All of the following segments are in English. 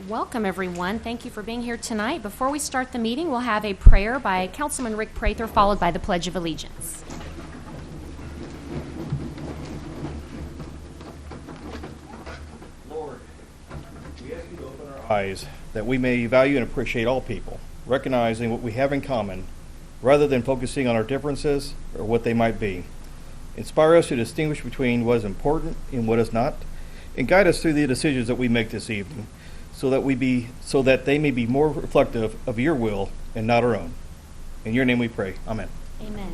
Welcome, everyone. Thank you for being here tonight. Before we start the meeting, we'll have a prayer by Councilman Rick Prather, followed by the Pledge of Allegiance. Lord, we ask you to open our eyes that we may value and appreciate all people, recognizing what we have in common, rather than focusing on our differences or what they might be. Inspire us to distinguish between what is important and what is not, and guide us through the decisions that we make this evening, so that they may be more reflective of your will and not our own. In your name we pray. Amen. Amen.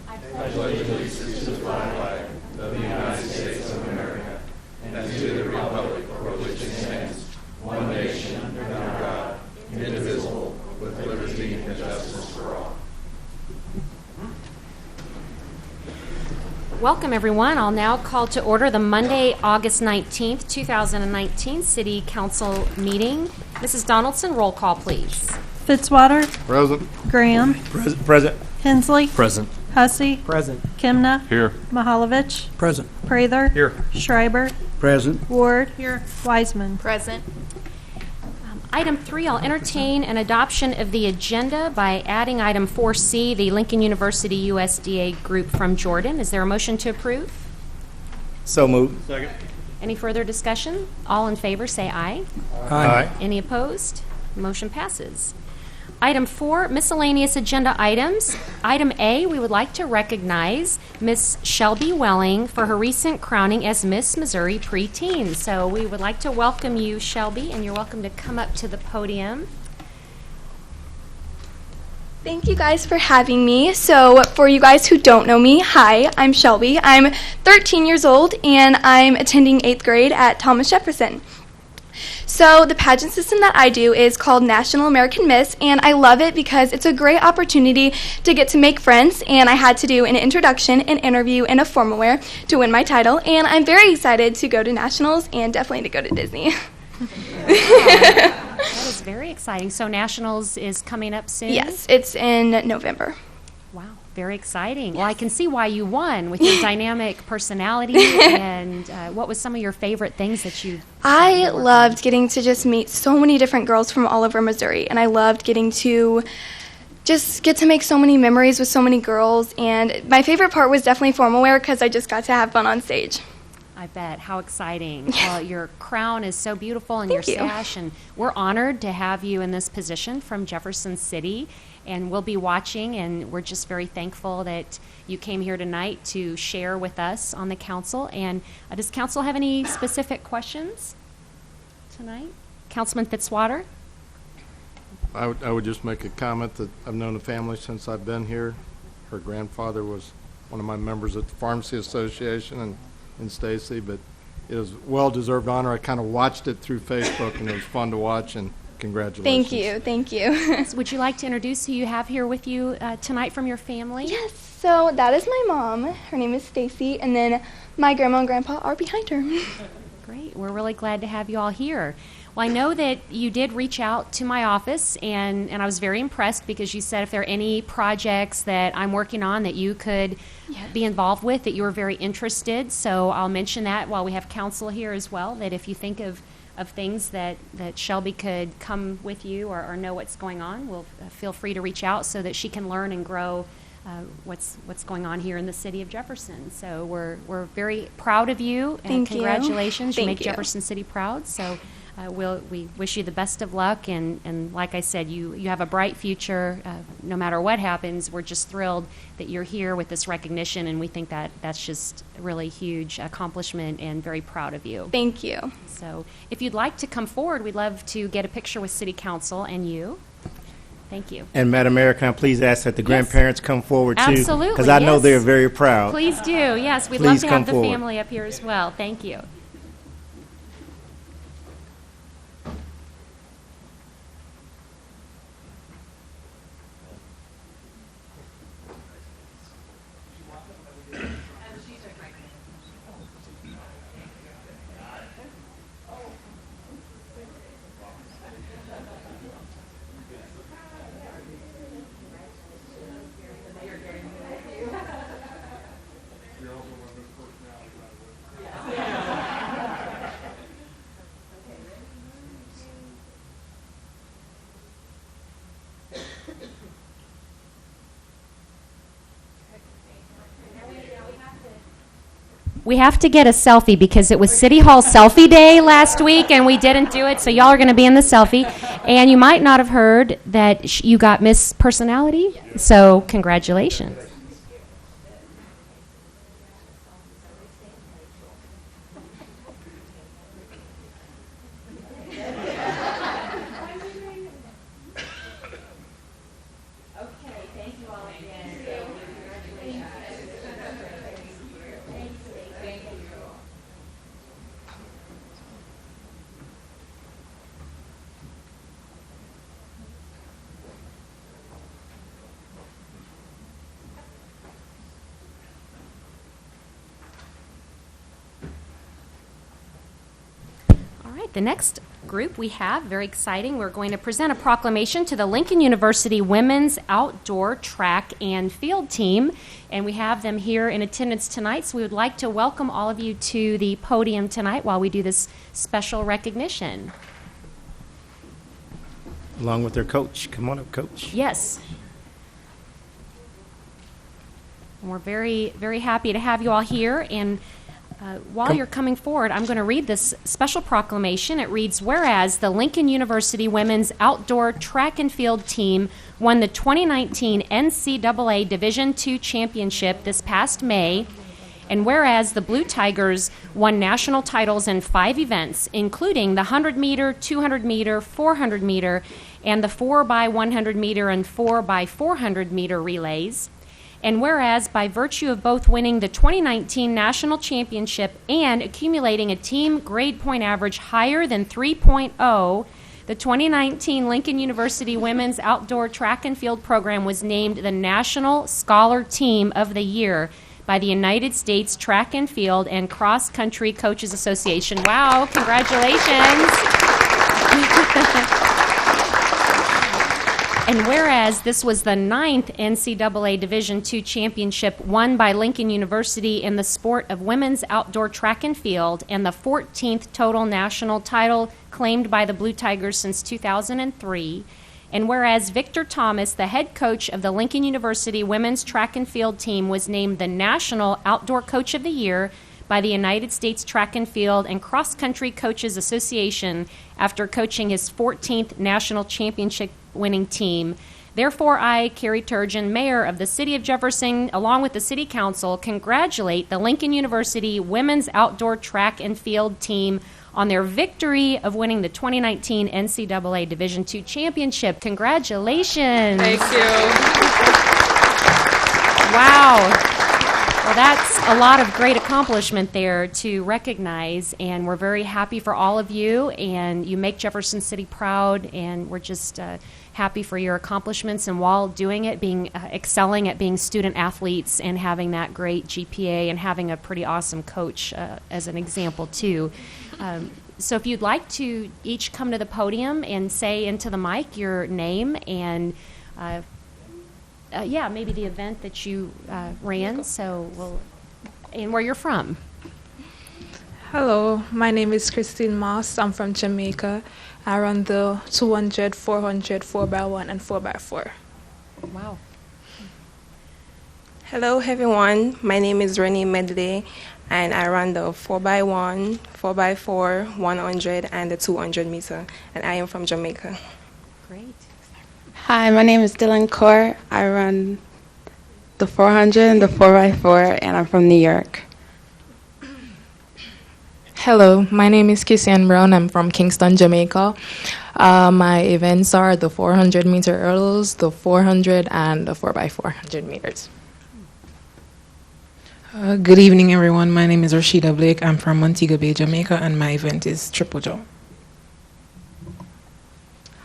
I pledge allegiance to the flag of the United States of America and to the republic for which it stands, one nation under God, indivisible, with liberty and justice for all. Welcome, everyone. I'll now call to order the Monday, August 19th, 2019 City Council meeting. Mrs. Donaldson, roll call, please. Fitzwater. Present. Graham. Present. Hensley. Present. Hussey. Present. Kimna. Here. Mahalovich. Present. Prather. Here. Schreiber. Present. Ward. Here. Wiseman. Present. Item 3, I'll entertain an adoption of the agenda by adding item 4C, the Lincoln University USDA group from Jordan. Is there a motion to approve? So moved. Second. Any further discussion? All in favor say aye. Aye. Any opposed? Motion passes. Item 4, miscellaneous agenda items. Item A, we would like to recognize Miss Shelby Welling for her recent crowning as Miss Missouri Preteen. So we would like to welcome you, Shelby, and you're welcome to come up to the podium. Thank you guys for having me. So for you guys who don't know me, hi, I'm Shelby. I'm 13 years old and I'm attending 8th grade at Thomas Jefferson. So the pageant system that I do is called National American Miss, and I love it because it's a great opportunity to get to make friends, and I had to do an introduction, an interview, and a formal wear to win my title, and I'm very excited to go to nationals and definitely to go to Disney. That is very exciting. So Nationals is coming up soon? Yes, it's in November. Wow, very exciting. Well, I can see why you won with your dynamic personality. And what was some of your favorite things that you? I loved getting to just meet so many different girls from all over Missouri, and I loved getting to just get to make so many memories with so many girls. And my favorite part was definitely formal wear because I just got to have fun on stage. I bet. How exciting. Well, your crown is so beautiful and Thank your you. sash, and we're honored to have you in this position from Jefferson City, and we'll be watching, and we're just very thankful that you came here tonight to share with us on the council. And does council have any specific questions tonight? Councilman Fitzwater? I would just make a comment that I've known the family since I've been here. Her grandfather was one of my members at the Pharmacy Association in Stacy, but it was well-deserved honor. I kind of watched it through Facebook, and it was fun to watch, and congratulations. Thank you. So would you like to introduce who you have here with you tonight from your family? Yes, so that is my mom. Her name is Stacy, and then my grandma and grandpa are behind her. Great. We're really glad to have you all here. Well, I know that you did reach out to my office, and I was very impressed because you said if there are any projects that I'm working on that you could be involved with, that you were very interested. So I'll mention that while we have council here as well, that if you think of things that Shelby could come with you or know what's going on, we'll feel free to reach out so that she can learn and grow what's going on here in the city of Jefferson. So we're very proud of you, and Thank you. congratulations. You Thank make you. Jefferson City proud. So we wish you the best of luck, and like I said, you have a bright future. No matter what happens, we're just thrilled that you're here with this recognition, and we think that that's just a really huge accomplishment and very proud of you. Thank you. So if you'd like to come forward, we'd love to get a picture with City Council and you. Thank you. And Madam Mayor, can I please ask that the grandparents come forward too? Absolutely, Because I know yes. they're very proud. Please do. Yes, we'd Please love to come have the forward. family up here as well. Thank you. We have to get a selfie because it was City Hall Selfie Day last week and we didn't do it, so y'all are going to be in the selfie. And you might not have heard that you got Miss Personality, so congratulations. The next group we have, very exciting, we're going to present a proclamation to the Lincoln University Women's Outdoor Track and Field Team, and we have them here in attendance tonight, so we would like to welcome all of you to the podium tonight while we do this special recognition. Along with their coach. Come on up, Coach. Yes. And we're very, very happy to have you all here, and while you're coming forward, I'm going to read this special proclamation. It reads, whereas the Lincoln University Women's Outdoor Track and Field Team won the 2019 NCAA Division II Championship this past May, and whereas the Blue Tigers won national titles in 5 events, including the 100-meter, 200-meter, 400-meter, and the 4x100-meter and 4x400-meter relays, and whereas, by virtue of both winning the 2019 National Championship and accumulating a team grade point average higher than 3.0, the 2019 Lincoln University Women's Outdoor Track and Field Program was named the National Scholar Team of the Year by the United States Track and Field and Cross Country Coaches Association. Wow, congratulations. And whereas this was the 9th NCAA Division II championship won by Lincoln University in the sport of women's outdoor track and field, and the 14th total national title claimed by the Blue Tigers since 2003, and whereas Victor Thomas, the head coach of the Lincoln University women's track and field team, was named the National Outdoor Coach of the Year by the United States Track and Field and Cross Country Coaches Association after coaching his 14th national championship winning team. Therefore, I, Carrie Turgeon, Mayor of the City of Jefferson, along with the City Council, congratulate the Lincoln University Women's Outdoor Track and Field Team on their victory of winning the 2019 NCAA Division II Championship. Congratulations. Thank you. Wow. Well, that's a lot of great accomplishment there to recognize, and we're very happy for all of you, and you make Jefferson City proud, and we're just happy for your accomplishments, and while doing it, being excelling at being student athletes and having that great GPA and having a pretty awesome coach as an example, too. So if you'd like to each come to the podium and say into the mic your name and maybe the event that you ran, and where you're from. Hello, my name is Christine Moss. I'm from Jamaica. I run the 200, 400, 4x1, and 4x4. Wow. Hello, everyone. My name is Renee Medley, and I run the 4x1, 4x4, 100, and the 200 meter, and I am from Jamaica. Great. Hi, my name is Dylan Kaur. I run the 400 and the 4x4, and I'm from New York. Hello, my name is Kissian Brown. I'm from Kingston, Jamaica. My events are the 400 meter hurdles, the 400, and the 4x400 meters. Good evening, everyone. My name is Rashida Blake. I'm from Montego Bay, Jamaica, and my event is Triple Jump.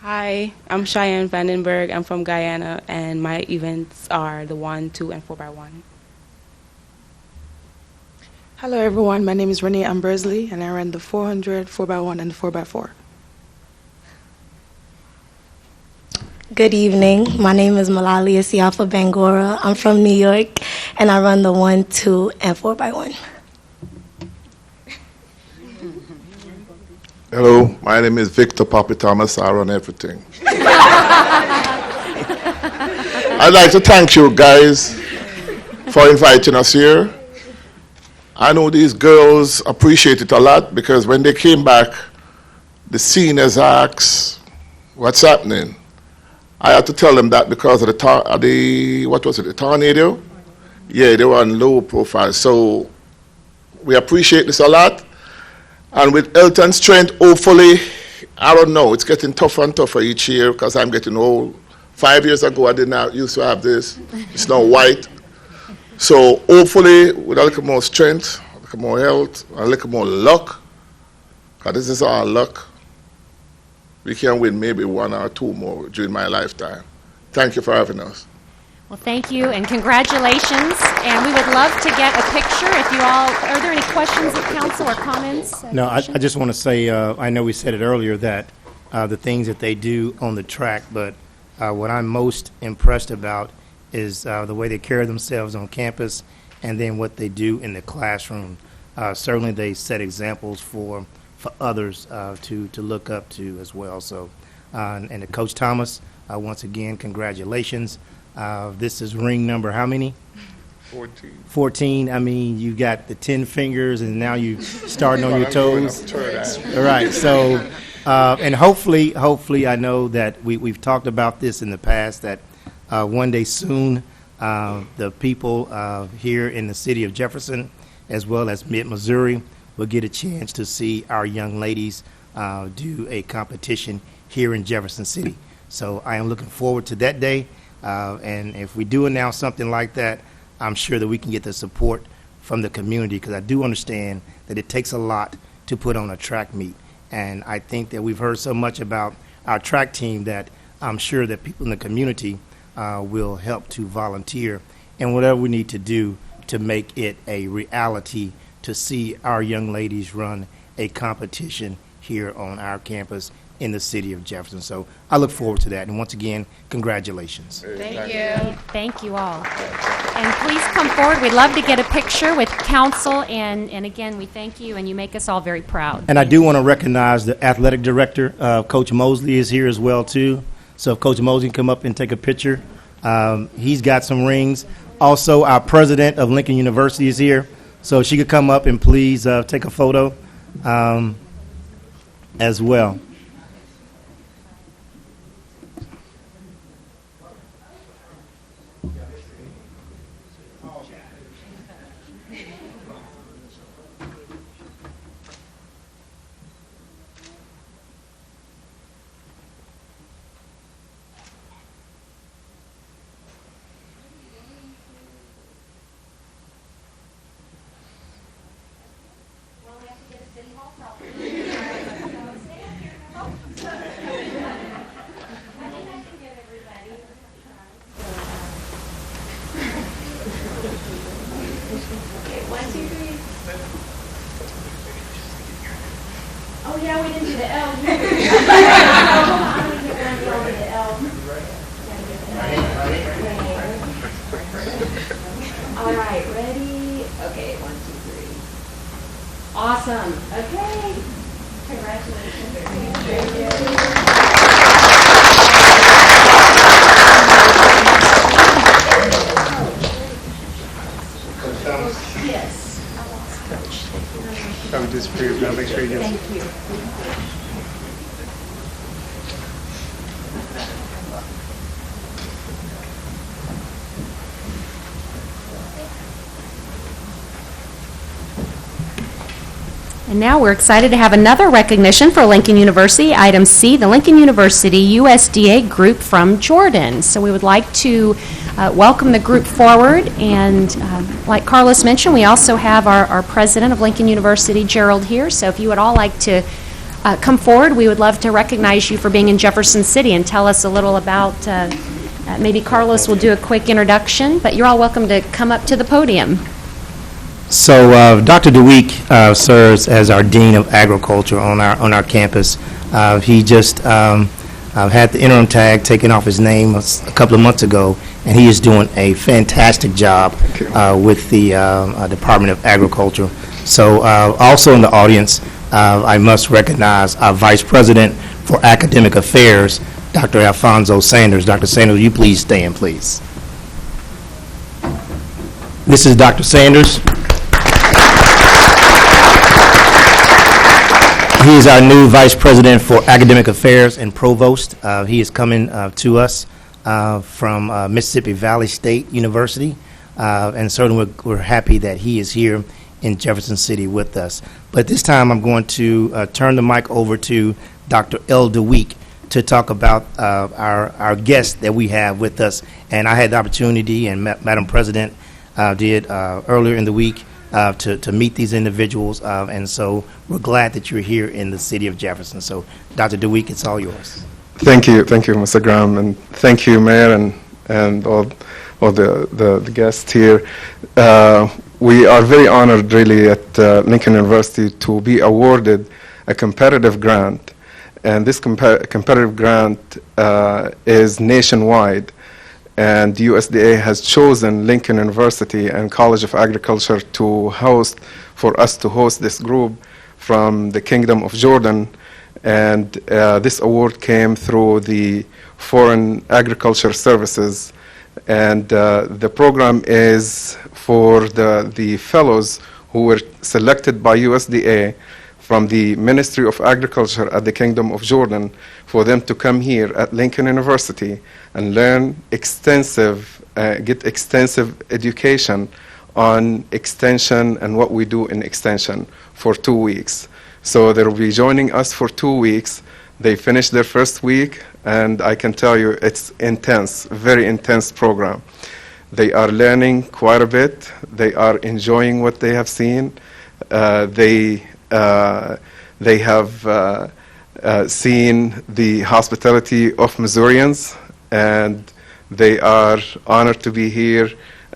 Hi, I'm Cheyenne Vandenberg. I'm from Guyana, and my events are the 1, 2, and 4x1. Hello, everyone. My name is Renee Ambresley, and I run the 400, 4x1, and the 4x4. Good evening. My name is Malali Isiafa Bangora. I'm from New York, and I run the 1, 2, and 4x1. Hello, my name is Victor Papi Thomas. I run everything. I'd like to thank you guys for inviting us here. I know these girls appreciate it a lot because when they came back, the seniors asked, what's happening? I had to tell them that because of the tornado? Yeah, they were on low profile. So we appreciate this a lot. And with health and strength, hopefully, I don't know, it's getting tougher and tougher each year because I'm getting old. 5 years ago, I did not used to have this. It's now white. So hopefully, with a little more strength, a little more health, a little more luck, because this is our luck, we can win maybe 1 or 2 more during my lifetime. Thank you for having us. Well, thank you and congratulations. And we would love to get a picture. If you all, are there any questions of council or comments? No, I just want to say, I know we said it earlier that the things that they do on the track, but what I'm most impressed about is the way they carry themselves on campus and then what they do in the classroom. Certainly they set examples for others to look up to as well. So, and to Coach Thomas, once again, congratulations. This is ring number how many? 14. 14. I mean, you got the 10 fingers, and now you starting on your toes. All right. So, and hopefully, I know that we've talked about this in the past, that one day soon, the people here in the city of Jefferson, as well as mid-Missouri, will get a chance to see our young ladies do a competition here in Jefferson City. So I am looking forward to that day. And if we do announce something like that, I'm sure that we can get the support from the community, because I do understand that it takes a lot to put on a track meet. And I think that we've heard so much about our track team that I'm sure that people in the community will help to volunteer and whatever we need to do to make it a reality to see our young ladies run a competition here on our campus in the city of Jefferson. So I look forward to that. And once again, congratulations. Thank you. Thank you all. And please come forward. We'd love to get a picture with council. And again, we thank you, and you make us all very proud. And I do want to recognize the athletic director, Coach Mosley, is here as well, too. So if Coach Mosley can come up and take a picture. He's got some rings. Also, our president of Lincoln University is here. So if she could come up and please take a photo as well. Oh, yeah, we didn't do the L. All right, ready? Okay, 1, 2, 3. Awesome. Okay. Congratulations. Yes. Probably just for your make sure you Thank you. And now we're excited to have another recognition for Lincoln University. Item C, the Lincoln University USDA group from Jordan. So we would like to welcome the group forward. And like Carlos mentioned, we also have our president of Lincoln University, Gerald, here. So if you would all like to come forward, we would love to recognize you for being in Jefferson City and tell us a little about, maybe Carlos will do a quick introduction, but you're all welcome to come up to the podium. So Dr. DeWeek serves as our Dean of Agriculture on our campus. He just had the interim tag taken off his name a couple of months ago, and he is doing a fantastic job with the Department of Agriculture. So also in the audience, I must recognize our Vice President for Academic Affairs, Dr. Alfonso Sanders. Dr. Sanders, will you please stand, please? This is Dr. Sanders. He is our new Vice President for Academic Affairs and Provost. He is coming to us from Mississippi Valley State University, and certainly we're happy that he is here in Jefferson City with us. But this time I'm going to turn the mic over to Dr. L. DeWeek to talk about our guest that we have with us. And I had the opportunity, and Madam President did earlier in the week, to meet these individuals, and so we're glad that you're here in the city of Jefferson. So, Dr. DeWeek, it's all yours. Thank you, Mr. Graham, and thank you, Mayor, and all the guests here. We are very honored, really, at Lincoln University to be awarded a competitive grant, and this competitive grant is nationwide. And USDA has chosen Lincoln University and College of Agriculture for us to host this group from the Kingdom of Jordan. And this award came through the Foreign Agriculture Services. And the program is for the fellows who were selected by USDA from the Ministry of Agriculture at the Kingdom of Jordan, for them to come here at Lincoln University and learn get extensive education on extension and what we do in extension for 2 weeks. So they'll be joining us for 2 weeks. They finished their first week, and I can tell you it's intense, very intense program. They are learning quite a bit. They are enjoying what they have seen. They have seen the hospitality of Missourians, and they are honored to be here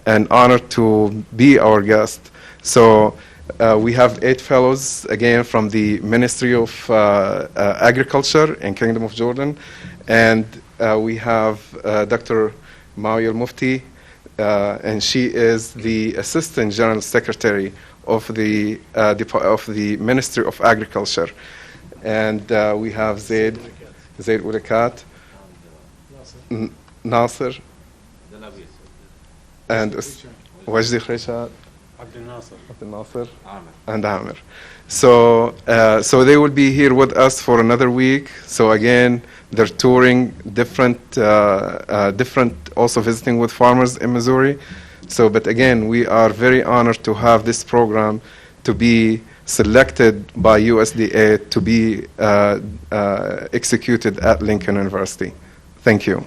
and honored to be our guest. So we have 8 fellows, again, from the Ministry of Agriculture in Kingdom of Jordan, and we have Dr. Mawi al-Mufti, and she is the Assistant General Secretary of the Ministry of Agriculture. And we have Zaid Ulakat, Nasser, and Wajdi Khreshad, Abdel Nasser, and Amir. So they will be here with us for another week. So again, they're touring different, also visiting with farmers in Missouri. So, but again, we are very honored to have this program to be selected by USDA to be executed at Lincoln University. Thank you.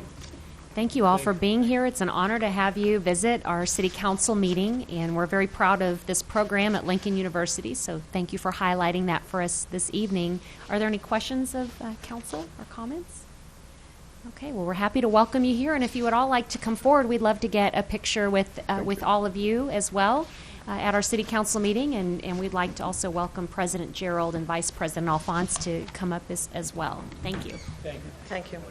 Thank you all for being here. It's an honor to have you visit our City Council meeting, and we're very proud of this program at Lincoln University, so thank you for highlighting that for us this evening. Are there any questions of Council or comments? Okay, well, we're happy to welcome you here, and if you would all like to come forward, we'd love to get a picture with all of you as well at our City Council meeting, and we'd like to also welcome President Gerald and Vice President Alphonse to come up as well. Thank you. Thank you. Thank you.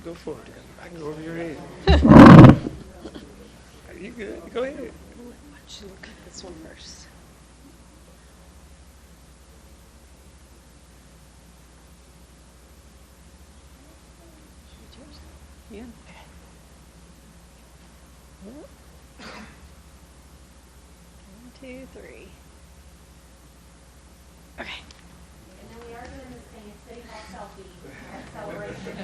Go for it. I can go over your head. Are you good? Go ahead. Why don't you look at this one first? Yeah. 1, 2, 3. Okay. And then we are doing this thing at City Hall selfie celebration.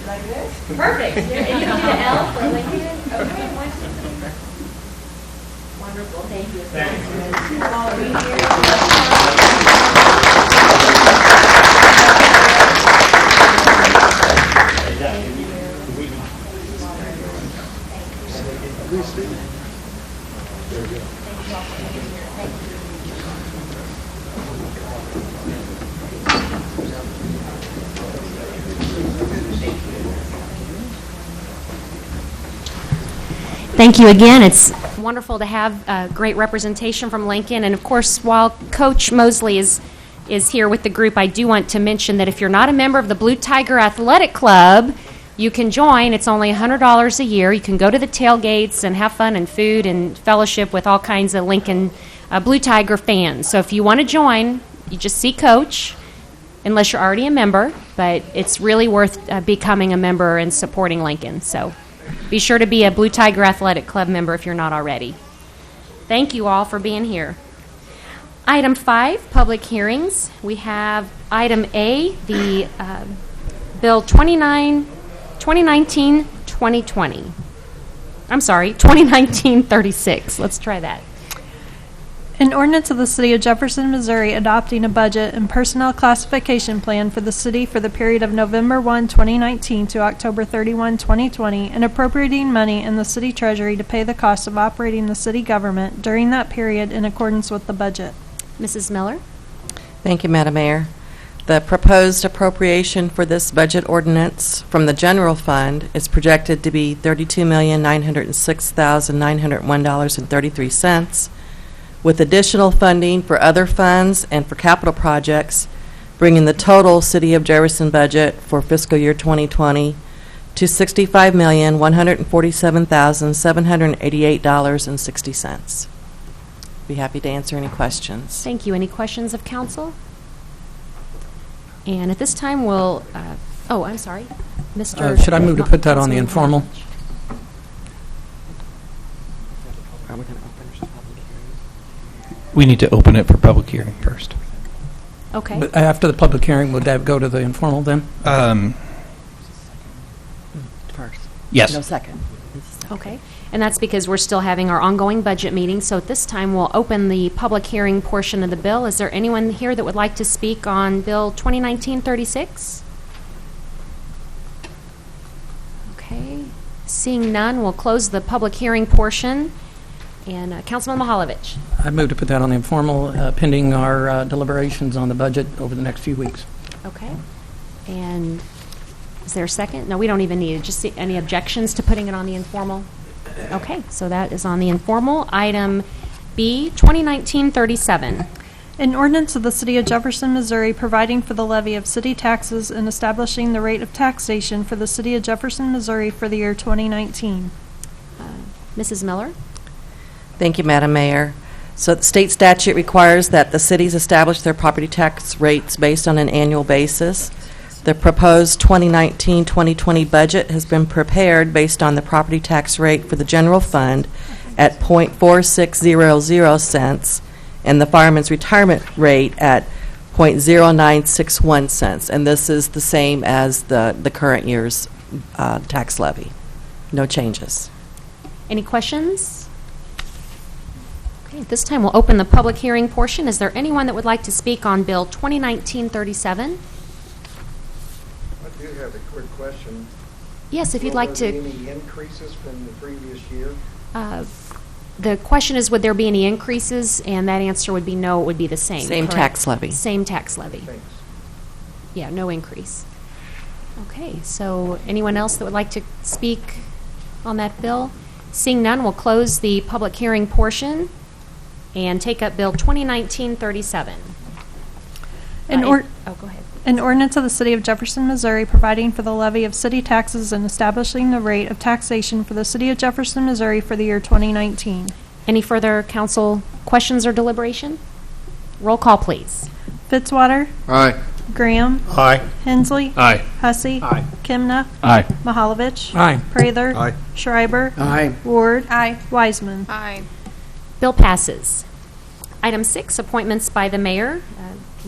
Like this? Perfect. And you can do the L for Lincoln. Okay, 1, 2, 3. Wonderful. Thank you. Thank you. All being Thank you again. It's wonderful to have great representation from Lincoln. And of course, while Coach Mosley is here with the group, I do want to mention that if you're not a member of the Blue Tiger Athletic Club, you can join. It's only $100 a year. You can go to the tailgates and have fun and food and fellowship with all kinds of Lincoln Blue Tiger fans. So if you want to join, you just see Coach, unless you're already a member, but it's really worth becoming a member and supporting Lincoln. So be sure to be a Blue Tiger Athletic Club member if you're not already. Thank you all for being here. Item 5, public hearings. We have item A, the Bill 2019-2020. I'm sorry, 2019-36. Let's try that. An ordinance of the City of Jefferson, Missouri adopting a budget and personnel classification plan for the city for the period of November 1, 2019 to October 31, 2020, and appropriating money in the city treasury to pay the cost of operating the city government during that period in accordance with the budget. Mrs. Miller? Thank you, Madam Mayor. The proposed appropriation for this budget ordinance from the general fund is projected to be $32,906,901.33, with additional funding for other funds and for capital projects, bringing the total City of Jefferson budget for fiscal year 2020 to $65,147,788.60. Be happy to answer any questions. Thank you. Any questions of council? And at this time, we'll, I'm sorry, Mr. Should I move to put that on the informal? We need to open it for public hearing first. Okay. But after the public hearing, would that go to the informal then? First. Yes. No, second. Okay. And that's because we're still having our ongoing budget meeting. So at this time, we'll open the public hearing portion of the bill. Is there anyone here that would like to speak on Bill 2019-36? Okay. Seeing none, we'll close the public hearing portion. And Councilman Mihaljevic. I move to put that on the informal pending our deliberations on the budget over the next few weeks. Okay. And is there a second? No, we don't even need it. Just any objections to putting it on the informal? Okay, so that is on the informal. Item B, 2019-37. An ordinance of the City of Jefferson, Missouri providing for the levy of city taxes and establishing the rate of taxation for the City of Jefferson, Missouri for the year 2019. Mrs. Miller? Thank you, Madam Mayor. So the state statute requires that the cities establish their property tax rates based on an annual basis. The proposed 2019-2020 budget has been prepared based on the property tax rate for the general fund at .4600 cents and the fireman's retirement rate at .0961 cents. And this is the same as the current year's tax levy. No changes. Any questions? Okay, at this time we'll open the public hearing portion. Is there anyone that would like to speak on Bill 2019-37? I do have a quick question. Yes, if you'd like to. Will there be any increases from the previous year? The question is, would there be any increases? And that answer would be no, it would be the same. Same correct? tax levy. Same tax levy. Thanks. Yeah, no increase. Okay, so anyone else that would like to speak on that bill? Seeing none, we'll close the public hearing portion and take up Bill 2019-37. Go ahead. An ordinance of the City of Jefferson, Missouri providing for the levy of city taxes and establishing the rate of taxation for the City of Jefferson, Missouri for the year 2019. Any further council questions or deliberation? Roll call, please. Fitzwater. Aye. Graham. Aye. Hensley. Aye. Hussey. Aye. Kimna. Aye. Mihaljevic. Aye. Prather. Aye. Schreiber. Aye. Ward. Wiseman. Aye. Bill passes. Item 6, appointments by the mayor.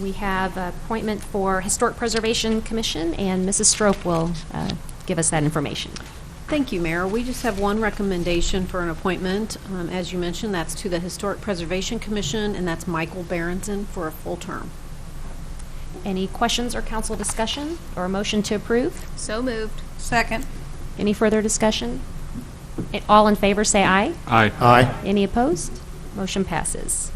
We have appointment for Historic Preservation Commission, and Mrs. Strope will give us that information. Thank you, Mayor. We just have one recommendation for an appointment. As you mentioned, that's to the Historic Preservation Commission, and that's Michael Berenson for a full term. Any questions or council discussion or a motion to approve? So moved. Second. Any further discussion? All in favor say aye. Aye. Aye. Any opposed? Motion passes.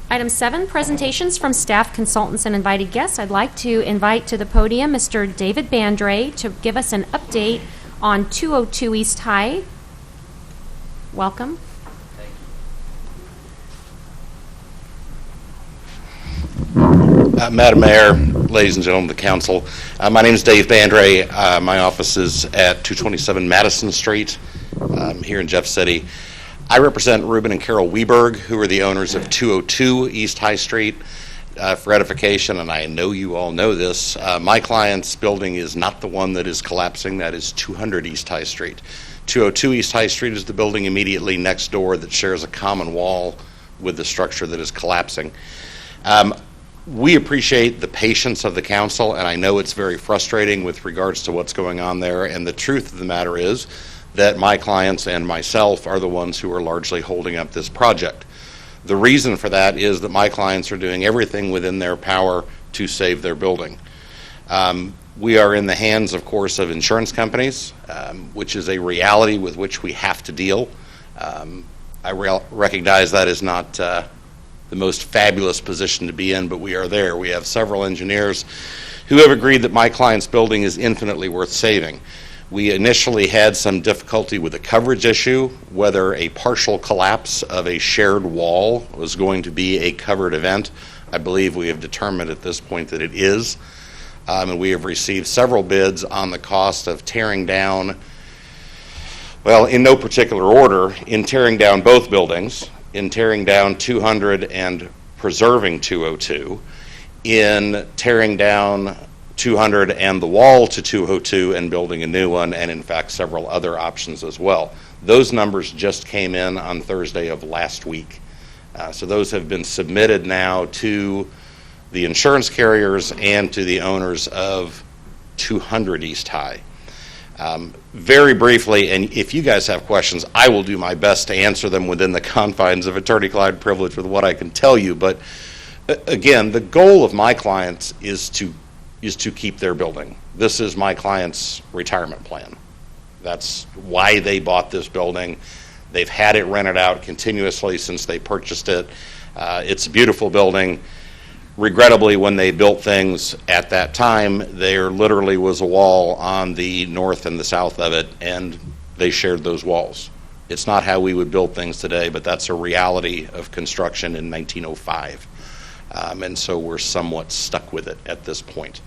Item 7, presentations from staff, consultants, and invited guests. I'd like to invite to the podium Mr. David Bandre to give us an update on 202 East High. Welcome. Madam Mayor, ladies and gentlemen of the council. My name is Dave Bandre. My office is at 227 Madison Street here in Jeff City. I represent Reuben and Carol Weberg, who are the owners of 202 East High Street. For edification, and I know you all know this, my client's building is not the one that is collapsing. That is 200 East High Street. 202 East High Street is the building immediately next door that shares a common wall with the structure that is collapsing. We appreciate the patience of the council, and I know it's very frustrating with regards to what's going on there, and the truth of the matter is that my clients and myself are the ones who are largely holding up this project. The reason for that is that my clients are doing everything within their power to save their building. We are in the hands, of course, of insurance companies, which is a reality with which we have to deal. I recognize that is not the most fabulous position to be in, but we are there. We have several engineers who have agreed that my client's building is infinitely worth saving. We initially had some difficulty with the coverage issue, whether a partial collapse of a shared wall was going to be a covered event. I believe we have determined at this point that it is. And we have received several bids on the cost of tearing down, well, in no particular order, in tearing down both buildings, in tearing down 200 and preserving 202, in tearing down 200 and the wall to 202 and building a new one, and in fact several other options as well. Those numbers just came in on Thursday of last week. So those have been submitted now to the insurance carriers and to the owners of 200 East High. Very briefly, and if you guys have questions, I will do my best to answer them within the confines of attorney-client privilege with what I can tell you. But again, the goal of my clients is to keep their building. This is my client's retirement plan. That's why they bought this building. They've had it rented out continuously since they purchased it. It's a beautiful building. Regrettably, when they built things at that time, there literally was a wall on the north and the south of it, and they shared those walls. It's not how we would build things today, but that's a reality of construction in 1905. And so we're somewhat stuck with it at this point.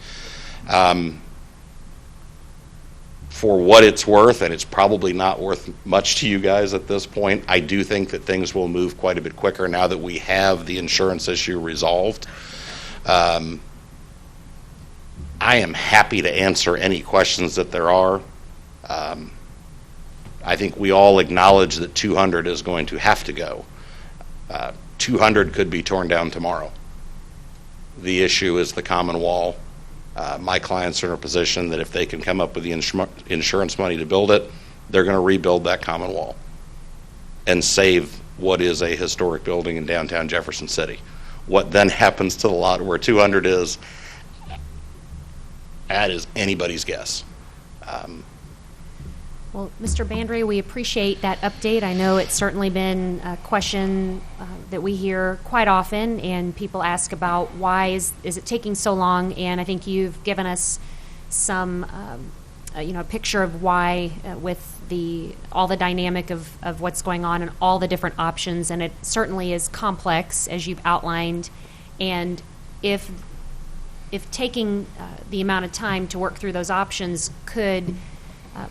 For what it's worth, and it's probably not worth much to you guys at this point, I do think that things will move quite a bit quicker now that we have the insurance issue resolved. I am happy to answer any questions that there are. I think we all acknowledge that 200 is going to have to go. 200 could be torn down tomorrow. The issue is the common wall. My clients are in a position that if they can come up with the insurance money to build it, they're going to rebuild that common wall and save what is a historic building in downtown Jefferson City. What then happens to the lot where 200 is, that is anybody's guess. Well, Mr. Bandre, we appreciate that update. I know it's certainly been a question that we hear quite often, and people ask about why is it taking so long, and I think you've given us some a picture of why with all the dynamic of what's going on and all the different options, and it certainly is complex as you've outlined. And if taking the amount of time to work through those options could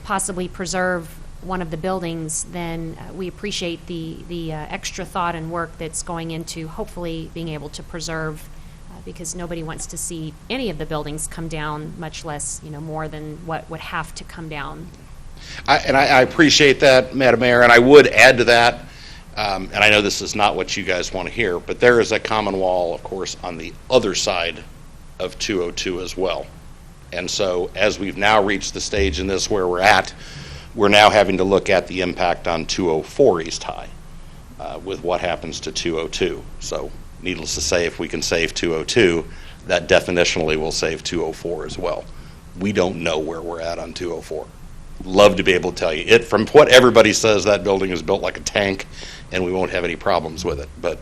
possibly preserve one of the buildings, then we appreciate the extra thought and work that's going into hopefully being able to preserve, because nobody wants to see any of the buildings come down, much less more than what would have to come down. I appreciate that, Madam Mayor, and I would add to that, and I know this is not what you guys want to hear, but there is a common wall, of course, on the other side of 202 as well. And so as we've now reached the stage in this where we're at, we're now having to look at the impact on 204 East High with what happens to 202. So needless to say, if we can save 202, that definitionally will save 204 as well. We don't know where we're at on 204. Love to be able to tell you. It, from what everybody says, that building is built like a tank and we won't have any problems with it, but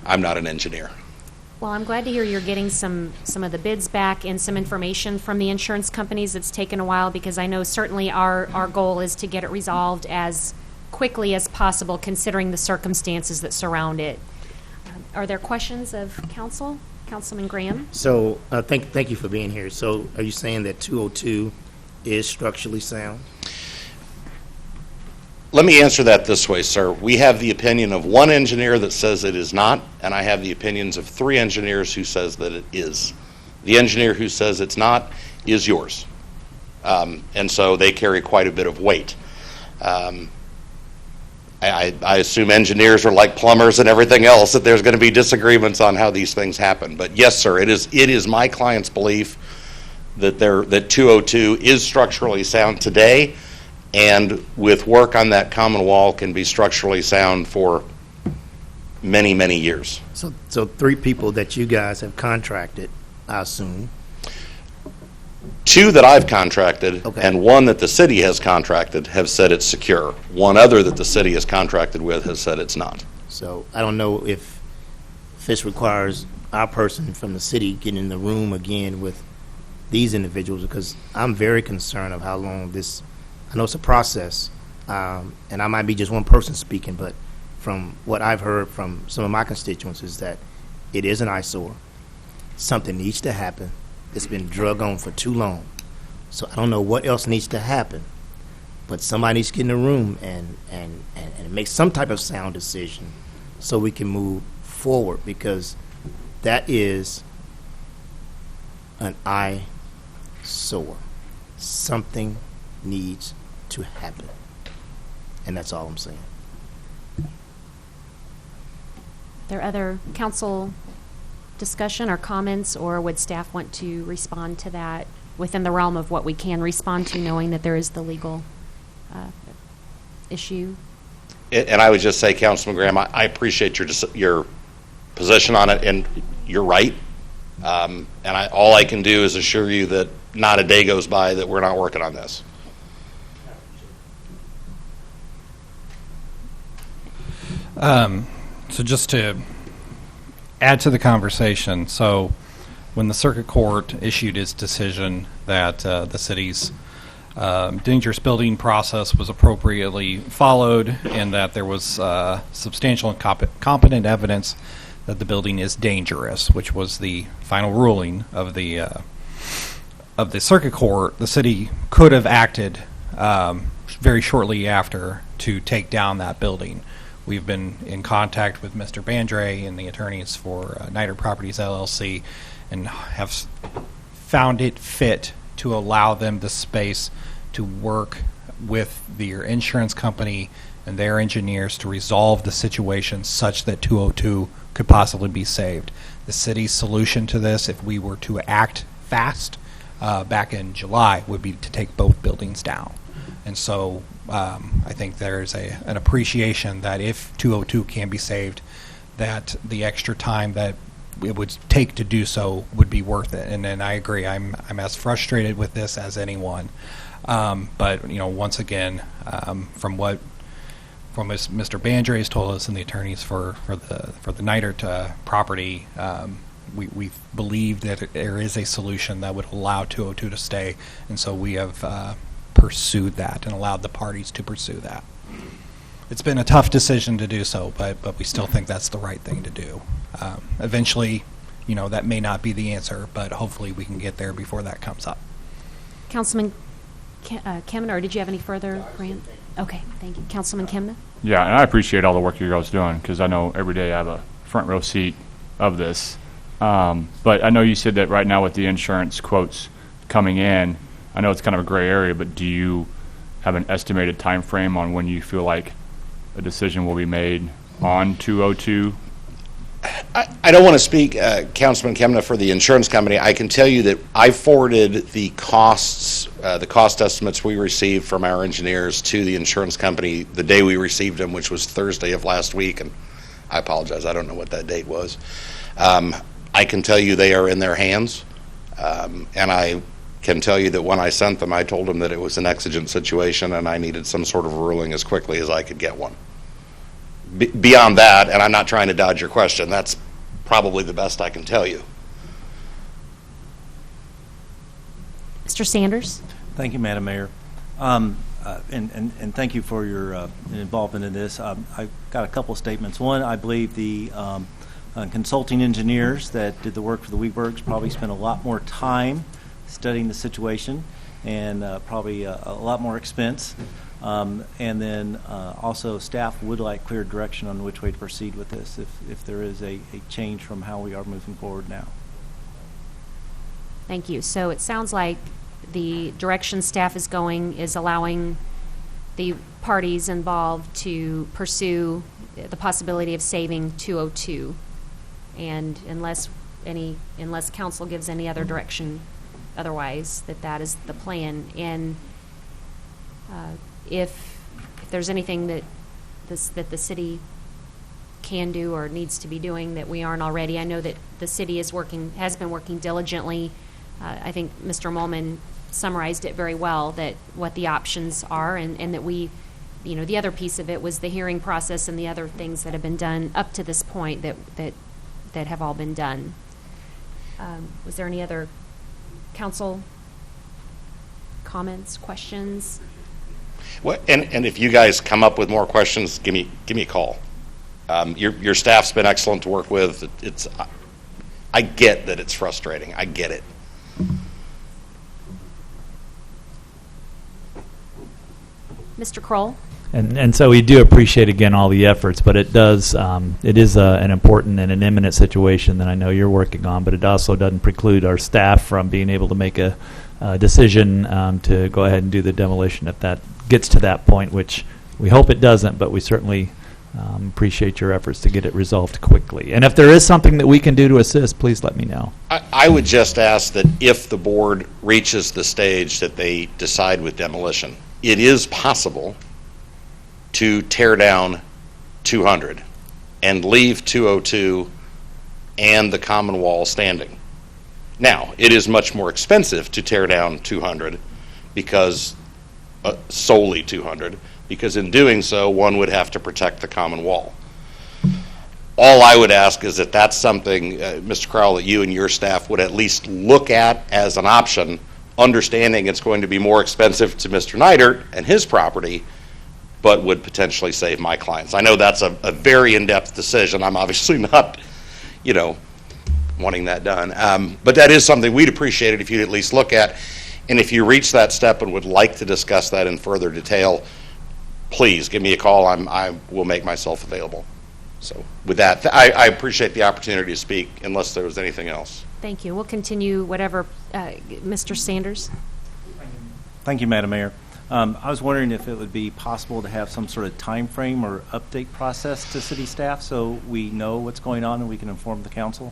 I'm not an engineer. Well, I'm glad to hear you're getting some of the bids back and some information from the insurance companies. It's taken a while, because I know certainly our goal is to get it resolved as quickly as possible, considering the circumstances that surround it. Are there questions of council? Councilman Graham? So, thank you for being here. So, are you saying that 202 is structurally sound? Let me answer that this way, sir. We have the opinion of one engineer that says it is not, and I have the opinions of 3 engineers who says that it is. The engineer who says it's not is yours. And so they carry quite a bit of weight. I assume engineers are like plumbers and everything else, that there's going to be disagreements on how these things happen. But yes, sir, it is my client's belief that 202 is structurally sound today, and with work on that common wall can be structurally sound for many, many years. So 3 people that you guys have contracted, I assume. 2 that I've contracted, Okay. and 1 that the city has contracted, have said it's secure. 1 other that the city has contracted with has said it's not. So I don't know if this requires our person from the city getting in the room again with these individuals, because I'm very concerned of how long this, I know it's a process, and I might be just one person speaking, but from what I've heard from some of my constituents is that it is an eyesore. Something needs to happen. It's been drug on for too long. So I don't know what else needs to happen, but somebody needs to get in the room and make some type of sound decision so we can move forward, because that is an eyesore. Something needs to happen. And that's all I'm saying. There other council discussion or comments, or would staff want to respond to that within the realm of what we can respond to, knowing that there is the legal issue? And I would just say, Councilman Graham, I appreciate your position on it, and you're right. And all I can do is assure you that not a day goes by that we're not working on this. So just to add to the conversation, so when the circuit court issued its decision that the city's dangerous building process was appropriately followed, and that there was substantial and competent evidence that the building is dangerous, which was the final ruling of the circuit court, the city could have acted very shortly after to take down that building. We've been in contact with Mr. Bandre and the attorneys for Niter Properties LLC, and have found it fit to allow them the space to work with their insurance company and their engineers to resolve the situation such that 202 could possibly be saved. The city's solution to this, if we were to act fast back in July, would be to take both buildings down. And so I think there's an appreciation that if 202 can be saved, that the extra time that it would take to do so would be worth it. And then I agree, I'm as frustrated with this as anyone. But once again, from what Mr. Bandre has told us and the attorneys for the Niter property, we believe that there is a solution that would allow 202 to stay, and so we have pursued that and allowed the parties to pursue that. It's been a tough decision to do so, but we still think that's the right thing to do. Eventually, that may not be the answer, but hopefully we can get there before that comes up. Councilman Kemna, or did you have any further, Grant? Okay, thank you. Councilman Kemna? Yeah, and I appreciate all the work you guys are doing, because I know every day I have a front row seat of this. But I know you said that right now with the insurance quotes coming in, I know it's kind of a gray area, but do you have an estimated time frame on when you feel like a decision will be made on 202? I don't want to speak, Councilman Kemna, for the insurance company. I can tell you that I forwarded the cost estimates we received from our engineers to the insurance company the day we received them, which was Thursday of last week, and I apologize, I don't know what that date was. I can tell you they are in their hands, and I can tell you that when I sent them, I told them that it was an exigent situation and I needed some sort of ruling as quickly as I could get one. Beyond that, and I'm not trying to dodge your question, that's probably the best I can tell you. Mr. Sanders? Thank you, Madam Mayor. And thank you for your involvement in this. I've got a couple of statements. One, I believe the consulting engineers that did the work for the Webergs probably spent a lot more time studying the situation and probably a lot more expense. And then also staff would like clear direction on which way to proceed with this if there is a change from how we are moving forward now. Thank you. So it sounds like the direction staff is going is allowing the parties involved to pursue the possibility of saving 202. And unless council gives any other direction otherwise, that is the plan. And if there's anything that the city can do or needs to be doing that we aren't already, I know that the city has been working diligently. I think Mr. Molman summarized it very well, that what the options are, and that we, the other piece of it was the hearing process and the other things that have been done up to this point that have all been done. Was there any other council comments, questions? Well, and if you guys come up with more questions, give me a call. Your staff's been excellent to work with. I get that it's frustrating. I get it. Mr. Kroll? And so we do appreciate, again, all the efforts, but it is an important and an imminent situation that I know you're working on, but it also doesn't preclude our staff from being able to make a decision to go ahead and do the demolition if that gets to that point, which we hope it doesn't, but we certainly appreciate your efforts to get it resolved quickly. And if there is something that we can do to assist, please let me know. I would just ask that if the board reaches the stage that they decide with demolition, it is possible to tear down 200 and leave 202 and the common wall standing. Now, it is much more expensive to tear down 200 because solely 200, because in doing so, one would have to protect the common wall. All I would ask is that that's something, Mr. Crowell, that you and your staff would at least look at as an option, understanding it's going to be more expensive to Mr. Neidert and his property, but would potentially save my clients. I know that's a very in-depth decision. I'm obviously not, wanting that done. But that is something we'd appreciate it if you'd at least look at. And if you reach that step and would like to discuss that in further detail, please give me a call. I will make myself available. So with that, I appreciate the opportunity to speak, unless there was anything else. Thank you. We'll continue whatever. Mr. Sanders? Thank you, Madam Mayor. I was wondering if it would be possible to have some sort of time frame or update process to city staff so we know what's going on and we can inform the council.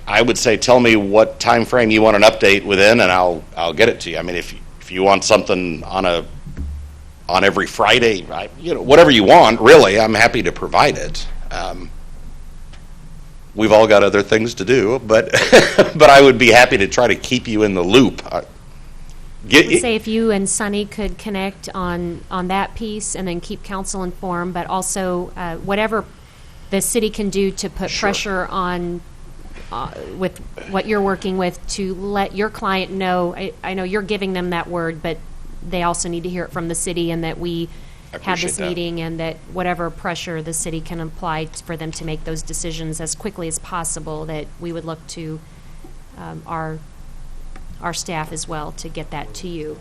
I would say tell me what time frame you want an update within, and I'll get it to you. I mean, if you want something on every Friday, whatever you want, really, I'm happy to provide it. We've all got other things to do, but but I would be happy to try to keep you in the loop. I would say if you and Sunny could connect on that piece and then keep council informed, but also whatever the city can do to put pressure on with what you're working with to let your client know. I know you're giving them that word, but they also need to hear it from the city, and that we have this meeting, and that whatever pressure the city can apply for them to make those decisions as quickly as possible, that we would look to our staff as well to get that to you.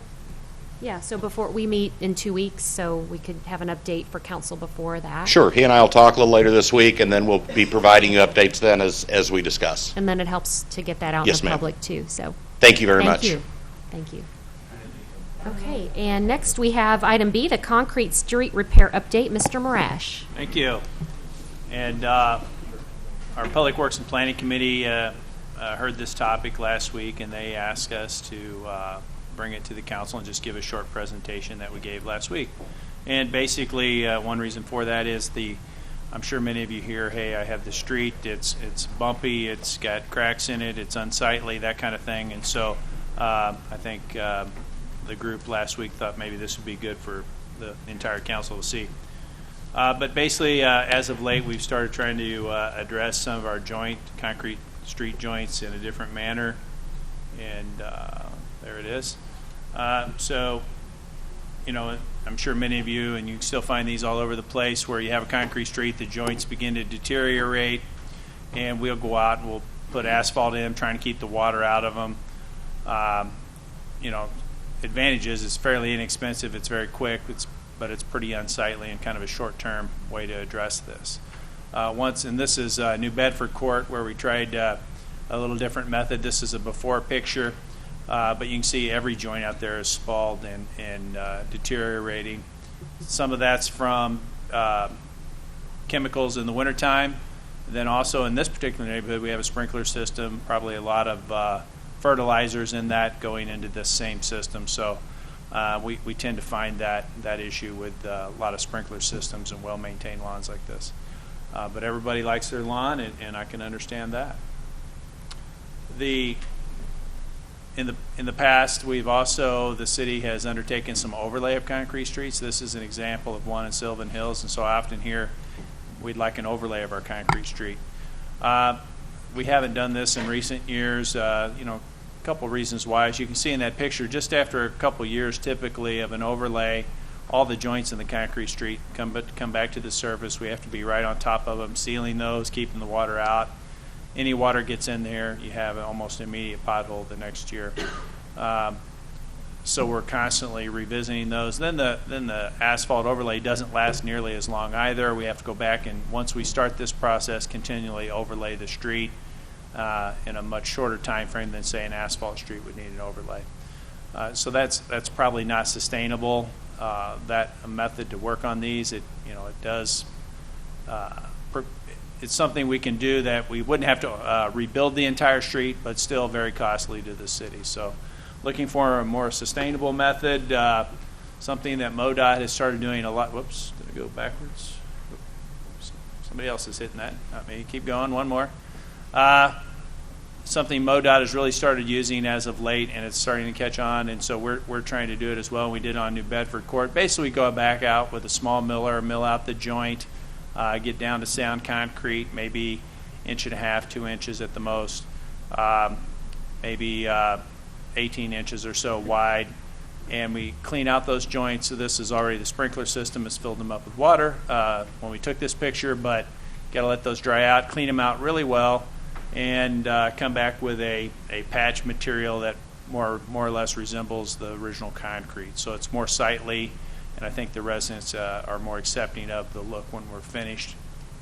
Yeah, so before we meet in 2 weeks, so we could have an update for council before that. Sure, he and I will talk a little later this week, and then we'll be providing you updates then as we discuss. And then it helps to get that out in the public too. So thank you very much. Thank you. Okay, and next we have item B, the concrete street repair update. Mr. Marash. Thank you. And our Public Works and Planning Committee heard this topic last week, and they asked us to bring it to the council and just give a short presentation that we gave last week. And basically, one reason for that is I'm sure many of you hear, hey, I have the street, it's bumpy, it's got cracks in it, it's unsightly, that kind of thing. And so I think the group last week thought maybe this would be good for the entire council to see. But basically, as of late, we've started trying to address some of our concrete street joints in a different manner. And there it is. So, I'm sure many of you, and you can still find these all over the place, where you have a concrete street, the joints begin to deteriorate, and we'll go out and we'll put asphalt in, trying to keep the water out of them. Advantages, it's fairly inexpensive, it's very quick, but it's pretty unsightly and kind of a short-term way to address this. And this is New Bedford Court, where we tried a little different method. This is a before picture, but you can see every joint out there is spalled and deteriorating. Some of that's from chemicals in the wintertime. Then also in this particular neighborhood, we have a sprinkler system, probably a lot of fertilizers in that going into this same system. So we tend to find that issue with a lot of sprinkler systems and well-maintained lawns like this. But everybody likes their lawn, and I can understand that. In the past, the city has undertaken some overlay of concrete streets. This is an example of one in Sylvan Hills, and so often here we'd like an overlay of our concrete street. We haven't done this in recent years. A couple reasons why. As you can see in that picture, just after a couple years typically of an overlay, all the joints in the concrete street come back to the surface. We have to be right on top of them, sealing those, keeping the water out. Any water gets in there, you have an almost immediate pothole the next year. So we're constantly revisiting those. Then the asphalt overlay doesn't last nearly as long either. We have to go back and, once we start this process, continually overlay the street in a much shorter time frame than, say, an asphalt street would need an overlay. So that's probably not sustainable. That method to work on these, it does. It's something we can do that we wouldn't have to rebuild the entire street, but still very costly to the city. So, looking for a more sustainable method, something that MoDOT has started doing a lot. Whoops, did I go backwards? Somebody else is hitting that, not me. Keep going, one more. Something MoDOT has really started using as of late, and it's starting to catch on, and so we're trying to do it as well. We did on New Bedford Court. Basically, go back out with a small miller, mill out the joint, get down to sound concrete, maybe 1.5 inches, 2 inches at the most, maybe 18 inches or so wide, and we clean out those joints. So this is already, the sprinkler system has filled them up with water when we took this picture, but got to let those dry out, clean them out really well, and come back with a patch material that more or less resembles the original concrete. So it's more sightly, and I think the residents are more accepting of the look when we're finished.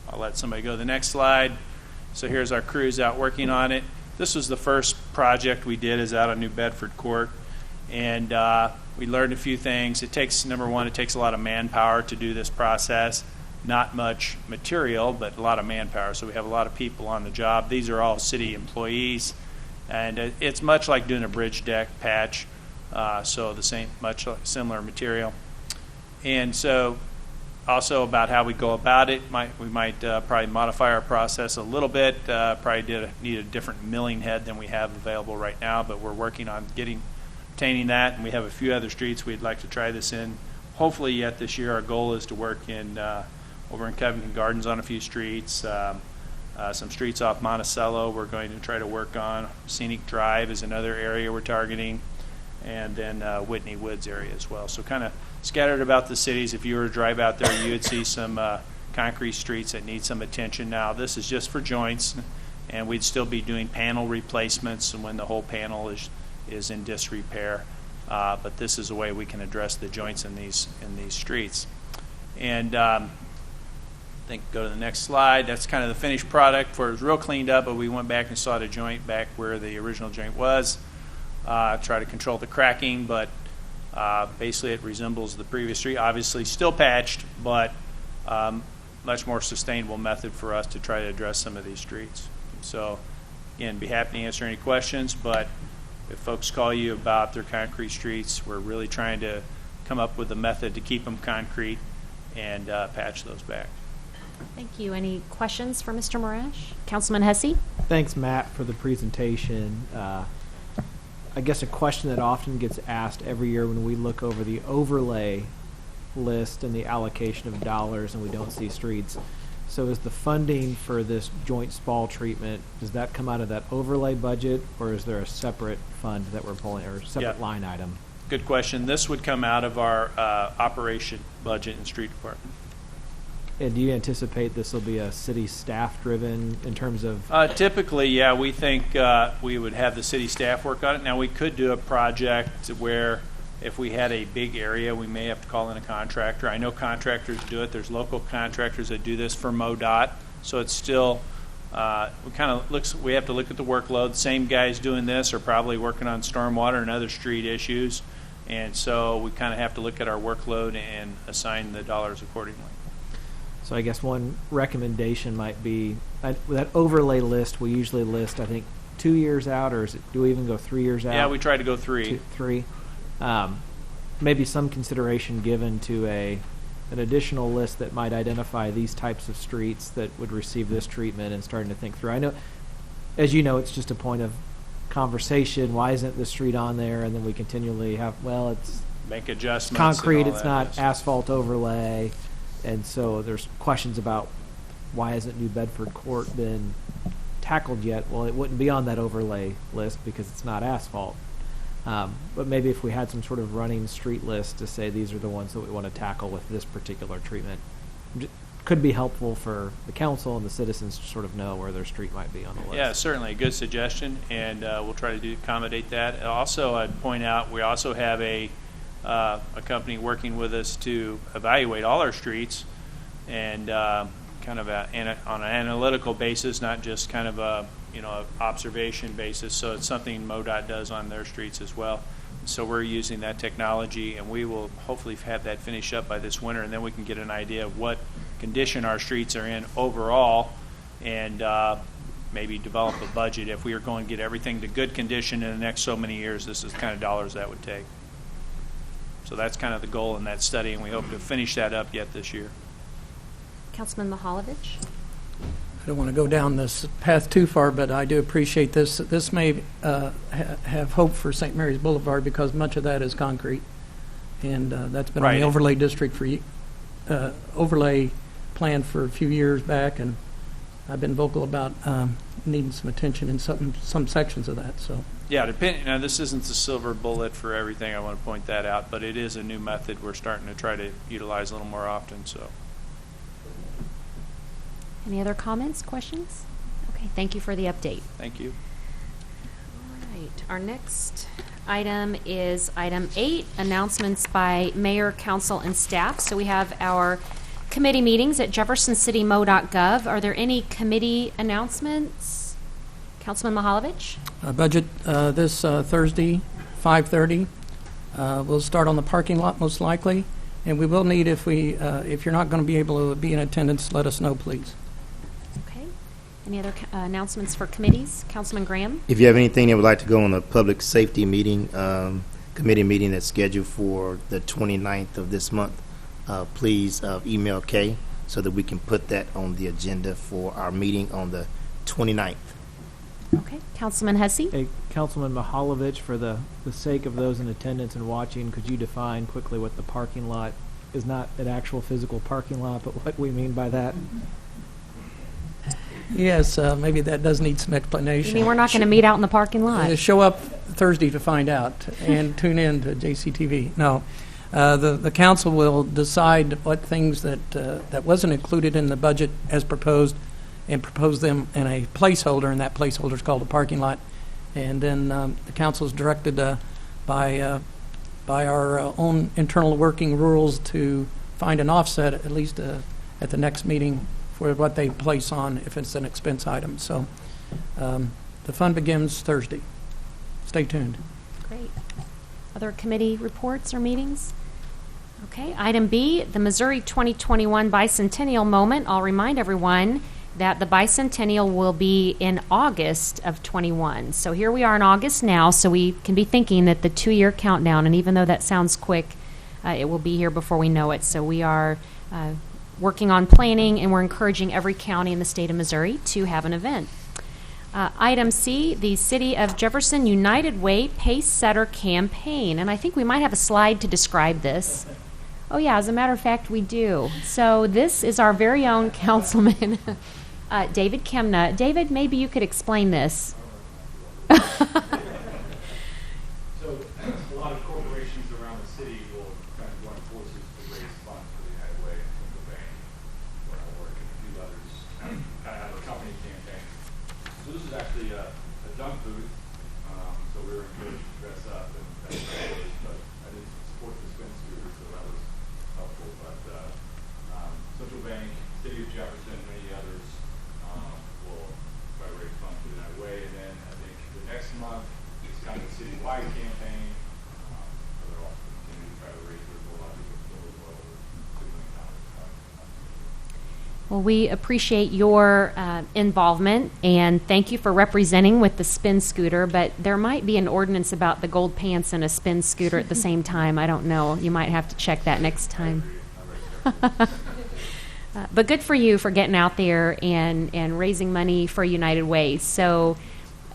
I'll let somebody go to the next slide. So here's our crews out working on it. This was the first project we did, is out on New Bedford Court, and we learned a few things. It takes, number one, it takes a lot of manpower to do this process. Not much material, but a lot of manpower. So we have a lot of people on the job. These are all city employees, and it's much like doing a bridge deck patch. So the same, similar material. And so also about how we go about it, we might probably modify our process a little bit. Probably need a different milling head than we have available right now, but we're working on obtaining that, and we have a few other streets we'd like to try this in. Hopefully yet this year. Our goal is to work in over in Covington Gardens on a few streets, some streets off Monticello we're going to try to work on. Scenic Drive is another area we're targeting, and then Whitney Woods area as well. So kind of scattered about the cities. If you were to drive out there, you would see some concrete streets that need some attention. Now, this is just for joints, and we'd still be doing panel replacements when the whole panel is in disrepair. But this is a way we can address the joints in these streets. And I think go to the next slide. That's kind of the finished product. Where it was real cleaned up, but we went back and saw the joint back where the original joint was. Try to control the cracking, but basically it resembles the previous street. Obviously still patched, but much more sustainable method for us to try to address some of these streets. So again, be happy to answer any questions, but if folks call you about their concrete streets, we're really trying to come up with a method to keep them concrete and patch those back. Thank you. Any questions for Mr. Morash? Councilman Hussey? Thanks, Matt, for the presentation. I guess a question that often gets asked every year when we look over the overlay list and the allocation of dollars and we don't see streets. So is the funding for this joint spall treatment, does that come out of that overlay budget, or is there a separate fund that we're pulling, or a separate line item? Good question. This would come out of our operation budget and street department. And do you anticipate this will be a city staff driven in terms of? Typically, yeah, we think we would have the city staff work on it. Now, we could do a project where if we had a big area, we may have to call in a contractor. I know contractors do it. There's local contractors that do this for MoDOT. So it's still, we have to look at the workload. Same guys doing this are probably working on stormwater and other street issues. And so we kind of have to look at our workload and assign the dollars accordingly. So I guess one recommendation might be that overlay list. We usually list, I think, 2 years out, or do we even go 3 years out? Yeah, we try to go three. Three. Maybe some consideration given to an additional list that might identify these types of streets that would receive this treatment, and starting to think through. I know, as you know, it's just a point of conversation. Why isn't the street on there? And then we continually have, well, it's make adjustments. Concrete. It's not asphalt overlay. And so there's questions about why hasn't New Bedford Court been tackled yet? Well, it wouldn't be on that overlay list because it's not asphalt. But maybe if we had some sort of running street list to say these are the ones that we want to tackle with this particular treatment, could be helpful for the council and the citizens to sort of know where their street might be on the list. Yeah, certainly a good suggestion, and we'll try to accommodate that. And also, I'd point out we also have a company working with us to evaluate all our streets, and kind of on an analytical basis, not just kind of a observation basis. So it's something MoDOT does on their streets as well. So we're using that technology, and we will hopefully have that finished up by this winter, and then we can get an idea of what condition our streets are in overall, and maybe develop a budget. If we are going to get everything to good condition in the next so many years, this is the kind of dollars that would take. So that's kind of the goal in that study, and we hope to finish that up yet this year. Councilman Mihaljevic. I don't want to go down this path too far, but I do appreciate this. This may have hope for St. Mary's Boulevard because much of that is concrete, and that's been on the overlay district for overlay plan for a few years back, and I've been vocal about needing some attention in some sections of that. So. Yeah, now this isn't the silver bullet for everything. I want to point that out, but it is a new method we're starting to try to utilize a little more often. So. Any other comments, questions? Okay, thank you for the update. Thank you. All right, our next item is item 8, announcements by mayor, council, and staff. So we have our committee meetings at jeffersoncitymmo.gov. Are there any committee announcements? Councilman Mihaljevic? Budget this Thursday, 5:30. We'll start on the parking lot most likely, and we will need, if you're not going to be able to be in attendance, let us know, please. Okay. Any other announcements for committees? Councilman Graham? If you have anything that would like to go on a public safety meeting, committee meeting that's scheduled for the 29th of this month, please email Kay so that we can put that on the agenda for our meeting on the 29th. Okay. Councilman Hussey? Hey, Councilman Mihaljevic, for the sake of those in attendance and watching, could you define quickly what the parking lot is? Not an actual physical parking lot, but what we mean by that? Yes, maybe that does need some explanation. You mean we're not going to meet out in the parking lot? Show up Thursday to find out, and tune in to JCTV. No, the council will decide what things that wasn't included in the budget as proposed, and propose them in a placeholder, and that placeholder is called a parking lot. And then the council is directed by our own internal working rules to find an offset, at least at the next meeting, for what they place on if it's an expense item. So the fun begins Thursday. Stay tuned. Great. Other committee reports or meetings? Okay. Item B, the Missouri 2021 Bicentennial Moment. I'll remind everyone that the bicentennial will be in August of 21. So here we are in August now, so we can be thinking that the 2-year countdown, and even though that sounds quick, it will be here before we know it. So we are working on planning, and we're encouraging every county in the state of Missouri to have an event. Item C, the City of Jefferson United Way Pace Setter Campaign. And I think we might have a slide to describe this. Oh yeah, as a matter of fact, we do. So this is our very own councilman, David Kemna. David, maybe you could explain this. So a lot of corporations around the city will kind of join forces to raise funds for the United Way and Pennsylvania. What is actually a junk booth, so we were encouraged to dress up and but I did support the spin scooter, so that was helpful. But Central Bank, City of Jefferson, many others will try to raise funds through that way. And then I think the next month is kind of a citywide campaign. So they're also continuing to try to raise their goal. I think it's still as well over $2 million. Well, we appreciate your involvement, and thank you for representing with the spin scooter, but there might be an ordinance about the gold pants and a spin scooter at the same time. I don't know. You might have to check that next time. But good for you for getting out there and raising money for United Way. So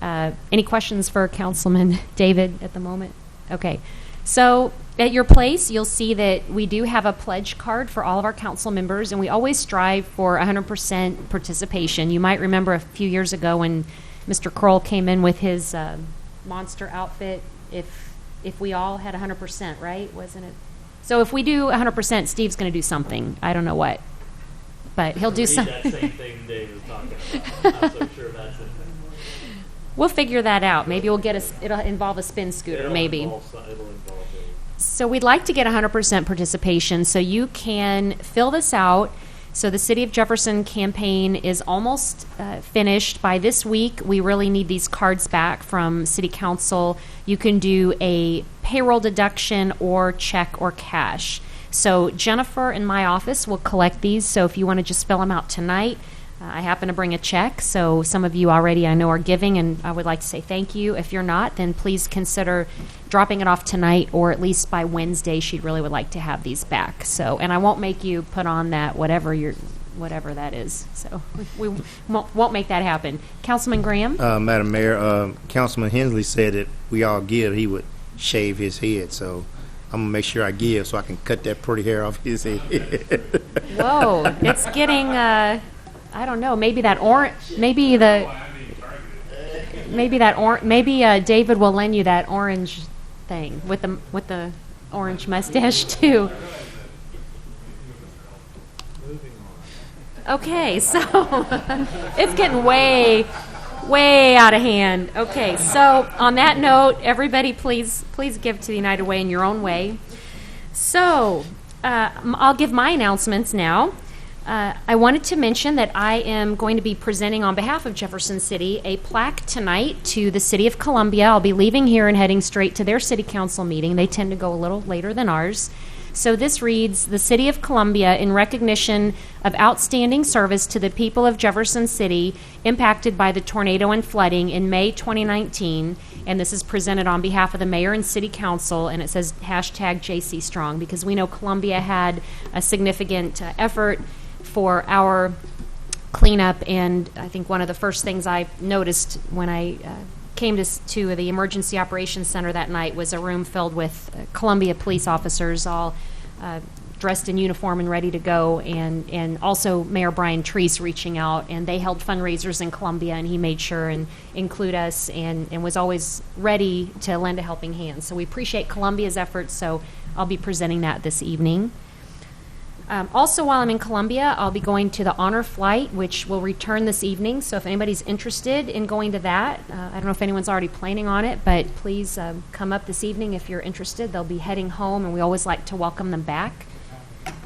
any questions for Councilman David at the moment? Okay. So at your place, you'll see that we do have a pledge card for all of our council members, and we always strive for 100% participation. You might remember a few years ago when Mr. Kroll came in with his monster outfit, if we all had 100%, right? Wasn't it? So if we do 100%, Steve's going to do something. I don't know what, but he'll do something. That same thing Dave was talking about. I'm not so sure that's it. We'll figure that out. Maybe we'll get it'll involve a spin scooter, maybe. So we'd like to get 100% participation, so you can fill this out. So the City of Jefferson campaign is almost finished. By this week, we really need these cards back from City Council. You can do a payroll deduction or check or cash. So Jennifer in my office will collect these, so if you want to just fill them out tonight. I happen to bring a check, so some of you already I know are giving, and I would like to say thank you. If you're not, then please consider dropping it off tonight, or at least by Wednesday. She really would like to have these back. So, and I won't make you put on that whatever that is. So we won't make that happen. Councilman Graham? Madam Mayor, Councilman Hensley said that we all give, he would shave his head, so I'm going to make sure I give so I can cut that pretty hair off his head. Whoa, it's getting... I don't know. Maybe that orange. Maybe David will lend you that orange thing with the orange mustache too. Okay, so it's getting way out of hand. Okay, so on that note, everybody, please give to the United Way in your own way. So I'll give my announcements now. I wanted to mention that I am going to be presenting on behalf of Jefferson City a plaque tonight to the City of Columbia. I'll be leaving here and heading straight to their City Council meeting. They tend to go a little later than ours. So this reads, "The City of Columbia, in recognition of outstanding service to the people of Jefferson City impacted by the tornado and flooding in May 2019," and this is presented on behalf of the Mayor and City Council, and it says #JC Strong, because we know Columbia had a significant effort for our cleanup, and I think one of the first things I noticed when I came to the Emergency Operations Center that night was a room filled with Columbia police officers, all dressed in uniform and ready to go, and also Mayor Brian Treese reaching out, and they held fundraisers in Columbia, and he made sure and include us and was always ready to lend a helping hand. So we appreciate Columbia's efforts, so I'll be presenting that this evening. Also, while I'm in Columbia, I'll be going to the Honor Flight, which will return this evening. So if anybody's interested in going to that, I don't know if anyone's already planning on it, but please come up this evening if you're interested. They'll be heading home, and we always like to welcome them back.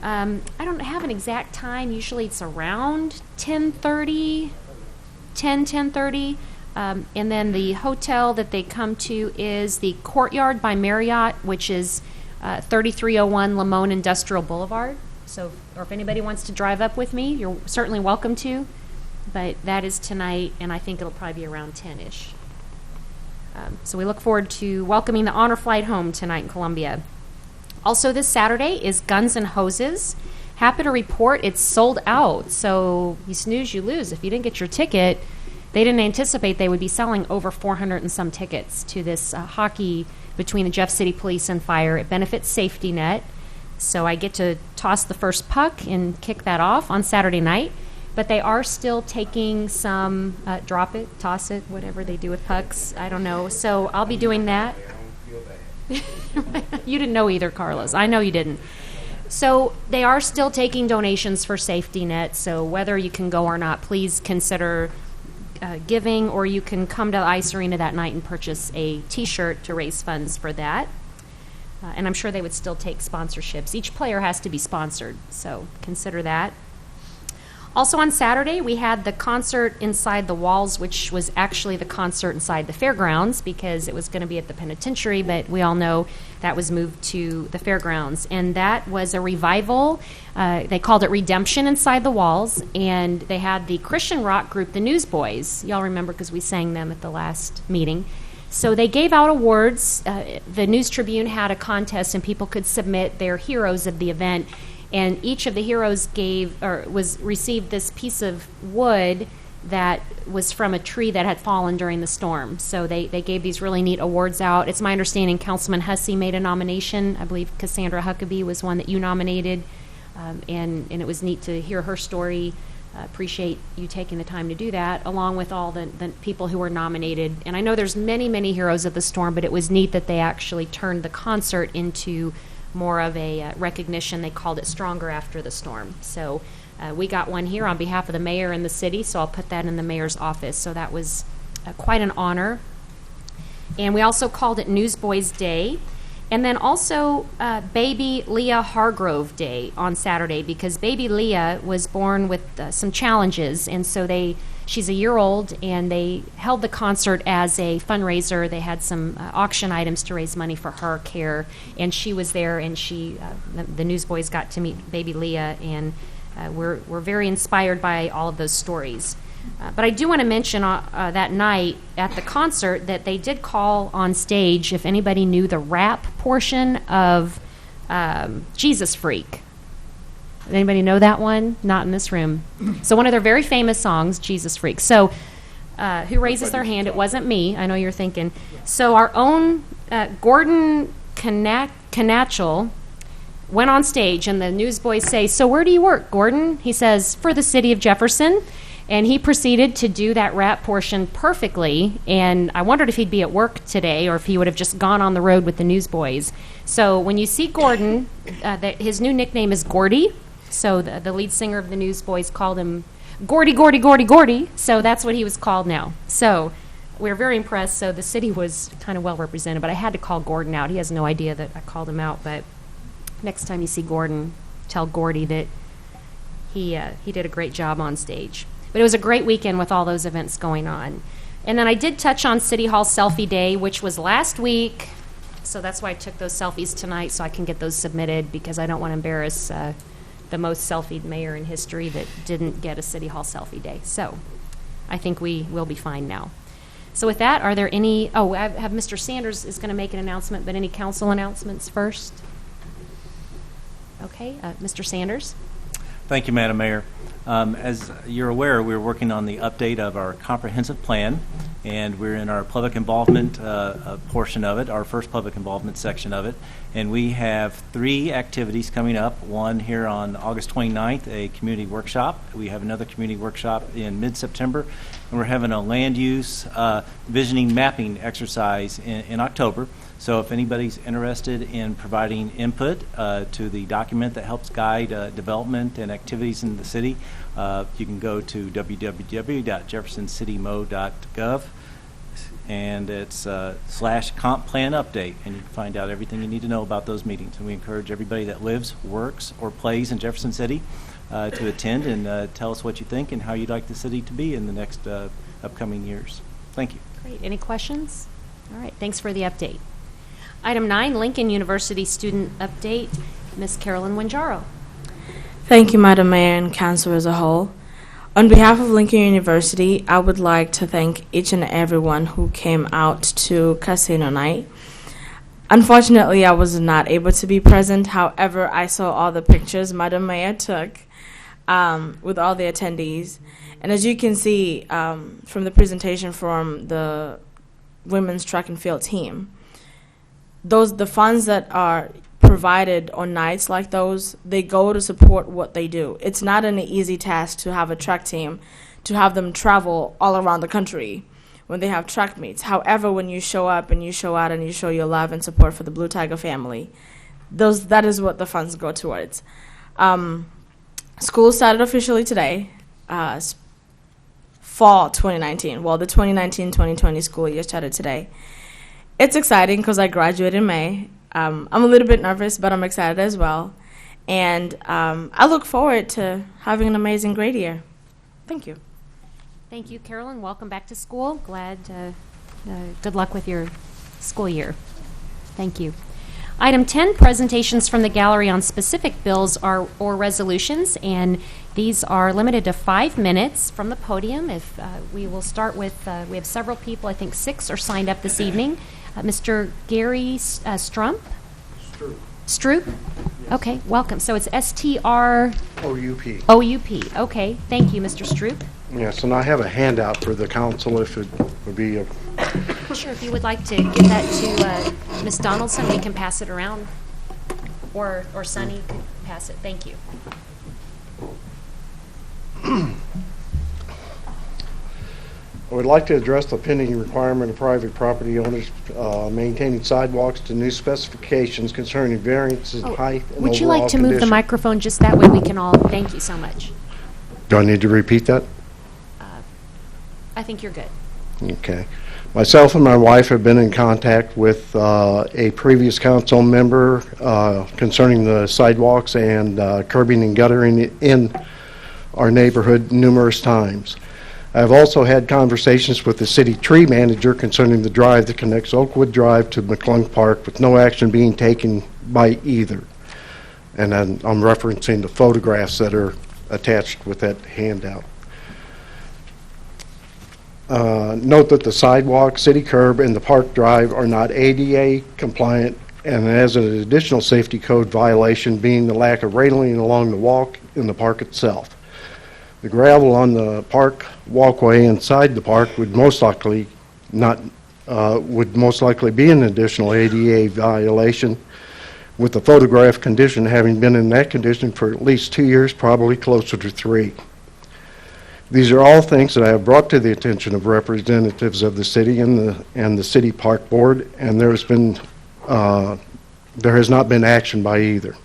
I don't have an exact time. Usually it's around 10:30. And then the hotel that they come to is the Courtyard by Marriott, which is 3301 Lamone Industrial Boulevard. So, or if anybody wants to drive up with me, you're certainly welcome to. But that is tonight, and I think it'll probably be around 10-ish. So we look forward to welcoming the Honor Flight home tonight in Columbia. Also this Saturday is Guns N' Hoses. Happy to report it's sold out. So you snooze, you lose. If you didn't get your ticket, they didn't anticipate they would be selling over 400 and some tickets to this hockey between the Jeff City Police and Fire. It benefits Safety Net. So I get to toss the first puck and kick that off on Saturday night. But they are still taking some drop it, toss it, whatever they do with pucks. I don't know. So I'll be doing that. You didn't know either, Carlos. I know you didn't. So they are still taking donations for Safety Net. So whether you can go or not, please consider giving, or you can come to the Ice Arena that night and purchase a T-shirt to raise funds for that. And I'm sure they would still take sponsorships. Each player has to be sponsored, so consider that. Also on Saturday, we had the concert inside the walls, which was actually the concert inside the fairgrounds because it was going to be at the penitentiary, but we all know that was moved to the fairgrounds. And that was a revival. They called it Redemption Inside the Walls, and they had the Christian rock group, the Newsboys. Y'all remember because we sang them at the last meeting. So they gave out awards. The News Tribune had a contest, and people could submit their heroes of the event. And each of the heroes received this piece of wood that was from a tree that had fallen during the storm. So they gave these really neat awards out. It's my understanding Councilman Hussey made a nomination. I believe Cassandra Huckabee was one that you nominated, and it was neat to hear her story. Appreciate you taking the time to do that, along with all the people who were nominated. And I know there's many, many heroes of the storm, but it was neat that they actually turned the concert into more of a recognition. They called it Stronger After the Storm. So we got one here on behalf of the mayor and the city, so I'll put that in the mayor's office. So that was quite an honor. And we also called it Newsboys Day. And then also Baby Leah Hargrove Day on Saturday, because baby Leah was born with some challenges. And so she's a year old, and they held the concert as a fundraiser. They had some auction items to raise money for her care, and she was there, and the Newsboys got to meet baby Leah, and we're very inspired by all of those stories. But I do want to mention that night at the concert that they did call on stage, if anybody knew the rap portion of Jesus Freak. Anybody know that one? Not in this room. So one of their very famous songs, Jesus Freak. So who raises their hand? It wasn't me. I know you're thinking. So our own Gordon Canachel went on stage, and the Newsboys say, "So where do you work, Gordon?" He says, "For the city of Jefferson." And he proceeded to do that rap portion perfectly, and I wondered if he'd be at work today or if he would have just gone on the road with the Newsboys. So when you see Gordon, his new nickname is Gordy. So the lead singer of the Newsboys called him Gordy, Gordy, Gordy, Gordy. So that's what he was called now. So we're very impressed. So the city was kind of well represented, but I had to call Gordon out. He has no idea that I called him out, but next time you see Gordon, tell Gordy that he did a great job on stage. But it was a great weekend with all those events going on. And then I did touch on City Hall Selfie Day, which was last week. So that's why I took those selfies tonight, so I can get those submitted, because I don't want to embarrass the most selfied mayor in history that didn't get a City Hall Selfie Day. So I think we will be fine now. So with that, are there any, I have Mr. Sanders is going to make an announcement, but any council announcements first? Okay, Mr. Sanders. Thank you, Madam Mayor. As you're aware, we're working on the update of our comprehensive plan, and we're in our public involvement portion of it, our first public involvement section of it. And we have 3 activities coming up. One here on August 29th, a community workshop. We have another community workshop in mid-September, and we're having a land use visioning mapping exercise in October. So if anybody's interested in providing input to the document that helps guide development and activities in the city, you can go to www.jeffersoncitymo.gov, and it's /comp plan update, and you can find out everything you need to know about those meetings. And we encourage everybody that lives, works, or plays in Jefferson City to attend and tell us what you think and how you'd like the city to be in the next upcoming years. Thank you. Great. Any questions? All right. Thanks for the update. Item 9, Lincoln University student update. Ms. Carolyn Wanjaro. Thank you, Madam Mayor and Council as a whole. On behalf of Lincoln University, I would like to thank each and everyone who came out to Casino Night. Unfortunately, I was not able to be present. However, I saw all the pictures Madam Mayor took with all the attendees. And as you can see from the presentation from the women's track and field team, the funds that are provided on nights like those, they go to support what they do. It's not an easy task to have a track team, to have them travel all around the country when they have track meets. However, when you show up and you show out and you show your love and support for the Blue Tiger family, that is what the funds go towards. School started officially today. fall 2019. Well, the 2019-2020 school year started today. It's exciting because I graduated in May. I'm a little bit nervous, but I'm excited as well. And I look forward to having an amazing grade year. Thank you. Thank you, Carolyn. Welcome back to school. Glad, good luck with your school year. Thank you. Item 10, presentations from the gallery on specific bills or resolutions, and these are limited to 5 minutes from the podium. If we will start with, we have several people, I think 6 are signed up this evening. Mr. Gary Strump? Stroop? Yes. Okay, welcome. So it's S-T-R... O-U-P. Okay, thank you, Mr. Stroop. Yes, and I have a handout for the council if it would be... Sure, if you would like to give that to Ms. Donaldson, we can pass it around. Or Sonny can pass it. Thank you. I would like to address the pending requirement of private property owners maintaining sidewalks to new specifications concerning variances in height and would you overall like to move the condition. microphone just that way we can all, thank you so much. Do I need to repeat that? I think you're good. Okay. Myself and my wife have been in contact with a previous council member concerning the sidewalks and curbing and guttering in our neighborhood numerous times. I've also had conversations with the city tree manager concerning the drive that connects Oakwood Drive to McClung Park with no action being taken by either. And I'm referencing the photographs that are attached with that handout. Note that the sidewalk, city curb, and the park drive are not ADA compliant, and as an additional safety code violation being the lack of railing along the walk in the park itself. The gravel on the park walkway inside the park would most likely be an additional ADA violation, with the photograph condition having been in that condition for at least 2 years, probably closer to 3. These are all things that I have brought to the attention of representatives of the city and the city park board, and there has not been action by either.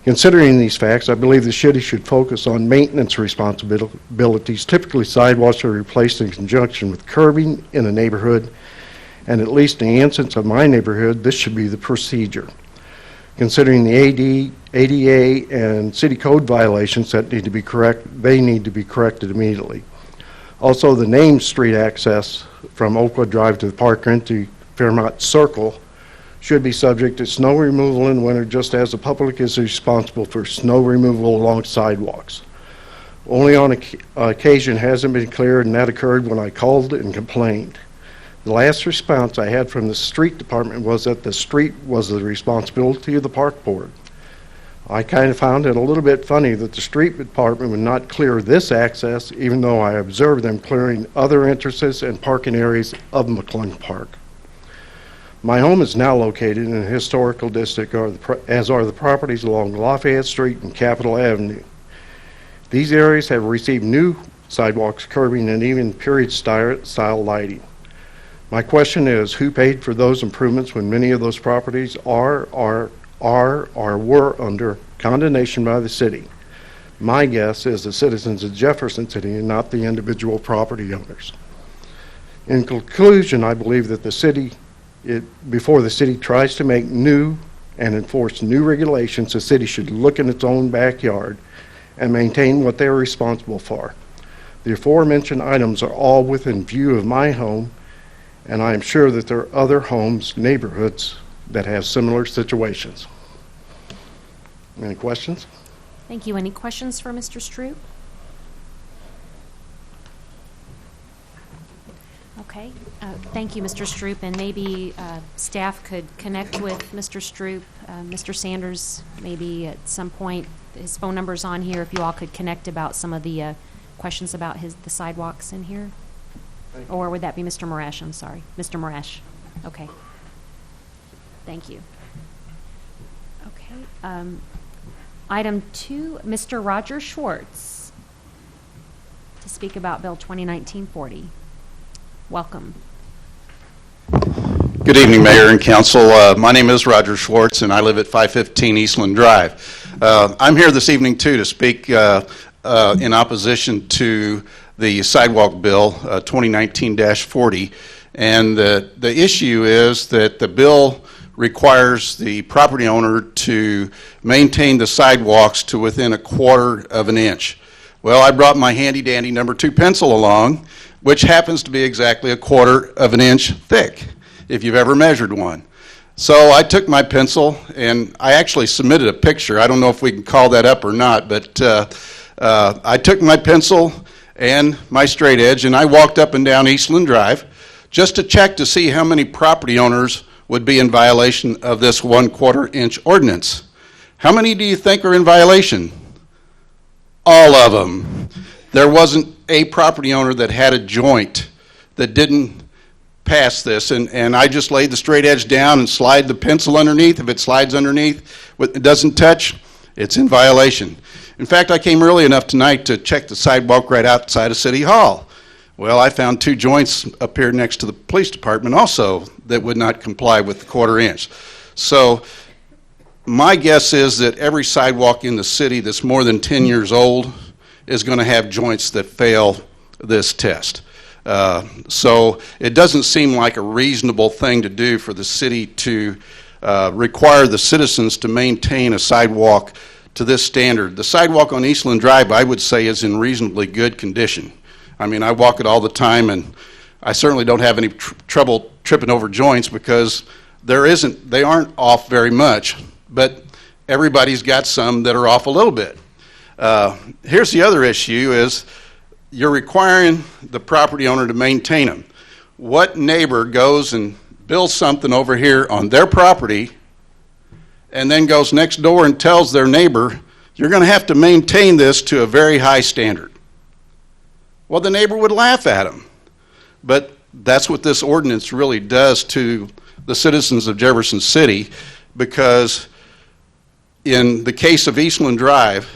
Considering these facts, I believe the city should focus on maintenance responsibilities. Typically, sidewalks are replaced in conjunction with curbing in a neighborhood, and at least in the instance of my neighborhood, this should be the procedure. Considering the ADA and city code violations that need to be they need to be corrected immediately. Also, the named street access from Oakwood Drive to the park into Fairmont Circle should be subject to snow removal in winter, just as the public is responsible for snow removal along sidewalks. Only on occasion hasn't been cleared, and that occurred when I called and complained. The last response I had from the street department was that the street was the responsibility of the park board. I kind of found it a little bit funny that the street department would not clear this access, even though I observed them clearing other entrances and parking areas of McClung Park. My home is now located in a historical district, as are the properties along Lafayette Street and Capitol Avenue. These areas have received new sidewalks, curbing, and even period-style lighting. My question is, who paid for those improvements when many of those properties are or were under condemnation by the city? My guess is the citizens of Jefferson City and not the individual property owners. In conclusion, I believe that before the city tries to make new and enforce new regulations, the city should look in its own backyard and maintain what they are responsible for. The aforementioned items are all within view of my home, and I am sure that there are other homes, neighborhoods that have similar situations. Any questions? Thank you. Any questions for Mr. Stroop? Okay. Thank you, Mr. Stroop, and maybe staff could connect with Mr. Stroop. Mr. Sanders, maybe at some point, his phone number's on here, if you all could connect about some of the questions about the sidewalks in here. Or would that be Mr. Morash? I'm sorry. Mr. Morash. Okay. Thank you. Okay. Item 2, Mr. Roger Schwartz to speak about Bill 2019-40. Welcome. Good evening, Mayor and Council. My name is Roger Schwartz, and I live at 515 Eastland Drive. I'm here this evening, too, to speak in opposition to the sidewalk bill, 2019-40. And the issue is that the bill requires the property owner to maintain the sidewalks to within 1/4 of an inch. Well, I brought my handy-dandy number 2 pencil along, which happens to be exactly 1/4 of an inch thick, if you've ever measured one. So I took my pencil, and I actually submitted a picture. I don't know if we can call that up or not, but I took my pencil and my straight edge, and I walked up and down Eastland Drive just to check to see how many property owners would be in violation of this 1/4 inch ordinance. How many do you think are in violation? All of them. There wasn't a property owner that had a joint that didn't pass this, and I just laid the straight edge down and slide the pencil underneath. If it slides underneath, it doesn't touch, it's in violation. In fact, I came early enough tonight to check the sidewalk right outside of City Hall. Well, I found 2 joints up here next to the police department also that would not comply with the 1/4 inch. So my guess is that every sidewalk in the city that's more than 10 years old is going to have joints that fail this test. So it doesn't seem like a reasonable thing to do for the city to require the citizens to maintain a sidewalk to this standard. The sidewalk on Eastland Drive, I would say, is in reasonably good condition. I mean, I walk it all the time, and I certainly don't have any trouble tripping over joints because they aren't off very much, but everybody's got some that are off a little bit. Here's the other issue is you're requiring the property owner to maintain them. What neighbor goes and builds something over here on their property and then goes next door and tells their neighbor, you're going to have to maintain this to a very high standard? Well, the neighbor would laugh at him. But that's what this ordinance really does to the citizens of Jefferson City, because in the case of Eastland Drive,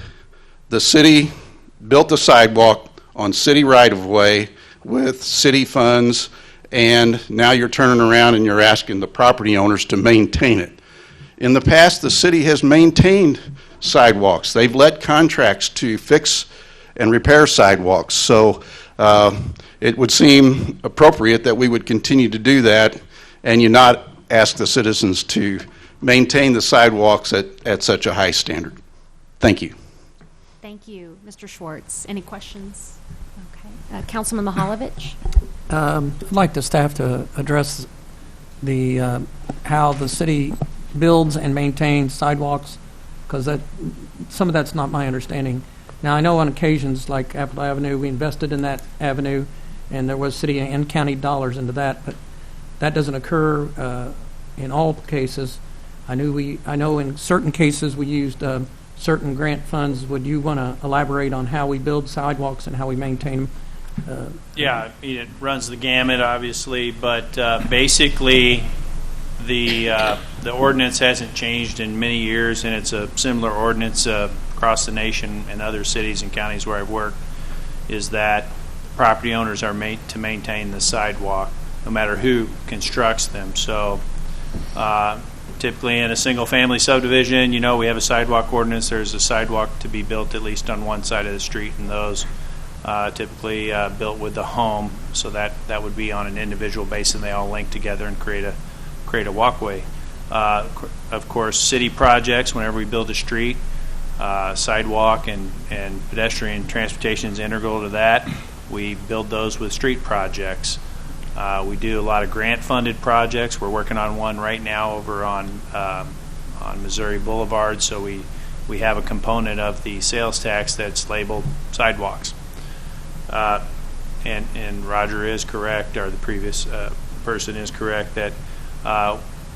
the city built the sidewalk on city right-of-way with city funds, and now you're turning around and you're asking the property owners to maintain it. In the past, the city has maintained sidewalks. They've let contracts to fix and repair sidewalks. So it would seem appropriate that we would continue to do that and you not ask the citizens to maintain the sidewalks at such a high standard. Thank you. Thank you. Mr. Schwartz, any questions? Okay. Councilman Mahalovich? I'd like the staff to address the how the city builds and maintains sidewalks, because some of that's not my understanding. Now, I know on occasions, like Apple Avenue, we invested in that avenue, and there was city and county dollars into that, but that doesn't occur in all cases. I know in certain cases we used certain grant funds. Would you want to elaborate on how we build sidewalks and how we maintain them? Yeah, it runs the gamut, obviously, but basically the ordinance hasn't changed in many years, and it's a similar ordinance across the nation and other cities and counties where I've worked, is that property owners are made to maintain the sidewalk no matter who constructs them. So typically in a single-family subdivision, we have a sidewalk ordinance. There's a sidewalk to be built at least on one side of the street, and those typically built with the home, so that would be on an individual basis, and they all link together and create a walkway. Of course, city projects, whenever we build a street, sidewalk and pedestrian transportation is integral to that. We build those with street projects. We do a lot of grant-funded projects. We're working on one right now over on Missouri Boulevard, so we have a component of the sales tax that's labeled sidewalks. And Roger is correct, or the previous person is correct, that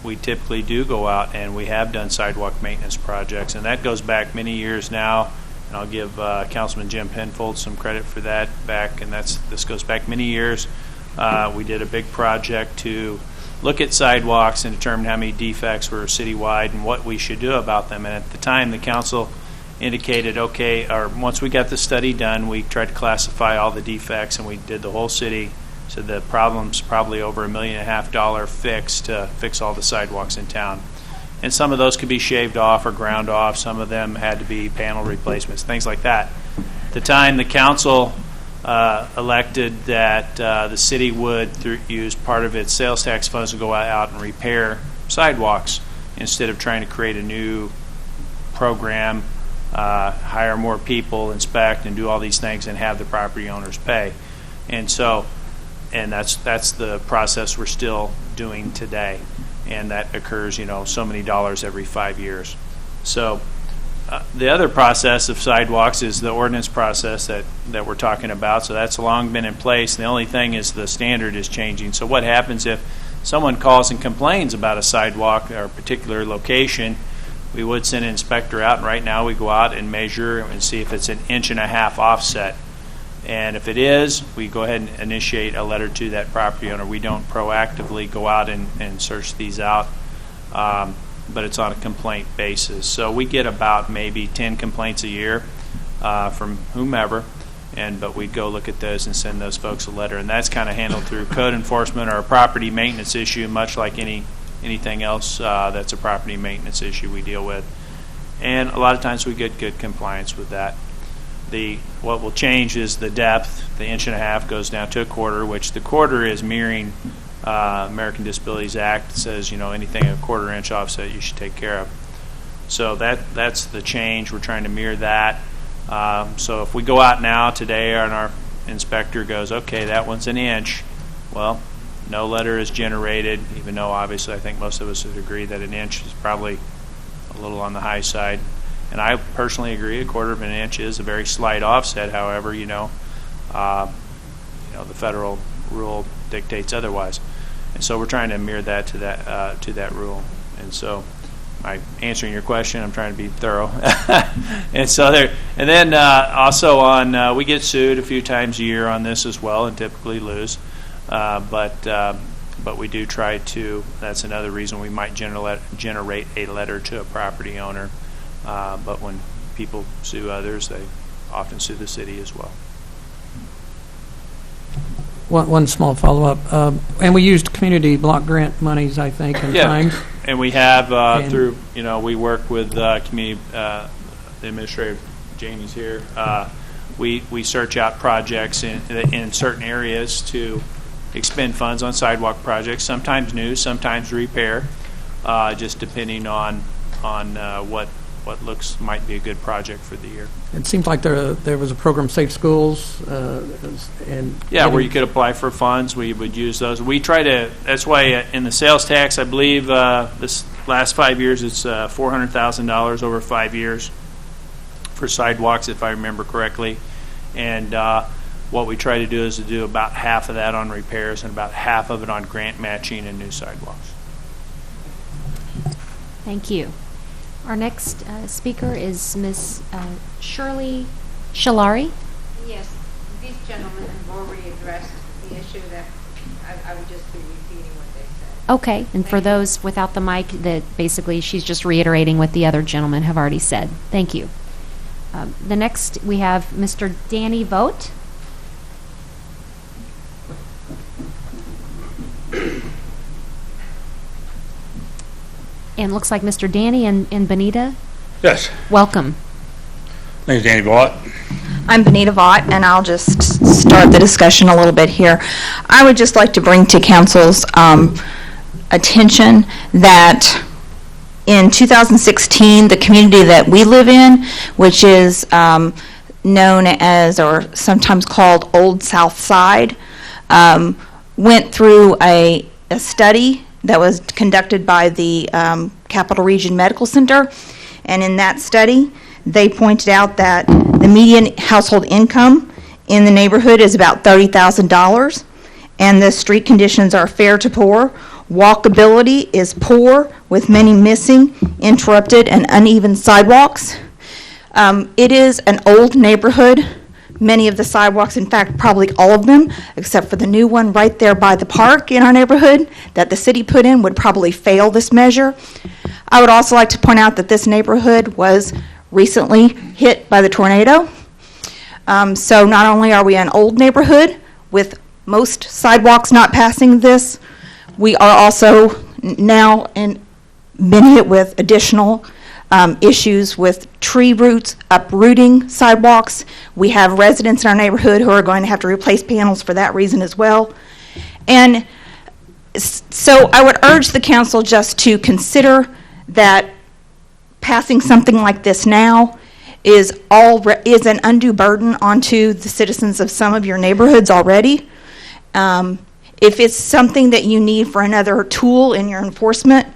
we typically do go out and we have done sidewalk maintenance projects, and that goes back many years now. And I'll give Councilman Jim Penfold some credit for that back, and this goes back many years. We did a big project to look at sidewalks and determine how many defects were citywide and what we should do about them. And at the time, the council indicated, once we got the study done, we tried to classify all the defects, and we did the whole city. So the problem's probably over $1.5 million fix to fix all the sidewalks in town. And some of those could be shaved off or ground off. Some of them had to be panel replacements, things like that. At the time, the council elected that the city would use part of its sales tax funds to go out and repair sidewalks instead of trying to create a new program, hire more people, inspect, and do all these things and have the property owners pay. And so, and that's the process we're still doing today. And that occurs, so many dollars every 5 years. So the other process of sidewalks is the ordinance process that we're talking about. So that's long been in place. The only thing is the standard is changing. So what happens if someone calls and complains about a sidewalk or a particular location? We would send an inspector out, and right now we go out and measure and see if it's 1.5 inches offset. And if it is, we go ahead and initiate a letter to that property owner. We don't proactively go out and search these out, but it's on a complaint basis. So we get about maybe 10 complaints a year from whomever, but we go look at those and send those folks a letter. And that's kind of handled through code enforcement or a property maintenance issue, much like anything else that's a property maintenance issue we deal with. And a lot of times we get good compliance with that. What will change is the depth. The 1.5 inches goes down to 1/4, which the 1/4 is mirroring American Disabilities Act. It says, anything 1/4 inch offset you should take care of. So that's the change. We're trying to mirror that. So if we go out now today and our inspector goes, okay, that one's 1 inch, well, no letter is generated, even though obviously I think most of us would agree that 1 inch is probably a little on the high side. And I personally agree, 1/4 inch is a very slight offset. However, the federal rule dictates otherwise, and so we're trying to mirror that to that rule. And so, I'm answering your question. I'm trying to be thorough. And so and then also on we get sued a few times a year on this as well, and typically lose, but we do try to. That's another reason we might generate a letter to a property owner. But when people sue others, they often sue the city as well. One small follow-up. And we used community block grant monies, I think, in times. And we have through, we work with community, the administrator, Jamie's here. We search out projects in certain areas to expend funds on sidewalk projects, sometimes new, sometimes repair, just depending on what might be a good project for the year. It seems like there was a program, Safe Schools, and where you could apply for funds. We would use those. We try to. That's why in the sales tax, I believe this last 5 years, it's $400,000 over 5 years for sidewalks, if I remember correctly. And what we try to do is to do about half of that on repairs and about half of it on grant matching and new sidewalks. Thank you. Our next speaker is Ms. Shirley Shalari. Yes, these gentlemen have already addressed the issue that I would just be repeating what they said. Okay, and for those without the mic, that basically she's just reiterating what the other gentlemen have already said. Thank you. The next we have Mr. Danny Vogt. And looks like Mr. Danny and Benita. Yes. Welcome. My name's Danny Vaught. I'm Benita Vaught, and I'll just start the discussion a little bit here. I would just like to bring to Council's attention that in 2016, the community that we live in, which is known as, or sometimes called Old South Side, went through a study that was conducted by the Capital Region Medical Center. And in that study, they pointed out that the median household income in the neighborhood is about $30,000, and the street conditions are fair to poor. Walkability is poor, with many missing, interrupted, and uneven sidewalks. It is an old neighborhood. Many of the sidewalks, in fact, probably all of them, except for the new one right there by the park in our neighborhood that the city put in, would probably fail this measure. I would also like to point out that this neighborhood was recently hit by the tornado. So not only are we an old neighborhood with most sidewalks not passing this, we are also now been hit with additional issues with tree roots uprooting sidewalks. We have residents in our neighborhood who are going to have to replace panels for that reason as well. And so I would urge the council just to consider that passing something like this now is an undue burden onto the citizens of some of your neighborhoods already. If it's something that you need for another tool in your enforcement,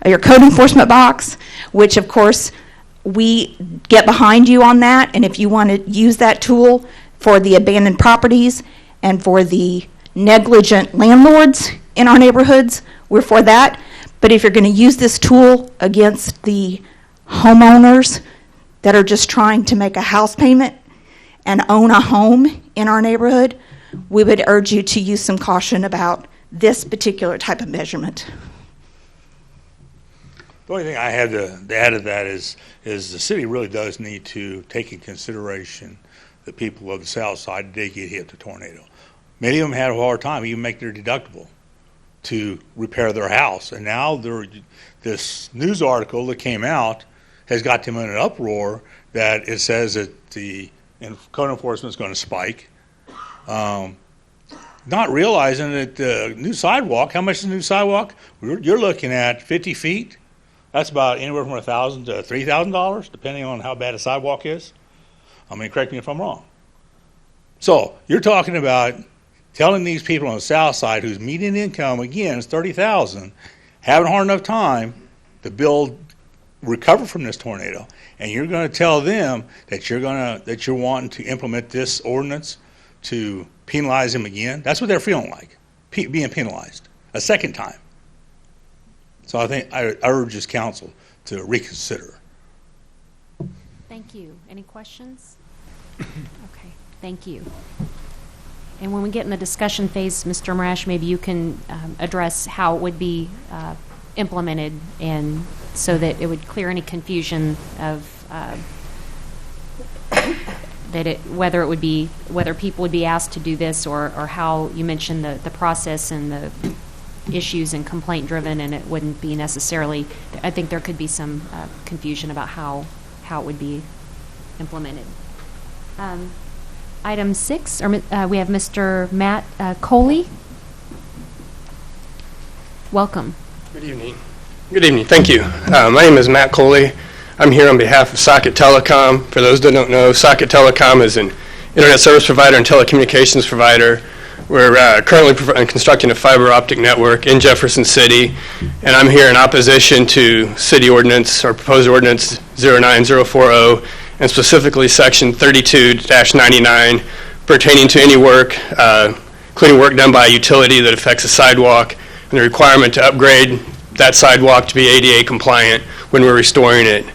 your code enforcement box, which of course we get behind you on that, and if you want to use that tool for the abandoned properties and for the negligent landlords in our neighborhoods, we're for that. But if you're going to use this tool against the homeowners that are just trying to make a house payment and own a home in our neighborhood, we would urge you to use some caution about this particular type of measurement. The only thing I have to add to that is the city really does need to take in consideration the people of the south side did get hit with the tornado. Many of them had a hard time even make their deductible to repair their house, and now this news article that came out has got them in an uproar that it says that the code enforcement is going to spike. Not realizing that the new sidewalk, how much is the new sidewalk? You're looking at 50 feet. That's about anywhere from $1,000 to $3,000, depending on how bad a sidewalk is. I mean, correct me if I'm wrong. So you're talking about telling these people on the south side whose median income, again, is $30,000, having a hard enough time to recover from this tornado, and you're going to tell them that you're wanting to implement this ordinance to penalize them again. That's what they're feeling like, being penalized a second time. So I think I urge this council to reconsider. Thank you. Any questions? Okay, thank you. And when we get in the discussion phase, Mr. Marash, maybe you can address how it would be implemented, and so that it would clear any confusion of whether people would be asked to do this, or how you mentioned the process and the issues and complaint driven, and it wouldn't be necessarily. I think there could be some confusion about how it would be implemented. Item 6, we have Mr. Matt Coley. Welcome. Good evening. Good evening. Thank you. My name is Matt Coley. I'm here on behalf of Socket Telecom. For those that don't know, Socket Telecom is an internet service provider and telecommunications provider. We're currently constructing a fiber optic network in Jefferson City, and I'm here in opposition to city ordinance, or proposed ordinance 09040, and specifically section 32-99, pertaining to any work, including work done by a utility that affects a sidewalk, and the requirement to upgrade that sidewalk to be ADA compliant when we're restoring it.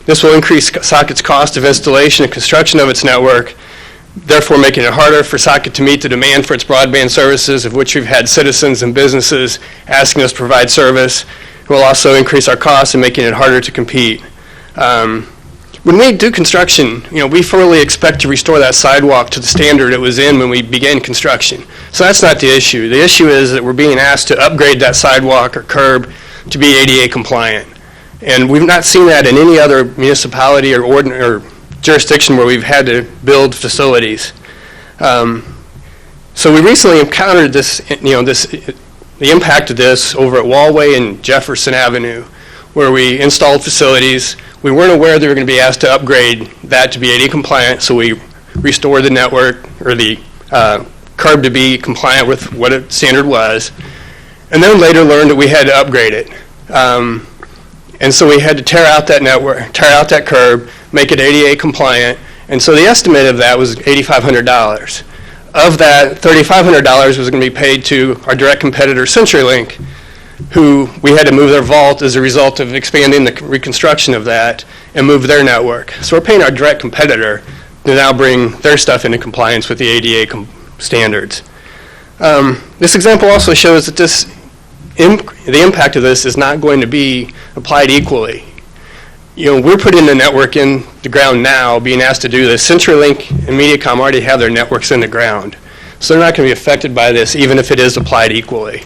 This will increase Socket's cost of installation and construction of its network, therefore making it harder for Socket to meet the demand for its broadband services, of which we've had citizens and businesses asking us to provide service. It will also increase our costs and making it harder to compete. When we do construction, we fully expect to restore that sidewalk to the standard it was in when we began construction. So that's not the issue. The issue is that we're being asked to upgrade that sidewalk or curb to be ADA compliant. And we've not seen that in any other municipality or jurisdiction where we've had to build facilities. So we recently encountered this, the impact of this over at Wallway and Jefferson Avenue, where we installed facilities. We weren't aware they were going to be asked to upgrade that to be ADA compliant, so we restored the network, or the curb, to be compliant with what its standard was, and then later learned that we had to upgrade it. And so we had to tear out that network, tear out that curb, make it ADA compliant, and so the estimate of that was $8,500. Of that, $3,500 was going to be paid to our direct competitor, CenturyLink, who we had to move their vault as a result of expanding the reconstruction of that and move their network. So we're paying our direct competitor to now bring their stuff into compliance with the ADA standards. This example also shows that the impact of this is not going to be applied equally. We're putting the network in the ground now, being asked to do this. CenturyLink and Mediacom already have their networks in the ground, so they're not going to be affected by this, even if it is applied equally.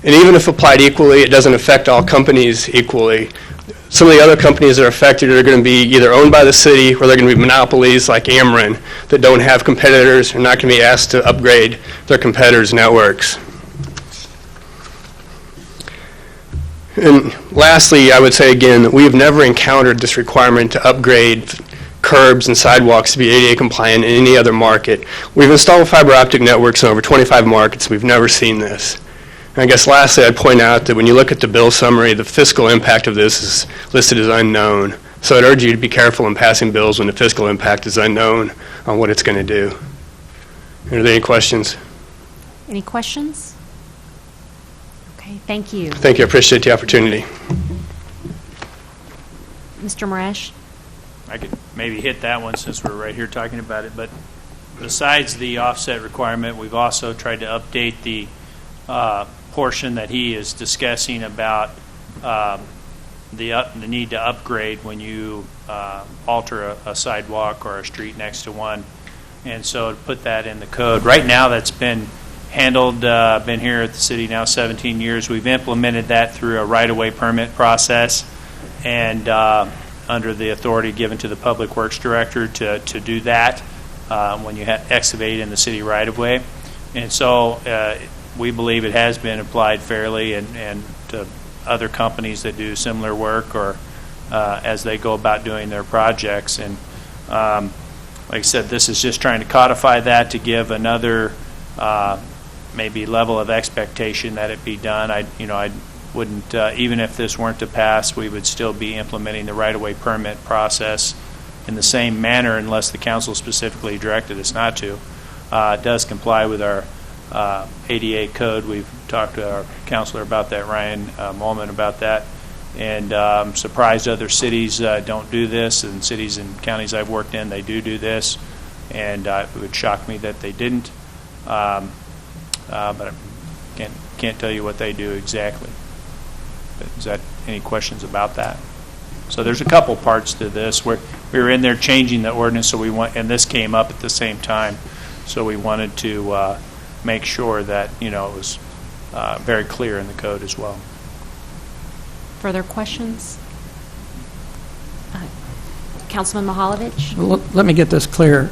And even if applied equally, it doesn't affect all companies equally. Some of the other companies that are affected are going to be either owned by the city or they're going to be monopolies like Ameren that don't have competitors or not going to be asked to upgrade their competitors' networks. And lastly, I would say again that we have never encountered this requirement to upgrade curbs and sidewalks to be ADA compliant in any other market. We've installed fiber optic networks in over 25 markets. We've never seen this. And I guess lastly, I'd point out that when you look at the bill summary, the fiscal impact of this is listed as unknown. So I'd urge you to be careful in passing bills when the fiscal impact is unknown on what it's going to do. Are there any questions? Any questions? Okay, thank you. Thank you. I appreciate the opportunity. Mr. Marash? I could maybe hit that one since we're right here talking about it. But besides the offset requirement, we've also tried to update the portion that he is discussing about the need to upgrade when you alter a sidewalk or a street next to one. And so to put that in the code. Right now that's been handled, been here at the city now 17 years. We've implemented that through a right-of-way permit process and under the authority given to the Public Works Director to do that when you excavate in the city right-of-way. And so we believe it has been applied fairly and to other companies that do similar work or as they go about doing their projects. And like I said, this is just trying to codify that to give another maybe level of expectation that it be done. I wouldn't, even if this weren't to pass, we would still be implementing the right-of-way permit process in the same manner unless the council specifically directed us not to. It does comply with our ADA code. We've talked to our counselor about that, Ryan Molman, about that. And I'm surprised other cities don't do this, and cities and counties I've worked in, they do this. And it would shock me that they didn't. But I can't tell you what they do exactly. But is that any questions about that? So there's a couple parts to this where we were in there changing the ordinance, so and this came up at the same time, so we wanted to make sure that it was very clear in the code as well. Further questions? Councilman Mihaljevic? Let me get this clear.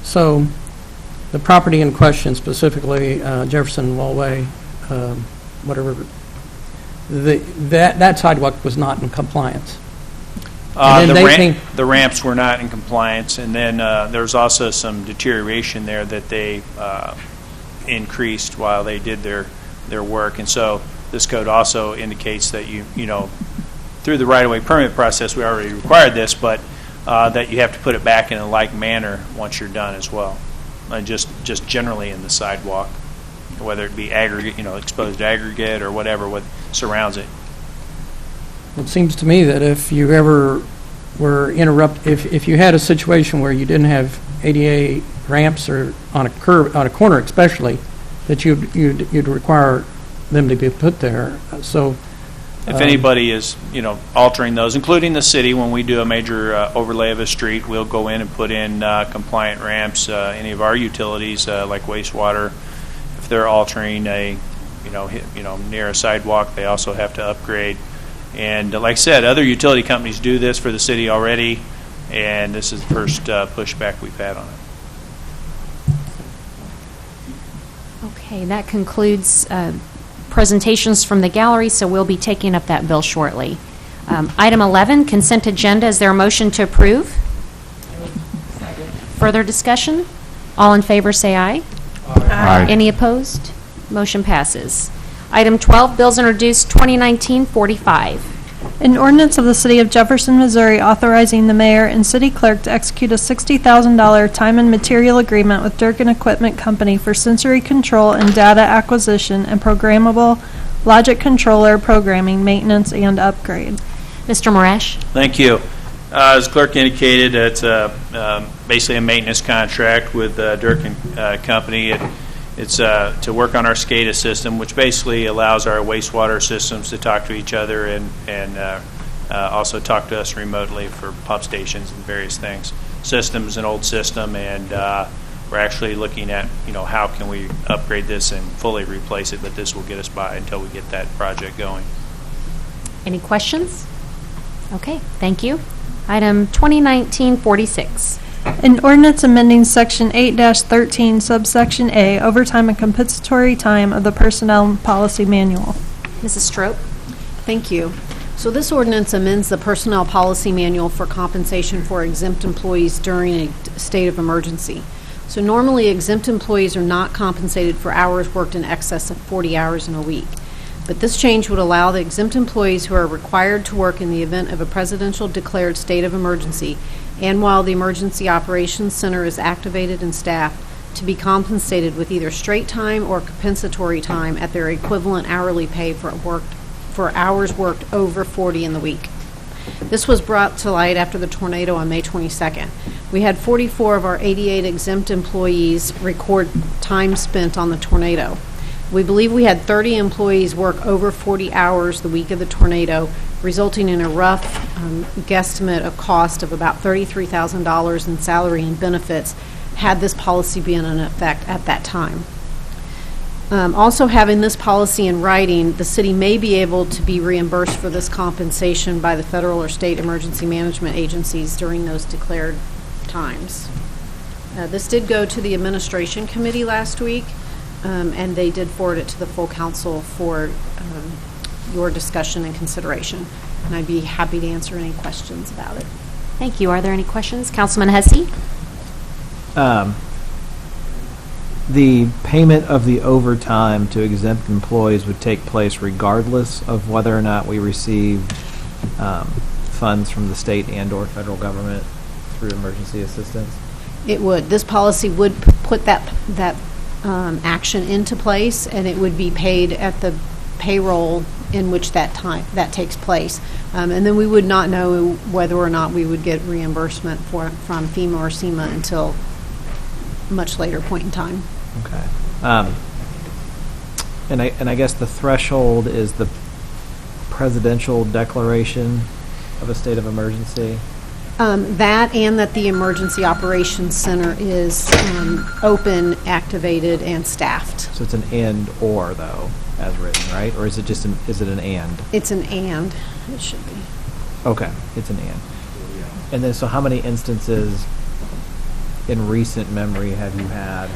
So the property in question, specifically Jefferson Wallway, whatever, that sidewalk was not in compliance. The ramps were not in compliance, and then there's also some deterioration there that they increased while they did their work. And so this code also indicates that you through the right-of-way permit process, we already required this, but that you have to put it back in a like manner once you're done as well. Just generally in the sidewalk, whether it be aggregate, exposed aggregate or whatever what surrounds it. It seems to me that if you ever were if you had a situation where you didn't have ADA ramps or on a corner especially, that you'd require them to be put there. So if anybody is altering those, including the city, when we do a major overlay of a street, we'll go in and put in compliant ramps. Any of our utilities like wastewater, if they're altering a near a sidewalk, they also have to upgrade. And like I said, other utility companies do this for the city already, and this is the first pushback we've had on it. Okay, that concludes presentations from the gallery, so we'll be taking up that bill shortly. Item 11, consent agenda. Is there a motion to approve? Further discussion? All in favor say aye. Aye. Any opposed? Motion passes. Item 12, bills introduced 2019-45. An ordinance of the City of Jefferson, Missouri authorizing the mayor and city clerk to execute a $60,000 time and material agreement with Durkin Equipment Company for sensory control and data acquisition and programmable logic controller programming, maintenance, and upgrade. Mr. Marash? Thank you. As the clerk indicated, it's basically a maintenance contract with Durkin Company. It's to work on our SCADA system, which basically allows our wastewater systems to talk to each other and also talk to us remotely for pump stations and various things. System's an old system, and we're actually looking at how can we upgrade this and fully replace it, but this will get us by until we get that project going. Any questions? Okay, thank you. Item 2019-46. An ordinance amending Section 8-13, subsection A, overtime and compensatory time of the Personnel Policy Manual. Mrs. Strope. Thank you. So this ordinance amends the Personnel Policy Manual for compensation for exempt employees during a state of emergency. So normally, exempt employees are not compensated for hours worked in excess of 40 hours in a week. But this change would allow the exempt employees who are required to work in the event of a presidential declared state of emergency and while the Emergency Operations Center is activated and staffed to be compensated with either straight time or compensatory time at their equivalent hourly pay for hours worked over 40 in the week. This was brought to light after the tornado on May 22nd. We had 44 of our 88 exempt employees record time spent on the tornado. We believe we had 30 employees work over 40 hours the week of the tornado, resulting in a rough guesstimate of cost of about $33,000 in salary and benefits had this policy been in effect at that time. Also, having this policy in writing, the city may be able to be reimbursed for this compensation by the federal or state emergency management agencies during those declared times. This did go to the administration committee last week, and they did forward it to the full council for your discussion and consideration. And I'd be happy to answer any questions about it. Thank you. Are there any questions? Councilman Hesse? The payment of the overtime to exempt employees would take place regardless of whether or not we receive funds from the state and or federal government through emergency assistance? It would. This policy would put that action into place, and it would be paid at the payroll in which that takes place. And then we would not know whether or not we would get reimbursement from FEMA or SEMA until much later point in time. Okay. And I guess the threshold is the presidential declaration of a state of emergency? That and that the Emergency Operations Center is open, activated, and staffed. So it's an and or, though, as written, right? Or is it just is it an and? It's an and. It should be. Okay, it's an and. And then, so how many instances in recent memory have you had,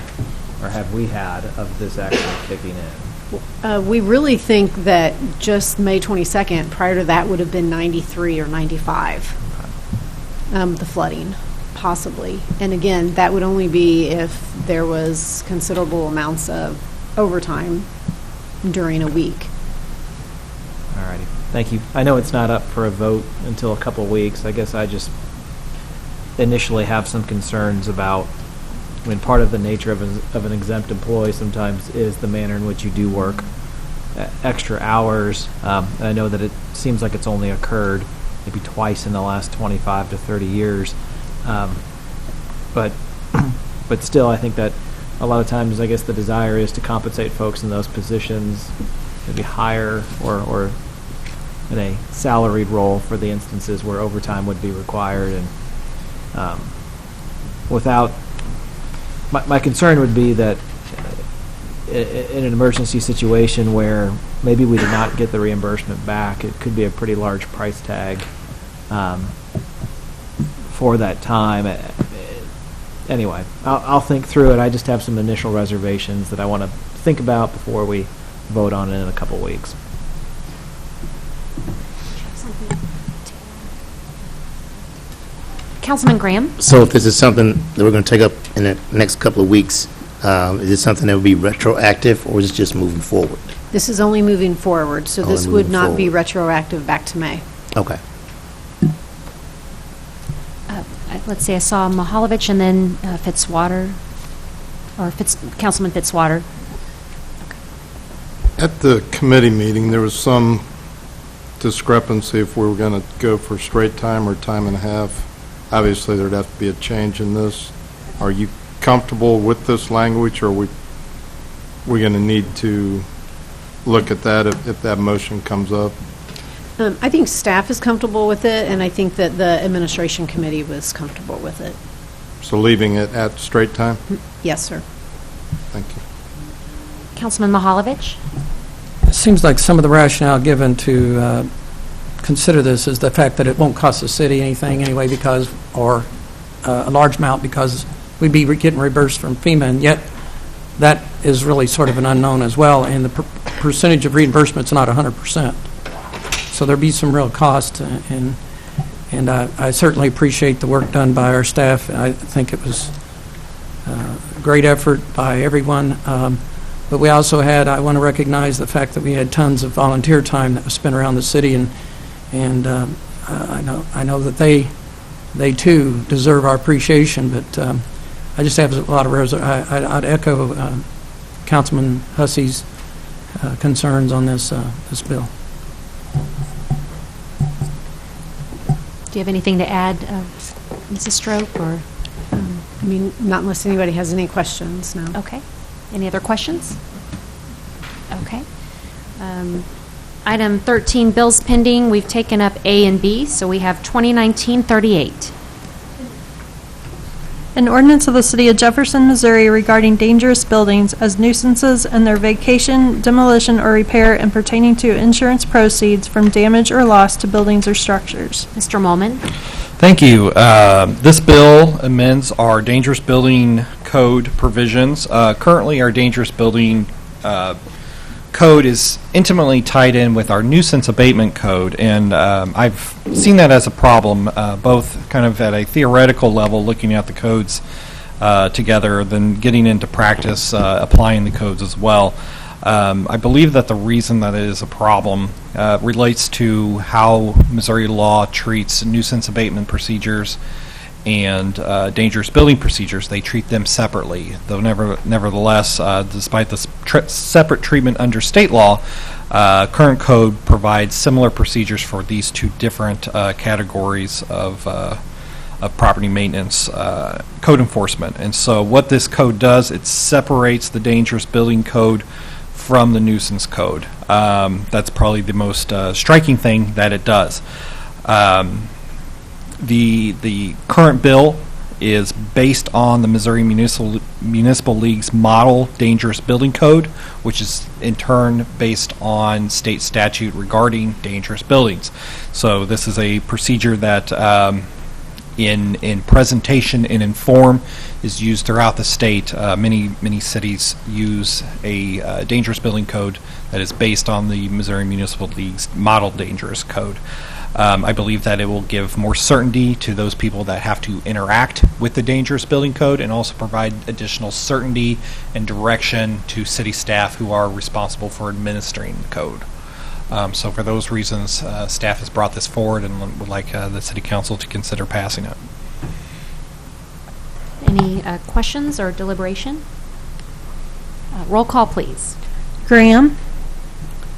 or have we had, of this actually kicking in? We really think that just May 22nd, prior to that, would have been 93 or 95. The flooding, possibly. And again, that would only be if there was considerable amounts of overtime during a week. All righty. Thank you. I know it's not up for a vote until a couple weeks. I guess I just initially have some concerns about, I mean, part of the nature of an exempt employee sometimes is the manner in which you do work extra hours. And I know that it seems like it's only occurred maybe twice in the last 25 to 30 years. But still, I think that a lot of times, I guess the desire is to compensate folks in those positions, maybe higher or in a salaried role for the instances where overtime would be required. And without, my concern would be that in an emergency situation where maybe we did not get the reimbursement back, it could be a pretty large price tag for that time. Anyway, I'll think through it. I just have some initial reservations that I want to think about before we vote on it in a couple weeks. Councilman Graham? So if this is something that we're going to take up in the next couple of weeks, is it something that would be retroactive, or is it just moving forward? This is only moving forward, so this would not be retroactive back to May. Okay. Let's see, I saw Mahalovich and then Fitzwater, or Councilman Fitzwater. At the committee meeting, there was some discrepancy if we were going to go for straight time or time and a half. Obviously, there'd have to be a change in this. Are you comfortable with this language, or are we going to need to look at that if that motion comes up? I think staff is comfortable with it, and I think that the administration committee was comfortable with it. So leaving it at straight time? Yes, sir. Thank you. Councilman Mahalovich? It seems like some of the rationale given to consider this is the fact that it won't cost the city anything anyway because, or a large amount because we'd be getting reimbursed from FEMA, and yet that is really sort of an unknown as well, and the percentage of reimbursement's not 100%. So there'd be some real cost, and I certainly appreciate the work done by our staff. I think it was a great effort by everyone. But we also had, I want to recognize the fact that we had tons of volunteer time that was spent around the city, and I know that they too deserve our appreciation. But I just have a lot of I'd echo Councilman Hussey's concerns on this bill. Do you have anything to add, Mrs. Strope, or? I mean, not unless anybody has any questions, no. Okay. Any other questions? Okay. Item 13, bills pending. We've taken up A and B, so we have 2019-38. An ordinance of the City of Jefferson, Missouri regarding dangerous buildings as nuisances and their vacation, demolition, or repair and pertaining to insurance proceeds from damage or loss to buildings or structures. Mr. Molman. Thank you. This bill amends our dangerous building code provisions. Currently, our dangerous building code is intimately tied in with our nuisance abatement code, and I've seen that as a problem, both kind of at a theoretical level, looking at the codes together, then getting into practice, applying the codes as well. I believe that the reason that it is a problem relates to how Missouri law treats nuisance abatement procedures and dangerous building procedures. They treat them separately, though nevertheless, despite the separate treatment under state law, current code provides similar procedures for these two different categories of property maintenance code enforcement. And so what this code does, it separates the dangerous building code from the nuisance code. That's probably the most striking thing that it does. The current bill is based on the Missouri Municipal League's model dangerous building code, which is in turn based on state statute regarding dangerous buildings. So this is a procedure that in presentation and in form is used throughout the state. Many cities use a dangerous building code that is based on the Missouri Municipal League's model dangerous code. I believe that it will give more certainty to those people that have to interact with the dangerous building code, and also provide additional certainty and direction to city staff who are responsible for administering the code. So for those reasons, staff has brought this forward and would like the City Council to consider passing it. Any questions or deliberation? Roll call, please. Graham.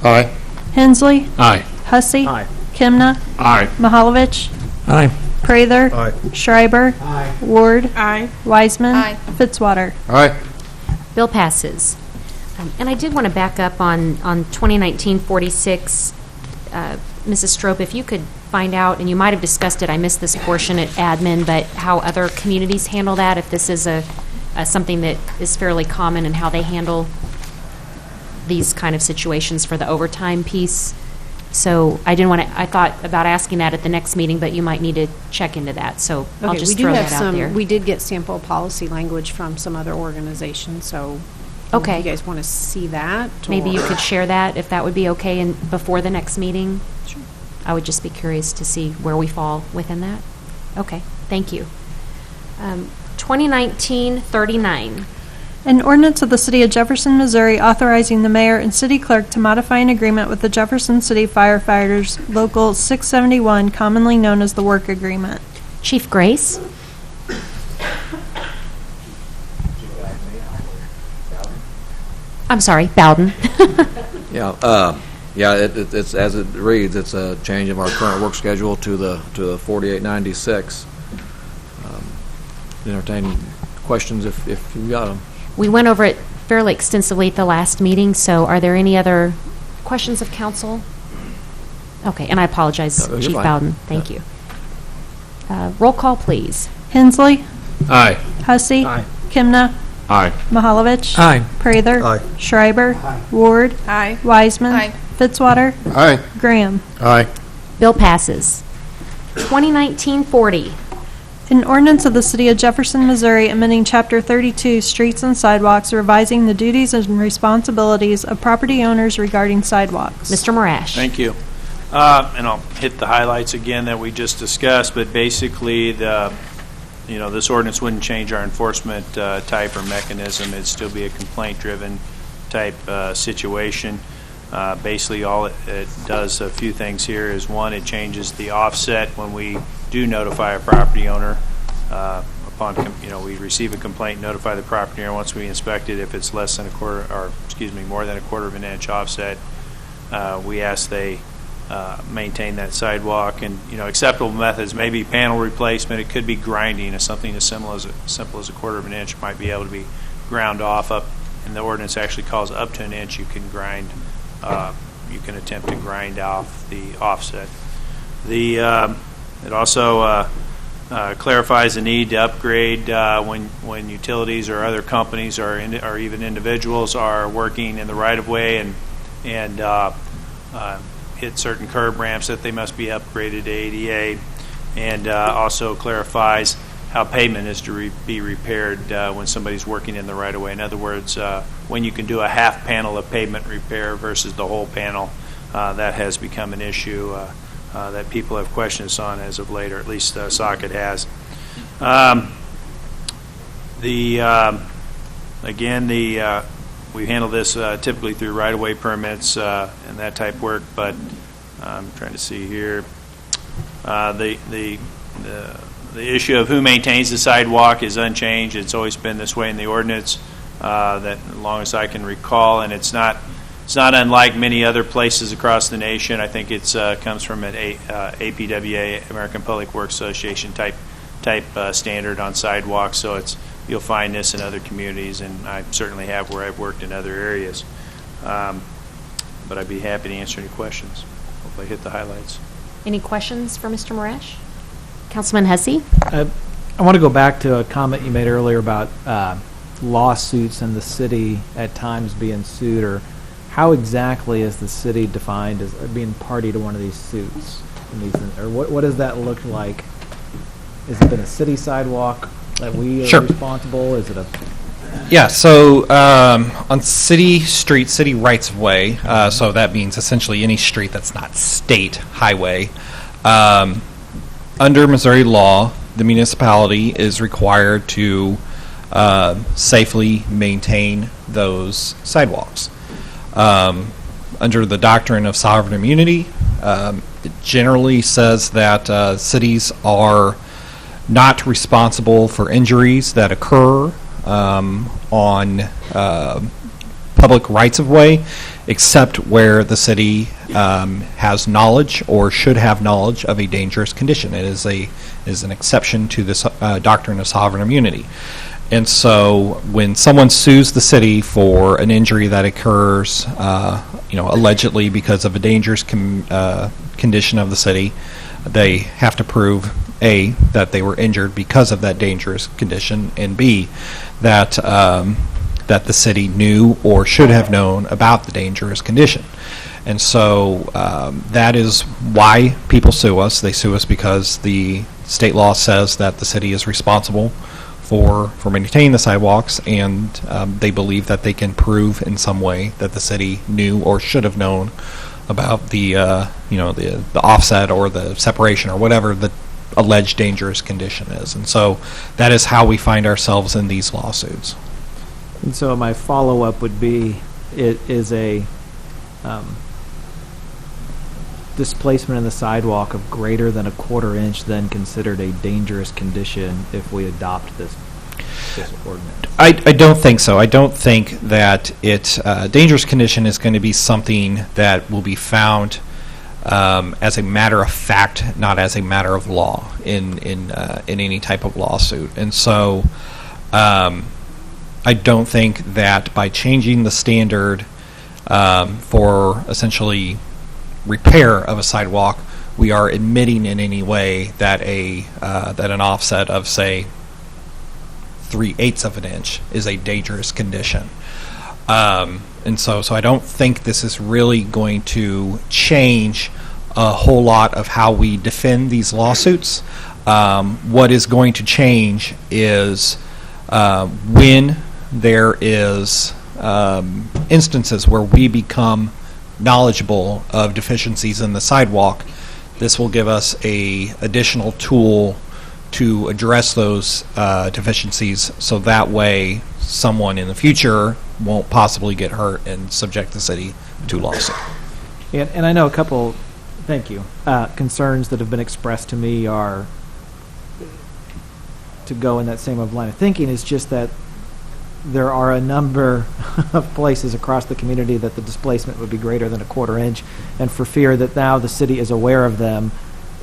Aye. Hensley. Aye. Hussey. Aye. Kimna. Aye. Mahalovich. Aye. Prather. Aye. Schreiber. Aye. Ward. Aye. Wiseman. Aye. Fitzwater. Aye. Bill passes. And I did want to back up on 2019-46. Mrs. Strope, if you could find out, and you might have discussed it, I missed this portion at admin, but how other communities handle that, if this is something that is fairly common and how they handle these kind of situations for the overtime piece. So I thought about asking that at the next meeting, but you might need to check into that. So I'll Okay, just we do throw have that out there. we did get sample policy language from some other organizations, so Okay. if you guys want to see that? Maybe you or- could share that, if that would be okay, and before the next meeting? Sure. I would just be curious to see where we fall within that. Okay, thank you. 2019-39. An ordinance of the City of Jefferson, Missouri authorizing the mayor and city clerk to modify an agreement with the Jefferson City Firefighters Local 671, commonly known as the Work Agreement. Chief Grace? I'm sorry, Bowden. It's as it reads. It's a change of our current work schedule to the 4896. Entertain questions if you got them. We went over it fairly extensively at the last meeting, so are there any other questions of council? Okay, and I apologize, No, Chief fine. Bowden. Thank you. Roll call, please. Hensley. Aye. Hussey. Aye. Kimna. Aye. Mahalovich. Aye. Prather. Aye. Schreiber. Aye. Ward. Aye. Wiseman. Aye. Fitzwater. Aye. Graham. Aye. Bill passes. 2019-40. An ordinance of the City of Jefferson, Missouri, amending Chapter 32, Streets and Sidewalks, revising the duties and responsibilities of property owners regarding sidewalks. Mr. Morash. Thank you. And I'll hit the highlights again that we just discussed, but basically this ordinance wouldn't change our enforcement type or mechanism. It'd still be a complaint-driven type situation. Basically, all it does, a few things here, is one, it changes the offset when we do notify a property owner. We receive a complaint, notify the property owner once we inspect it. If it's more than a quarter of an inch offset, we ask they maintain that sidewalk. And acceptable methods may be panel replacement. It could be grinding, or something as simple as a quarter of an inch might be able to be ground off up. And the ordinance actually calls up to an inch. You can grind. You can attempt to grind off the offset. It also clarifies the need to upgrade when utilities or other companies or even individuals are working in the right-of-way and hit certain curb ramps, that they must be upgraded to ADA, and also clarifies how pavement is to be repaired when somebody's working in the right-of-way. In other words, when you can do a half panel of pavement repair versus the whole panel, that has become an issue that people have questions on as of late, or at least Socket has. We handle this typically through right-of-way permits and that type work, but I'm trying to see here. The issue of who maintains the sidewalk is unchanged. It's always been this way in the ordinance, that as long as I can recall, and it's not unlike many other places across the nation. I think it comes from an APWA, American Public Works Association type standard on sidewalks. So you'll find this in other communities, and I certainly have where I've worked in other areas. But I'd be happy to answer any questions. Hopefully I hit the highlights. Any questions for Mr. Morash? Councilman Hussey? I want to go back to a comment you made earlier about lawsuits and the city at times being sued, or how exactly is the city defined as being party to one of these suits? Or what does that look like? Has it been a city sidewalk that we are responsible? Is it a... Yeah, so on city streets, city rights-of-way, so that means essentially any street that's not state highway. Under Missouri law, the municipality is required to safely maintain those sidewalks. Under the doctrine of sovereign immunity, it generally says that cities are not responsible for injuries that occur on public rights-of-way, except where the city has knowledge or should have knowledge of a dangerous condition. It is an exception to this doctrine of sovereign immunity. And so when someone sues the city for an injury that occurs, allegedly because of a dangerous condition of the city, they have to prove, A, that they were injured because of that dangerous condition, and B, that the city knew or should have known about the dangerous condition. And so that is why people sue us. They sue us because the state law says that the city is responsible for maintaining the sidewalks, and they believe that they can prove in some way that the city knew or should have known about the offset or the separation or whatever the alleged dangerous condition is. And so that is how we find ourselves in these lawsuits. And so my follow-up would be, it is a displacement in the sidewalk of greater than a quarter inch then considered a dangerous condition if we adopt this ordinance? I don't think so. I don't think that dangerous condition is going to be something that will be found as a matter of fact, not as a matter of law in any type of lawsuit. And so I don't think that by changing the standard for essentially repair of a sidewalk, we are admitting in any way that that an offset of, say, 3/8 of an inch is a dangerous condition. And so I don't think this is really going to change a whole lot of how we defend these lawsuits. What is going to change is when there is instances where we become knowledgeable of deficiencies in the sidewalk, this will give us a additional tool to address those deficiencies, so that way someone in the future won't possibly get hurt and subject the city to lawsuit. And I know a couple, thank you, concerns that have been expressed to me are, to go in that same line of thinking, is just that there are a number of places across the community that the displacement would be greater than a 1/4 inch, and for fear that now the city is aware of them,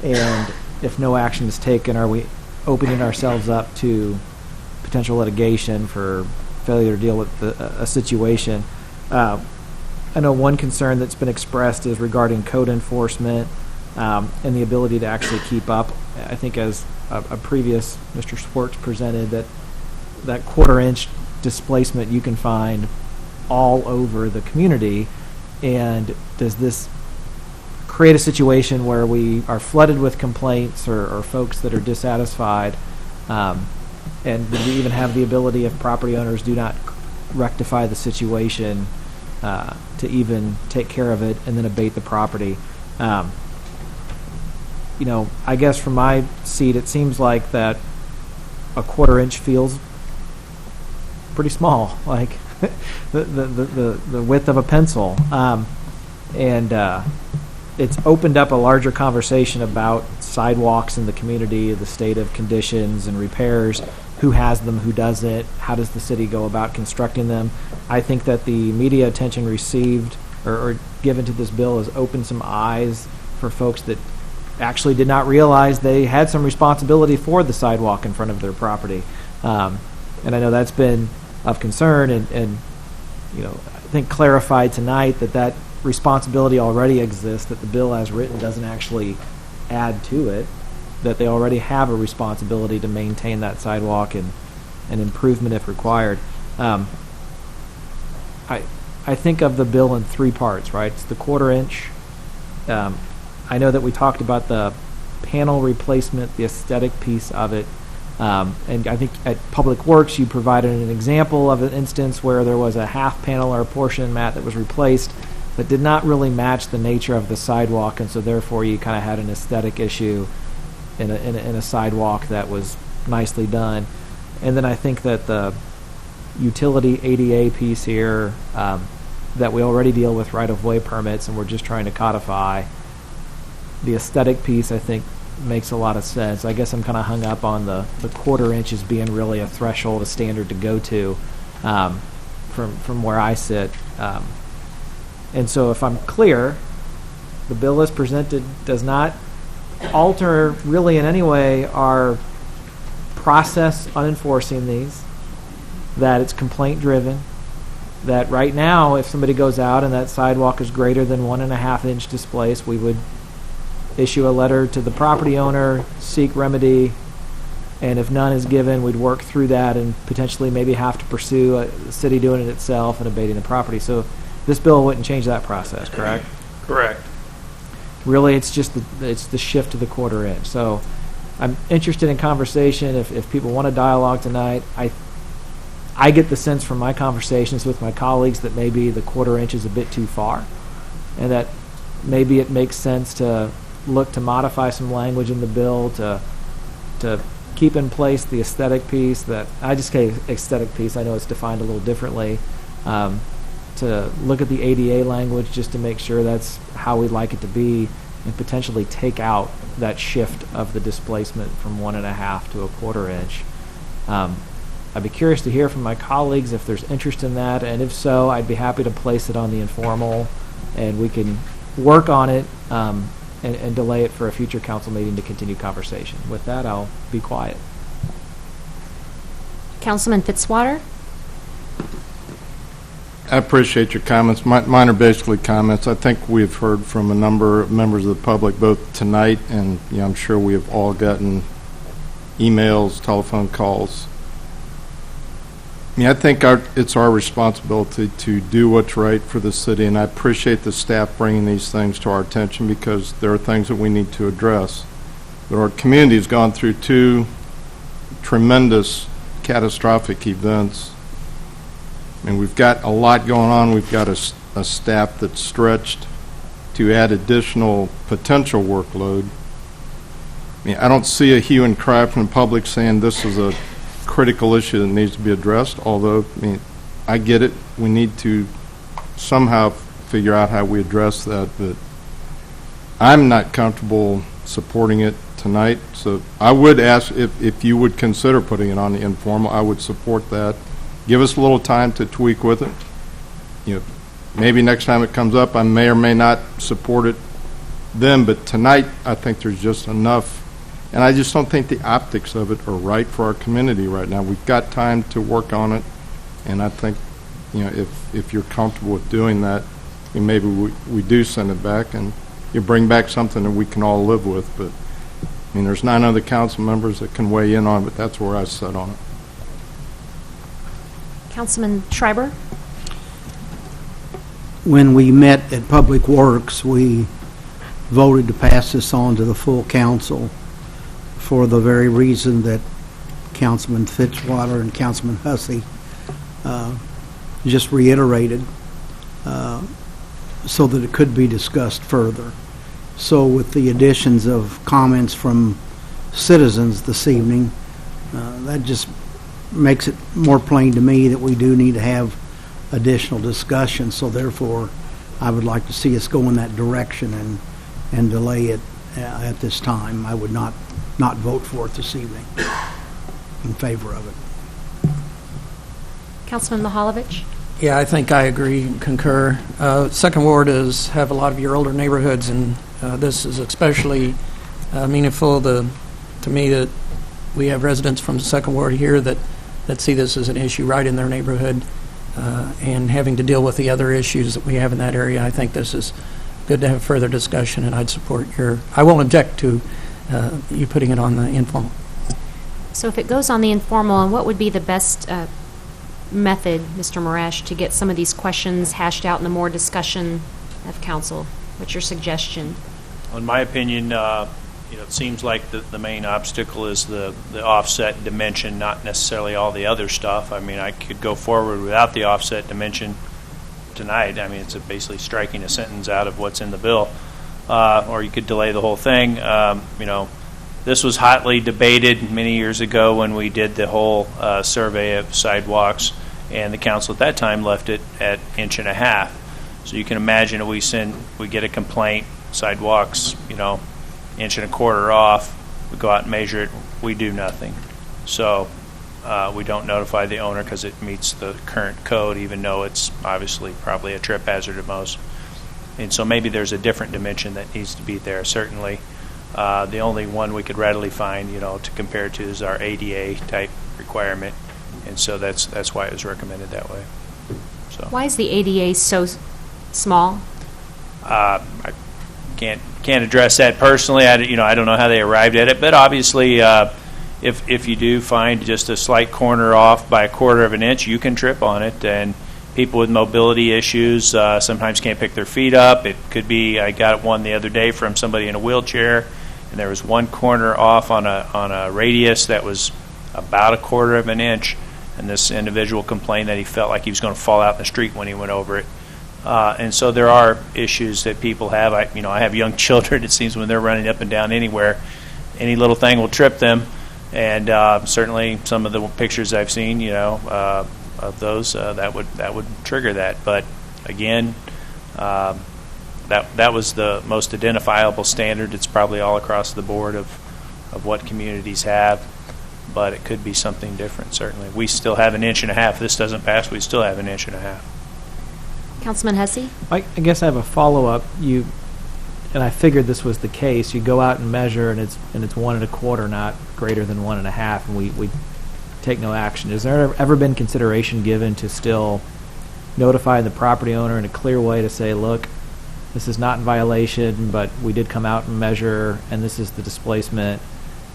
and if no action is taken, are we opening ourselves up to potential litigation for failure to deal with a situation? I know one concern that's been expressed is regarding code enforcement and the ability to actually keep up. I think as a previous Mr. Swartz presented, that 1/4 inch displacement you can find all over the community, and does this create a situation where we are flooded with complaints or folks that are dissatisfied, and do we even have the ability, if property owners do not rectify the situation, to even take care of it and then abate the property? I guess from my seat, it seems like that a 1/4 inch feels pretty small, like the width of a pencil, and it's opened up a larger conversation about sidewalks in the community, the state of conditions and repairs, who has them, who doesn't, how does the city go about constructing them. I think that the media attention received or given to this bill has opened some eyes for folks that actually did not realize they had some responsibility for the sidewalk in front of their property. And I know that's been of concern, and I think clarified tonight that responsibility already exists, that the bill as written doesn't actually add to it, that they already have a responsibility to maintain that sidewalk and improvement if required. I think of the bill in 3 parts, right? It's the 1/4 inch. I know that we talked about the panel replacement, the aesthetic piece of it. And I think at Public Works you provided an example of an instance where there was a half panel or a portion mat that was replaced that did not really match the nature of the sidewalk, and so therefore you kind of had an aesthetic issue in a sidewalk that was nicely done. And then I think that the utility ADA piece here, that we already deal with right-of-way permits and we're just trying to codify. The aesthetic piece, I think, makes a lot of sense. I guess I'm kind of hung up on the 1/4 inch as being really a threshold, a standard to go to, from where I sit. And so if I'm clear, the bill as presented does not alter really in any way our process on enforcing these, that it's complaint driven, that right now if somebody goes out and that sidewalk is greater than 1.5 inch displaced, we would issue a letter to the property owner, seek remedy, and if none is given, we'd work through that and potentially maybe have to pursue the city doing it itself and abating the property. So this bill wouldn't change that process, correct? Correct. Really, it's just the shift to the 1/4 inch. So I'm interested in conversation. If people want to dialogue tonight, I get the sense from my conversations with my colleagues that maybe the 1/4 inch is a bit too far, and that maybe it makes sense to look to modify some language in the bill to keep in place the aesthetic piece. That I just say aesthetic piece. I know it's defined a little differently. To look at the ADA language just to make sure that's how we'd like it to be, and potentially take out that shift of the displacement from 1.5 to a 1/4 inch. I'd be curious to hear from my colleagues if there's interest in that, and if so, I'd be happy to place it on the informal, and we can work on it and delay it for a future council meeting to continue conversation. With that, I'll be quiet. Councilman Fitzwater? I appreciate your comments. Mine are basically comments. I think we've heard from a number of members of the public both tonight and I'm sure we have all gotten emails, telephone calls. I mean, I think it's our responsibility to do what's right for the city, and I appreciate the staff bringing these things to our attention because there are things that we need to address. But our community has gone through two tremendous catastrophic events. I mean, we've got a lot going on. We've got a staff that's stretched to add additional potential workload. I mean, I don't see a hue and cry from the public saying this is a critical issue that needs to be addressed, although, I mean, I get it. We need to somehow figure out how we address that, but I'm not comfortable supporting it tonight, so I would ask if you would consider putting it on the informal. I would support that. Give us a little time to tweak with it. You know, maybe next time it comes up, I may or may not support it then, but tonight I think there's just enough. And I just don't think the optics of it are right for our community right now. We've got time to work on it, and I think, you know, if you're comfortable with doing that, then maybe we do send it back, and you bring back something that we can all live with. But, I mean, there's 9 other council members that can weigh in on it, but that's where I sit on it. Councilman Schreiber? When we met at Public Works, we voted to pass this on to the full council for the very reason that Councilman Fitzwater and Councilman Hussey just reiterated, so that it could be discussed further. So with the additions of comments from citizens this evening, that just makes it more plain to me that we do need to have additional discussion. So therefore, I would like to see us go in that direction and delay it at this time. I would not vote for it this evening in favor of it. Councilman Mihalovich? Yeah, I think I agree and concur. Second Ward have a lot of your older neighborhoods, and this is especially meaningful to me that we have residents from the Second Ward here that see this as an issue right in their neighborhood, and having to deal with the other issues that we have in that area. I think this is good to have further discussion, and I'd support I won't object to you putting it on the informal. So if it goes on the informal, and what would be the best method, Mr. Marash, to get some of these questions hashed out in the more discussion of council? What's your suggestion? In my opinion, it seems like the main obstacle is the offset dimension, not necessarily all the other stuff. I mean, I could go forward without the offset dimension tonight. I mean, it's basically striking a sentence out of what's in the bill. Or you could delay the whole thing. This was hotly debated many years ago when we did the whole survey of sidewalks, and the council at that time left it at 1.5 inches. So you can imagine if we get a complaint, sidewalks, 1.25 inches off, we go out and measure it, we do nothing. So we don't notify the owner because it meets the current code, even though it's obviously probably a trip hazard at most. And so maybe there's a different dimension that needs to be there. Certainly, the only one we could readily find, to compare to is our ADA type requirement, and so that's why it was recommended that way. So why is the ADA so small? I can't address that personally. I don't know how they arrived at it, but obviously, if you do find just a slight corner off by 1/4 of an inch, you can trip on it, and people with mobility issues sometimes can't pick their feet up. It could be, I got one the other day from somebody in a wheelchair, and there was one corner off on a radius that was about 1/4 of an inch, and this individual complained that he felt like he was going to fall out in the street when he went over it. And so there are issues that people have. I have young children. It seems when they're running up and down anywhere, any little thing will trip them, and certainly some of the pictures I've seen, of those that would trigger that. But again, that was the most identifiable standard. It's probably all across the board of what communities have, but it could be something different. Certainly, we still have 1.5 inches. If this doesn't pass, we still have 1.5 inches. Councilman Hussey? I guess I have a follow-up. And I figured this was the case. You go out and measure, and it's 1 1/4, not greater than 1.5, and we take no action. Has there ever been consideration given to still notify the property owner in a clear way to say, look, this is not in violation, but we did come out and measure, and this is the displacement.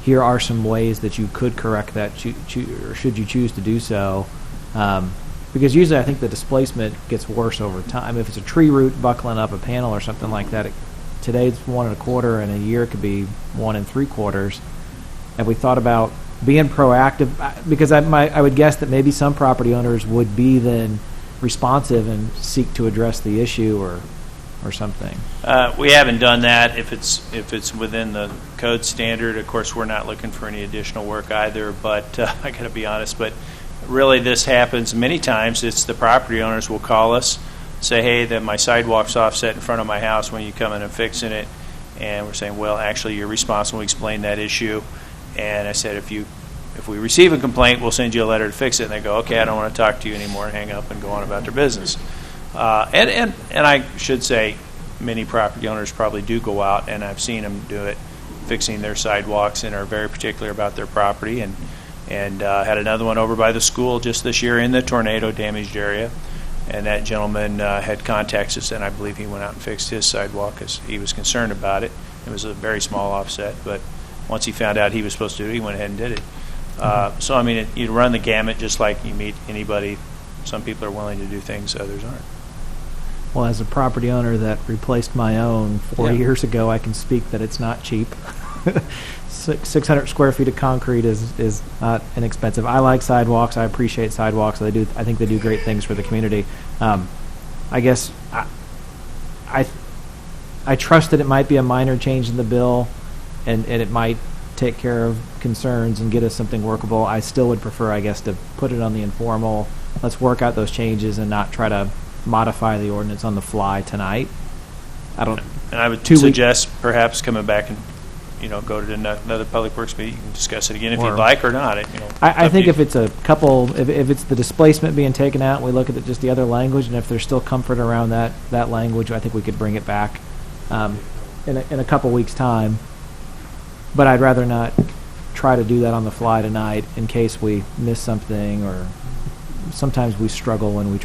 Here are some ways that you could correct that, or should you choose to do so, Because usually I think the displacement gets worse over time. If it's a tree root buckling up a panel or something like that, today it's 1 1/4, and a year it could be 1 3/4. Have we thought about being proactive? Because I would guess that maybe some property owners would be then responsive and seek to address the issue or something. We haven't done that. If it's within the code standard, of course, we're not looking for any additional work either. But I got to be honest. But really, this happens many times. It's the property owners will call us, say, "Hey, that my sidewalk's offset in front of my house. When you come in and fixing it?" And we're saying, "Well, actually, you're responsible." We explain that issue, and I said, "If we receive a complaint, we'll send you a letter to fix it." And they go, "Okay, I don't want to talk to you anymore," and hang up and go on about their business. And I should say, many property owners probably do go out, and I've seen them do it, fixing their sidewalks, and are very particular about their property. And had another one over by the school just this year in the tornado damaged area, and that gentleman had contacted us, and I believe he went out and fixed his sidewalk because he was concerned about it. It was a very small offset, but once he found out he was supposed to do it, he went ahead and did it. So I mean, you run the gamut just like you meet anybody. Some people are willing to do things, others aren't. Well, as a property owner that replaced my own 4 years ago, I can speak that it's not cheap. 600 square feet of concrete is not inexpensive. I like sidewalks. I appreciate sidewalks. I think they do great things for the community. I guess I trust that it might be a minor change in the bill, and it might take care of concerns and get us something workable. I still would prefer, I guess, to put it on the informal. Let's work out those changes and not try to modify the ordinance on the fly tonight. And I would suggest perhaps coming back and go to another public works meeting and discuss it again if you'd like or not. I think if it's if it's the displacement being taken out, and we look at just the other language, and if there's still comfort around that language, I think we could bring it back in a couple weeks' time. But I'd rather not try to do that on the fly tonight in case we miss something, or sometimes we struggle when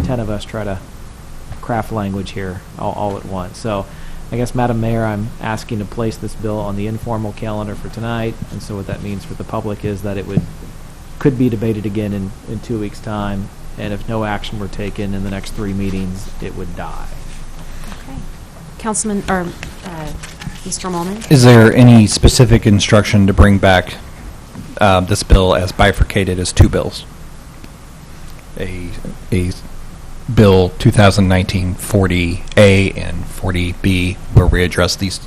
10 of us try to craft language here all at once. So I guess, Madam Mayor, I'm asking to place this bill on the informal calendar for tonight, and so what that means for the public is that it could be debated again in 2 weeks' time, and if no action were taken in the next 3 meetings, it would die. Okay. Councilman, or Mr. Molman? Is there any specific instruction to bring back this bill as bifurcated as 2 bills? A Bill 2019-40A and 40B, where we address these,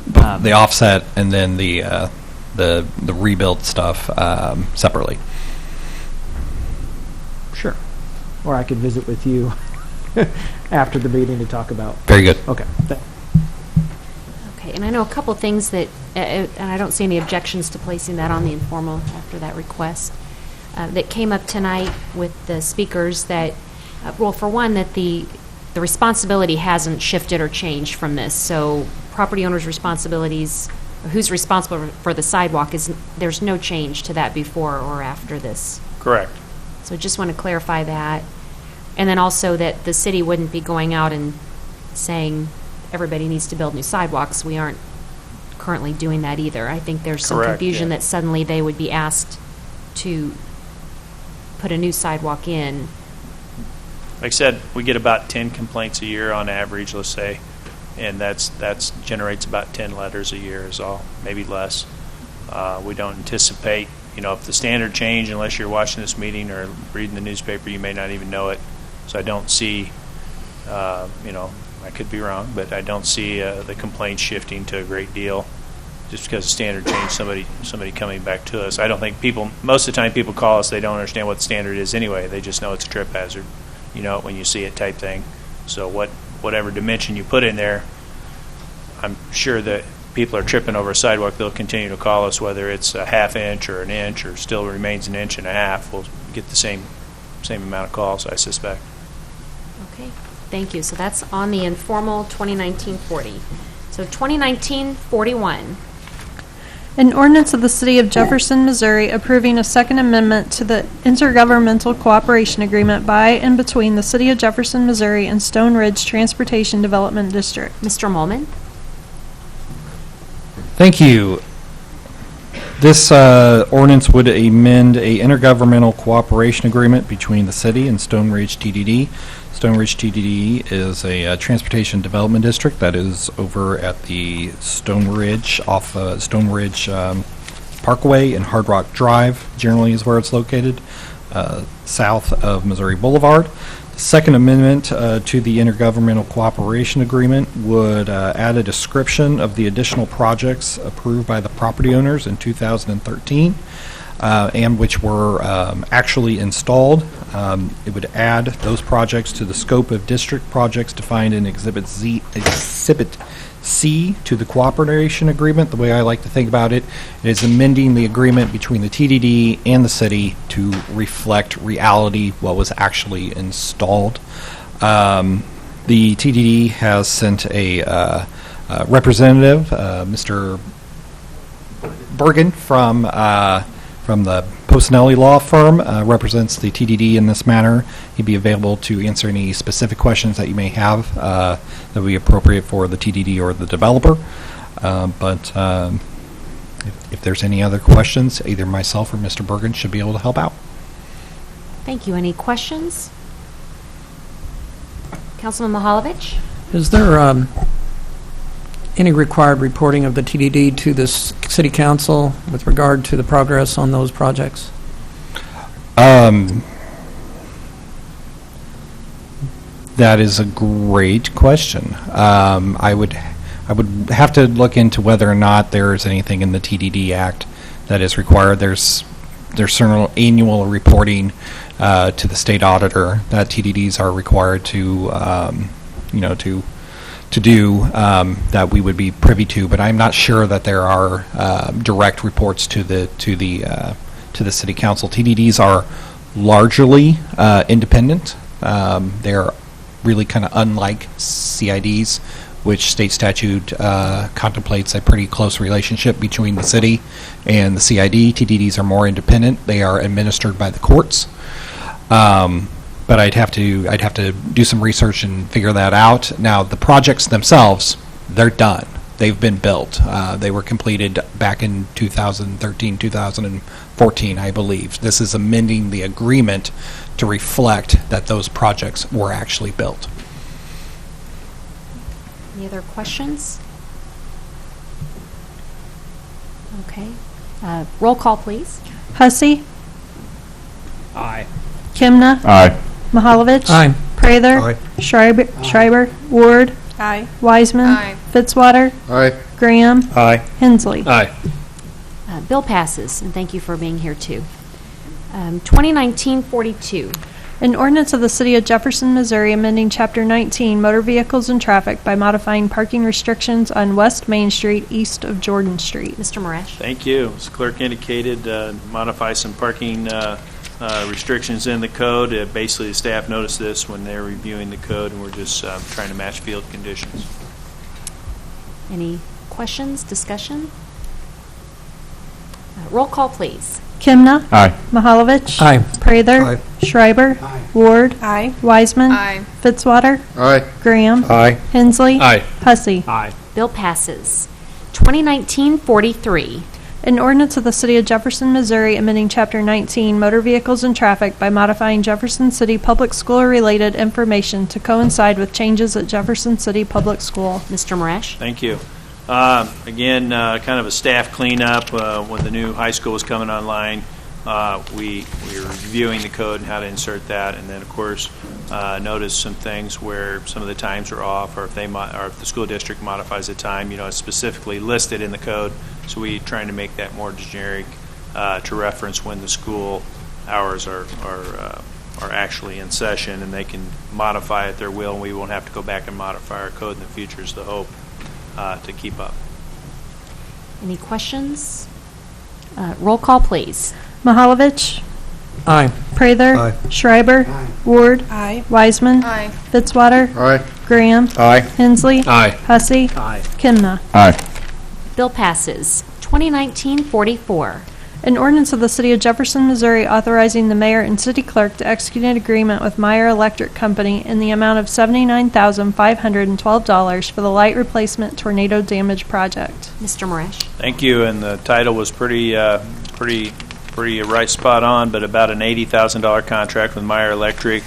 the offset and then the rebuild stuff separately. Sure. Or I could visit with you after the meeting to talk about. Very good. Okay. Okay, and I know a couple of things that, and I don't see any objections to placing that on the informal after that request, that came up tonight with the speakers that, well, for one, that the responsibility hasn't shifted or changed from this. So property owners' responsibilities, who's responsible for the sidewalk, there's no change to that before or after this. Correct. So just want to clarify that. And then also that the city wouldn't be going out and saying everybody needs to build new sidewalks. We aren't currently doing that either. I think there's some confusion that suddenly they would be asked to put a new sidewalk in. Like I said, we get about 10 complaints a year on average, let's say, and that's generates about 10 letters a year is all, maybe less. We don't anticipate, if the standard change, unless you're watching this meeting or reading the newspaper, you may not even know it. So I don't see, I could be wrong, but I don't see the complaints shifting to a great deal just because the standard change, somebody coming back to us. I don't think most of the time people call us, they don't understand what the standard is anyway. They just know it's a trip hazard. You know it when you see it type thing. So whatever dimension you put in there, I'm sure that people are tripping over a sidewalk, they'll continue to call us, whether it's a ½ inch or an inch or still remains an inch and a half. We'll get the same amount of calls, I suspect. Okay, thank you. So that's on the informal 2019-40. So 2019-41. An ordinance of the City of Jefferson, Missouri approving a second amendment to the intergovernmental cooperation agreement by and between the City of Jefferson, Missouri and Stone Ridge Transportation Development District. Mr. Molman? Thank you. This ordinance would amend a intergovernmental cooperation agreement between the city and Stone Ridge TDD. Stone Ridge TDD is a transportation development district that is over at the Stone Ridge, off Stone Ridge Parkway and Hard Rock Drive, generally is where it's located, south of Missouri Boulevard. The second amendment to the intergovernmental cooperation agreement would add a description of the additional projects approved by the property owners in 2013 and which were actually installed. It would add those projects to the scope of district projects defined in Exhibit C to the cooperation agreement. The way I like to think about it is amending the agreement between the TDD and the city to reflect reality, what was actually installed. The TDD has sent a representative, Mr. Bergen from the Posinelli Law Firm, represents the TDD in this matter. He'd be available to answer any specific questions that you may have that would be appropriate for the TDD or the developer. If there's any other questions, either myself or Mr. Bergen should be able to help out. Thank you. Any questions? Councilman Mihalovich? Is there any required reporting of the TDD to the city council with regard to the progress on those projects? That is a great question. I would have to look into whether or not there is anything in the TDD Act that is required. There's certain annual reporting to the state auditor that TDDs are required to do that we would be privy to, but I'm not sure that there are direct reports to the city council. TDDs are largely independent. They're really kind of unlike CIDs, which state statute contemplates a pretty close relationship between the city and the CID. TDDs are more independent. They are administered by the courts. But I'd have to do some research and figure that out. Now, the projects themselves, they're done. They've been built. They were completed back in 2013, 2014, I believe. This is amending the agreement to reflect that those projects were actually built. Any other questions? Okay. Roll call, please. Hussey. Aye. Kimna. Aye. Mahalovich. Aye. Prather. Aye. Schreiber. Ward. Aye. Wiseman. Aye. Fitzwater. Aye. Graham. Aye. Hensley. Aye. Bill passes, and thank you for being here, too. 2019-42. An ordinance of the City of Jefferson, Missouri, amending Chapter 19, Motor Vehicles and Traffic by modifying parking restrictions on West Main Street east of Jordan Street. Mr. Moresh. Thank you. As the clerk indicated, modify some parking restrictions in the code. Basically, the staff noticed this when they're reviewing the code, and we're just trying to match field conditions. Any questions, discussion? Roll call, please. Kimna. Aye. Mahalovich. Aye. Prather. Aye. Schreiber. Ward. Aye. Wiseman. Aye. Fitzwater. Aye. Graham. Aye. Hensley. Aye. Hussey. Aye. Bill passes. 2019-43. An ordinance of the City of Jefferson, Missouri, amending Chapter 19, Motor Vehicles and Traffic by modifying Jefferson City Public School-related information to coincide with changes at Jefferson City Public School. Mr. Moresh. Thank you. Again, kind of a staff cleanup. When the new high school was coming online, we were reviewing the code and how to insert that, and then, of course, noticed some things where some of the times are off, or if the school district modifies the time, it's specifically listed in the code. So we're trying to make that more generic to reference when the school hours are actually in session, and they can modify at their will, and we won't have to go back and modify our code in the future is the hope to keep up. Any questions? Roll call, please. Mahalovich. Aye. Prather. Aye. Schreiber. Ward. Aye. Wiseman. Aye. Fitzwater. Aye. Graham. Aye. Hensley. Aye. Hussey. Aye. Kimna. Aye. Bill passes. 2019-44. An ordinance of the City of Jefferson, Missouri authorizing the mayor and city clerk to execute an agreement with Meyer Electric Company in the amount of $79,512 for the light replacement tornado damage project. Mr. Moresh. Thank you, and the title was pretty right spot on, but about an $80,000 contract with Meyer Electric.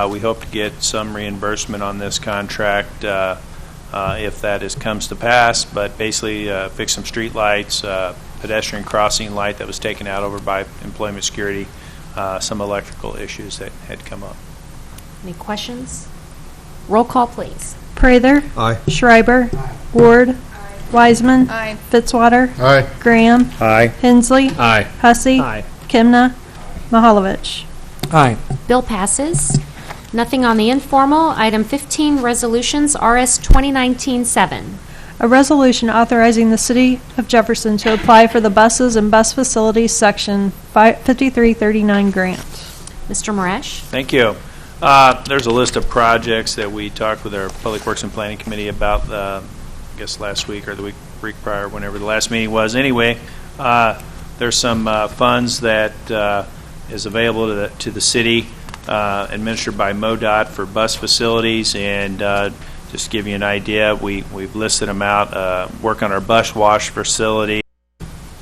We hope to get some reimbursement on this contract if that comes to pass, but basically fix some street lights, pedestrian crossing light that was taken out over by employment security, some electrical issues that had come up. Any questions? Roll call, please. Prather. Aye. Schreiber. Ward. Wiseman. Fitzwater. Aye. Graham. Aye. Hensley. Aye. Hussey. Aye. Kimna. Mahalovich. Aye. Bill passes. Nothing on the informal. Item 15, resolutions, RS 2019-7. A resolution authorizing the City of Jefferson to apply for the buses and bus facilities section 5339 grant. Mr. Moresh. Thank you. There's a list of projects that we talked with our Public Works and Planning Committee about, I guess last week or the week prior, whenever the last meeting was. Anyway, there's some funds that is available to the city, administered by MoDOT for bus facilities, and just to give you an idea, we've listed them out. Work on our bus wash facility.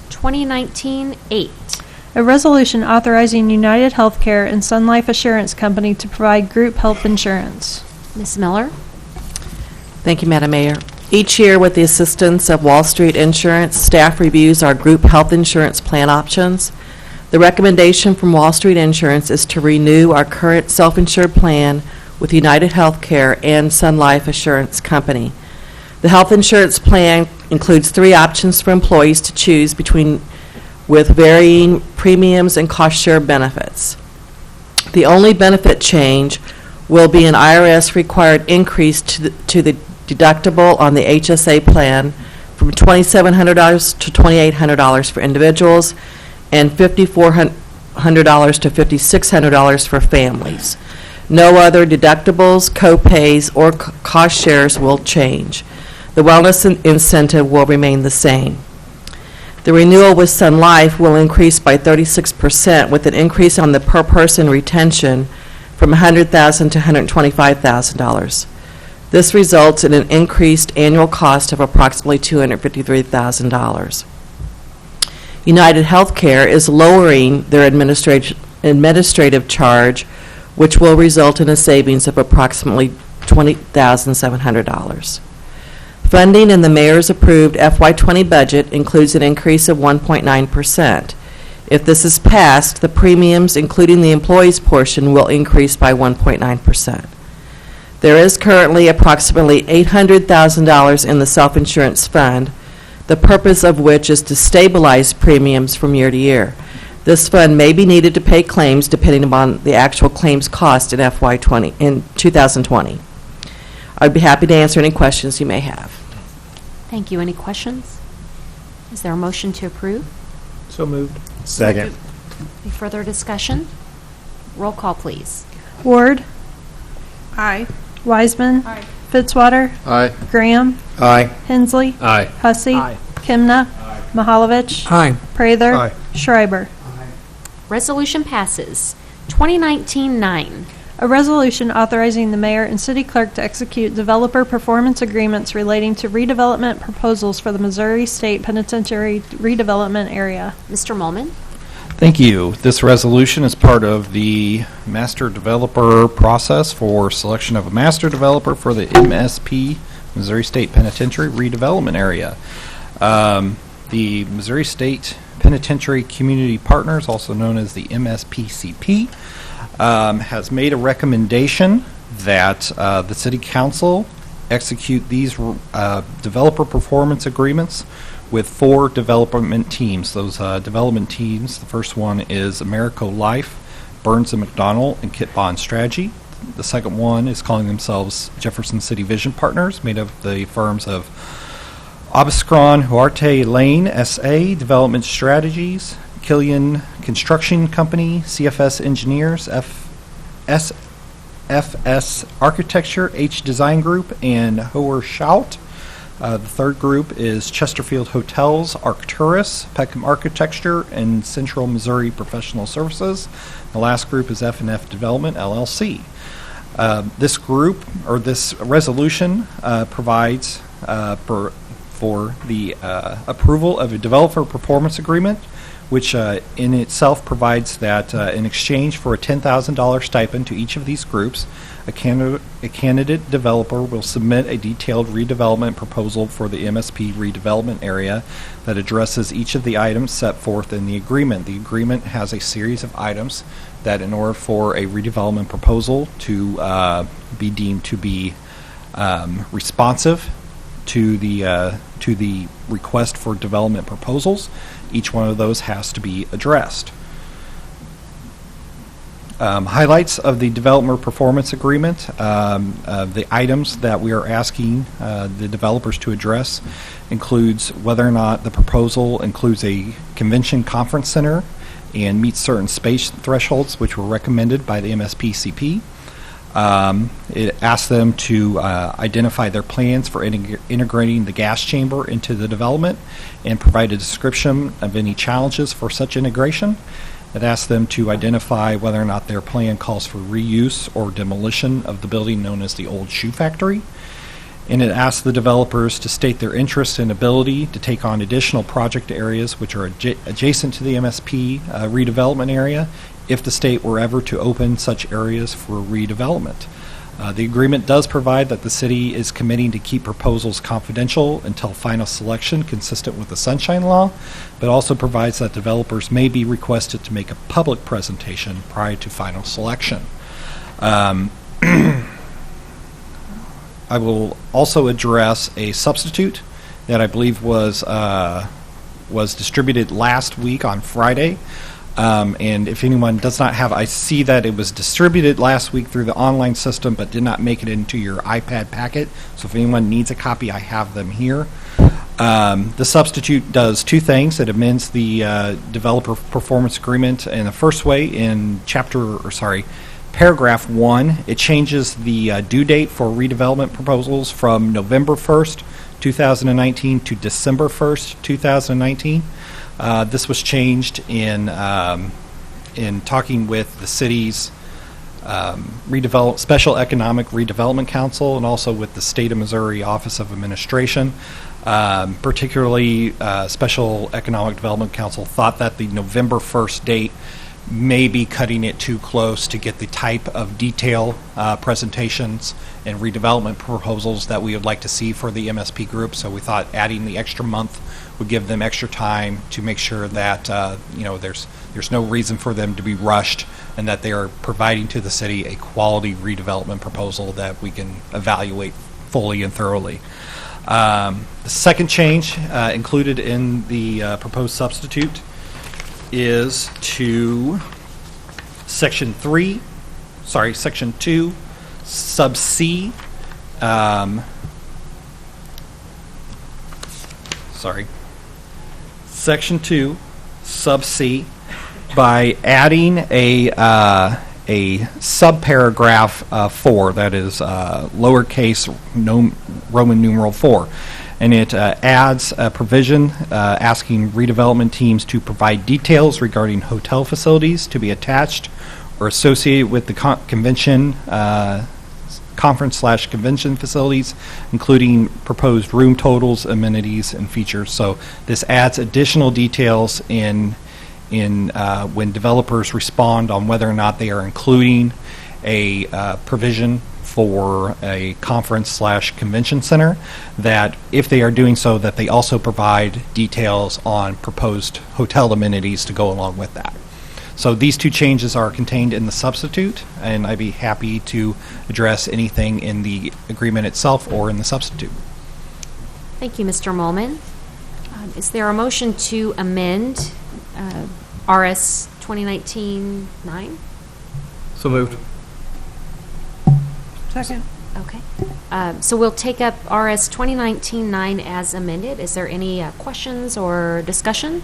2019-8. A resolution authorizing United Healthcare and Sun Life Assurance Company to provide group health insurance. Ms. Miller. Thank you, Madam Mayor. Each year, with the assistance of Wall Street Insurance, staff reviews our group health insurance plan options. The recommendation from Wall Street Insurance is to renew our current self-insured plan with United Healthcare and Sun Life Assurance Company. The health insurance plan includes 3 options for employees to choose between with varying premiums and cost-share benefits. The only benefit change will be an IRS-required increase to the deductible on the HSA plan from $2,700 to $2,800 for individuals and $5,400 to $5,600 for families. No other deductibles, co-pays, or cost shares will change. The wellness incentive will remain the same. The renewal with Sun Life will increase by 36% with an increase on the per-person retention from $100,000 to $125,000. This results in an increased annual cost of approximately $253,000. United Healthcare is lowering their administrative charge, which will result in a savings of approximately $20,700. Funding in the mayor's approved FY20 budget includes an increase of 1.9%. If this is passed, the premiums, including the employees' portion, will increase by 1.9%. There is currently approximately $800,000 in the self-insurance fund, the purpose of which is to stabilize premiums from year to year. This fund may be needed to pay claims depending upon the actual claims cost in FY20 in 2020. I'd be happy to answer any questions you may have. Thank you. Any questions? Is there a motion to approve? So moved. Second. Any further discussion? Roll call, please. Ward. Aye. Wiseman. Aye. Fitzwater. Aye. Graham. Aye. Hensley. Aye. Hussey. Aye. Kimna. Mahalovich. Aye. Prather. Aye. Schreiber. Resolution passes. 2019-9. A resolution authorizing the mayor and city clerk to execute developer performance agreements relating to redevelopment proposals for the Missouri State Penitentiary redevelopment area. Mr. Molman. Thank you. This resolution is part of the master developer process for selection of a master developer for the MSP, Missouri State Penitentiary redevelopment area. The Missouri State Penitentiary Community Partners, also known as the MSPCP, has made a recommendation that the City Council execute these developer performance agreements with 4 development teams. Those development teams, the first one is Americo Life, Burns & McDonnell, and Kit Bond Strategy. The second one is calling themselves Jefferson City Vision Partners, made of the firms of Obascron Huarte Lane S.A., Development Strategies, Killian Construction Company, CFS Engineers, FS Architecture, H Design Group, and Hoher Schaut. The third group is Chesterfield Hotels, Arcturus, Peckham Architecture, and Central Missouri Professional Services. The last group is F&F Development, LLC. This group, or this resolution, provides for the approval of a developer performance agreement, which in itself provides that in exchange for a $10,000 stipend to each of these groups, a candidate developer will submit a detailed redevelopment proposal for the MSP redevelopment area that addresses each of the items set forth in the agreement. The agreement has a series of items that, in order for a redevelopment proposal to be deemed to be responsive to the request for development proposals, each one of those has to be addressed. Highlights of the developer performance agreement, the items that we are asking the developers to address includes whether or not the proposal includes a convention conference center and meets certain space thresholds which were recommended by the MSPCP. It asks them to identify their plans for integrating the gas chamber into the development and provide a description of any challenges for such integration. It asks them to identify whether or not their plan calls for reuse or demolition of the building known as the old shoe factory. And it asks the developers to state their interest and ability to take on additional project areas which are adjacent to the MSP redevelopment area if the state were ever to open such areas for redevelopment. The agreement does provide that the city is committing to keep proposals confidential until final selection consistent with the Sunshine Law, but also provides that developers may be requested to make a public presentation prior to final selection. I will also address a substitute that I believe was distributed last week on Friday. And if anyone does not have, I see that it was distributed last week through the online system but did not make it into your iPad packet. So if anyone needs a copy, I have them here. The substitute does two things. It amends the developer performance agreement in the first way in paragraph 1. It changes the due date for redevelopment proposals from November 1st, 2019 to December 1st, 2019. This was changed in talking with the city's Special Economic Redevelopment Council and also with the State of Missouri Office of Administration. Particularly, Special Economic Development Council thought that the November 1st date may be cutting it too close to get the type of detail presentations and redevelopment proposals that we would like to see for the MSP group. So we thought adding the extra month would give them extra time to make sure that there's no reason for them to be rushed and that they are providing to the city a quality redevelopment proposal that we can evaluate fully and thoroughly. The second change included in the proposed substitute is to Section 2, sub C. Section 2, sub C, by adding a subparagraph 4, that is lowercase Roman numeral 4. And it adds a provision asking redevelopment teams to provide details regarding hotel facilities to be attached or associated with the conference/convention facilities, including proposed room totals, amenities, and features. So this adds additional details in when developers respond on whether or not they are including a provision for a conference/convention center, that if they are doing so, that they also provide details on proposed hotel amenities to go along with that. So these two changes are contained in the substitute, and I'd be happy to address anything in the agreement itself or in the substitute. Thank you, Mr. Molman. Is there a motion to amend RS 2019-9? So moved. Second. Okay. So we'll take up RS 2019-9 as amended. Is there any questions or discussion?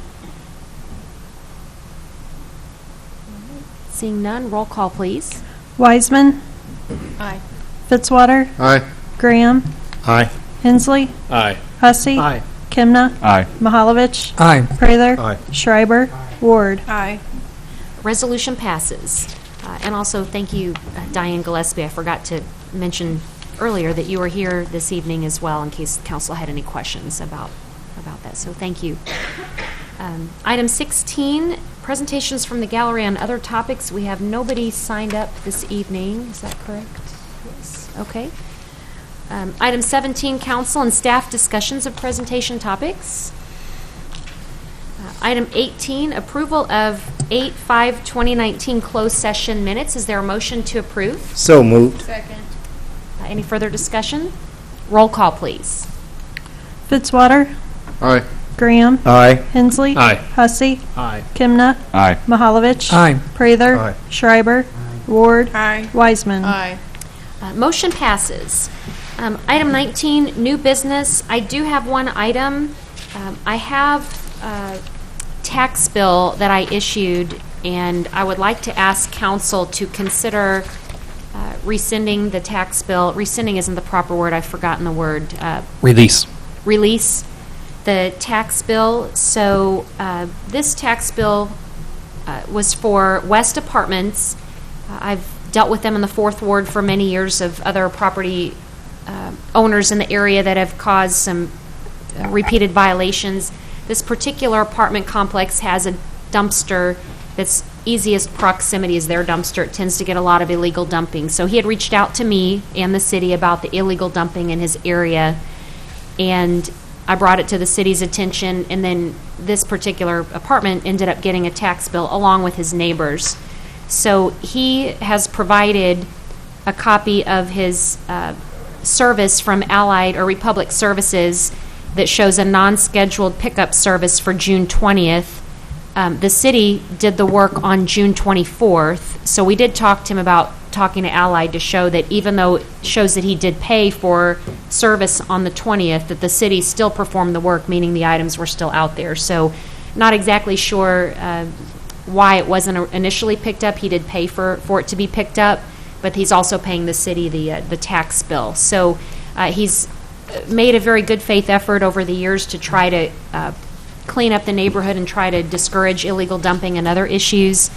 Seeing none, roll call, please. Wiseman. Aye. Fitzwater. Aye. Graham. Aye. Hensley. Aye. Hussey. Aye. Kimna. Aye. Mahalovich. Aye. Prather. Aye. Schreiber. Ward. Aye. Resolution passes. And also, thank you, Diane Gillespie. I forgot to mention earlier that you were here this evening as well in case council had any questions about that. So thank you. Item 16, presentations from the gallery on other topics. We have nobody signed up this evening. Is that correct? Yes. Okay. Item 17, council and staff discussions of presentation topics. Item 18, approval of 8/5/2019 closed session minutes. Is there a motion to approve? So moved. Second. Any further discussion? Roll call, please. Fitzwater. Aye. Graham. Aye. Hensley. Aye. Hussey. Aye. Kimna. Aye. Mahalovich. Aye. Prather. Aye. Schreiber. Ward. Wiseman. Aye. Motion passes. Item 19, new business. I do have one item. I have a tax bill that I issued, and I would like to ask council to consider rescinding the tax bill. Rescinding isn't the proper word. I've forgotten the word. Release. Release the tax bill. So this tax bill was for West Apartments. I've dealt with them in the 4th Ward for many years of other property owners in the area that have caused some repeated violations. This particular apartment complex has a dumpster that's easiest proximity is their dumpster. It tends to get a lot of illegal dumping. So he had reached out to me and the city about the illegal dumping in his area, and I brought it to the city's attention, and then this particular apartment ended up getting a tax bill along with his neighbors. So he has provided a copy of his service from Allied or Republic Services that shows a non-scheduled pickup service for June 20th. The city did the work on June 24th, so we did talk to him about talking to Allied to show that even though it shows that he did pay for service on the 20th, that the city still performed the work, meaning the items were still out there. So not exactly sure why it wasn't initially picked up. He did pay for it to be picked up, but he's also paying the city the tax bill. So he's made a very good faith effort over the years to try to clean up the neighborhood and try to discourage illegal dumping and other issues.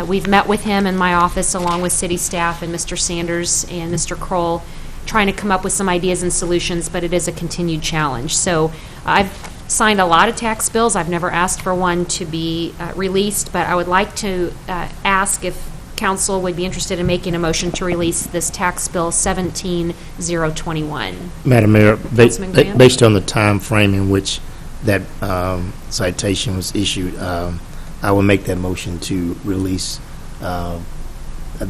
We've met with him in my office along with city staff and Mr. Sanders and Mr. Kroll, trying to come up with some ideas and solutions, but it is a continued challenge. So I've signed a lot of tax bills. I've never asked for one to be released, but I would like to ask if council would be interested in making a motion to release this tax bill 17-021. Madam Mayor, Councilman Graham? based on the time frame in which that citation was issued, I will make that motion to release.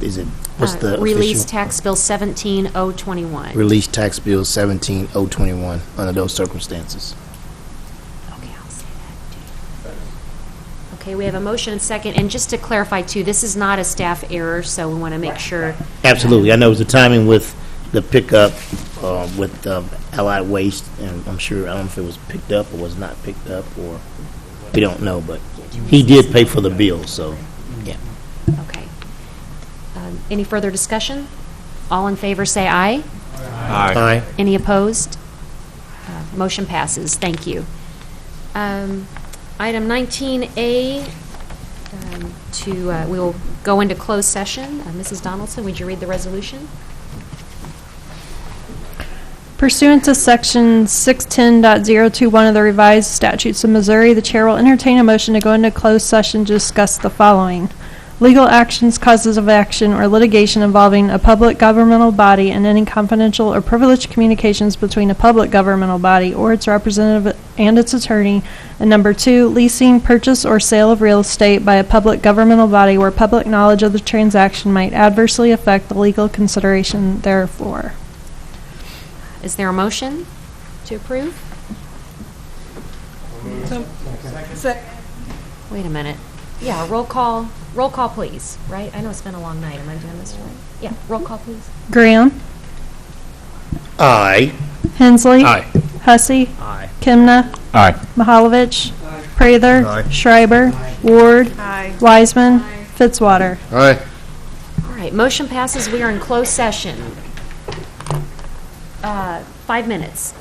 Is it what's the release official? tax bill 17-021. Release tax bill 17-021 under those circumstances. Okay, I'll say that too. Okay, we have a motion and second, and just to clarify too, this is not a staff error, so we want to make sure. Absolutely. I know it was the timing with the pickup with Allied Waste, and I'm sure, I don't know if it was picked up or was not picked up, or we don't know, but he did pay for the bill, so, yeah. Okay. Any further discussion? All in favor say aye. Aye. Aye. Any opposed? Motion passes. Thank you. Item 19A, we will go into closed session. Mrs. Donaldson, would you read the resolution? Pursuant to Section 610.021 of the revised statutes of Missouri, the chair will entertain a motion to go into closed session to discuss the following: legal actions, causes of action, or litigation involving a public governmental body and any confidential or privileged communications between a public governmental body or its representative and its attorney. And number 2, leasing, purchase, or sale of real estate by a public governmental body where public knowledge of the transaction might adversely affect the legal consideration therefore. Is there a motion to approve? Wait a minute. Yeah, roll call, please, right? I know it's been a long night. Am I doing this right? Yeah, roll call, please. Graham. Aye. Hensley. Aye. Hussey. Aye. Kimna. Aye. Mahalovich. Prather. Aye. Schreiber. Ward. Aye. Wiseman. Fitzwater. Aye. All right, motion passes. We are in closed session. 5 minutes.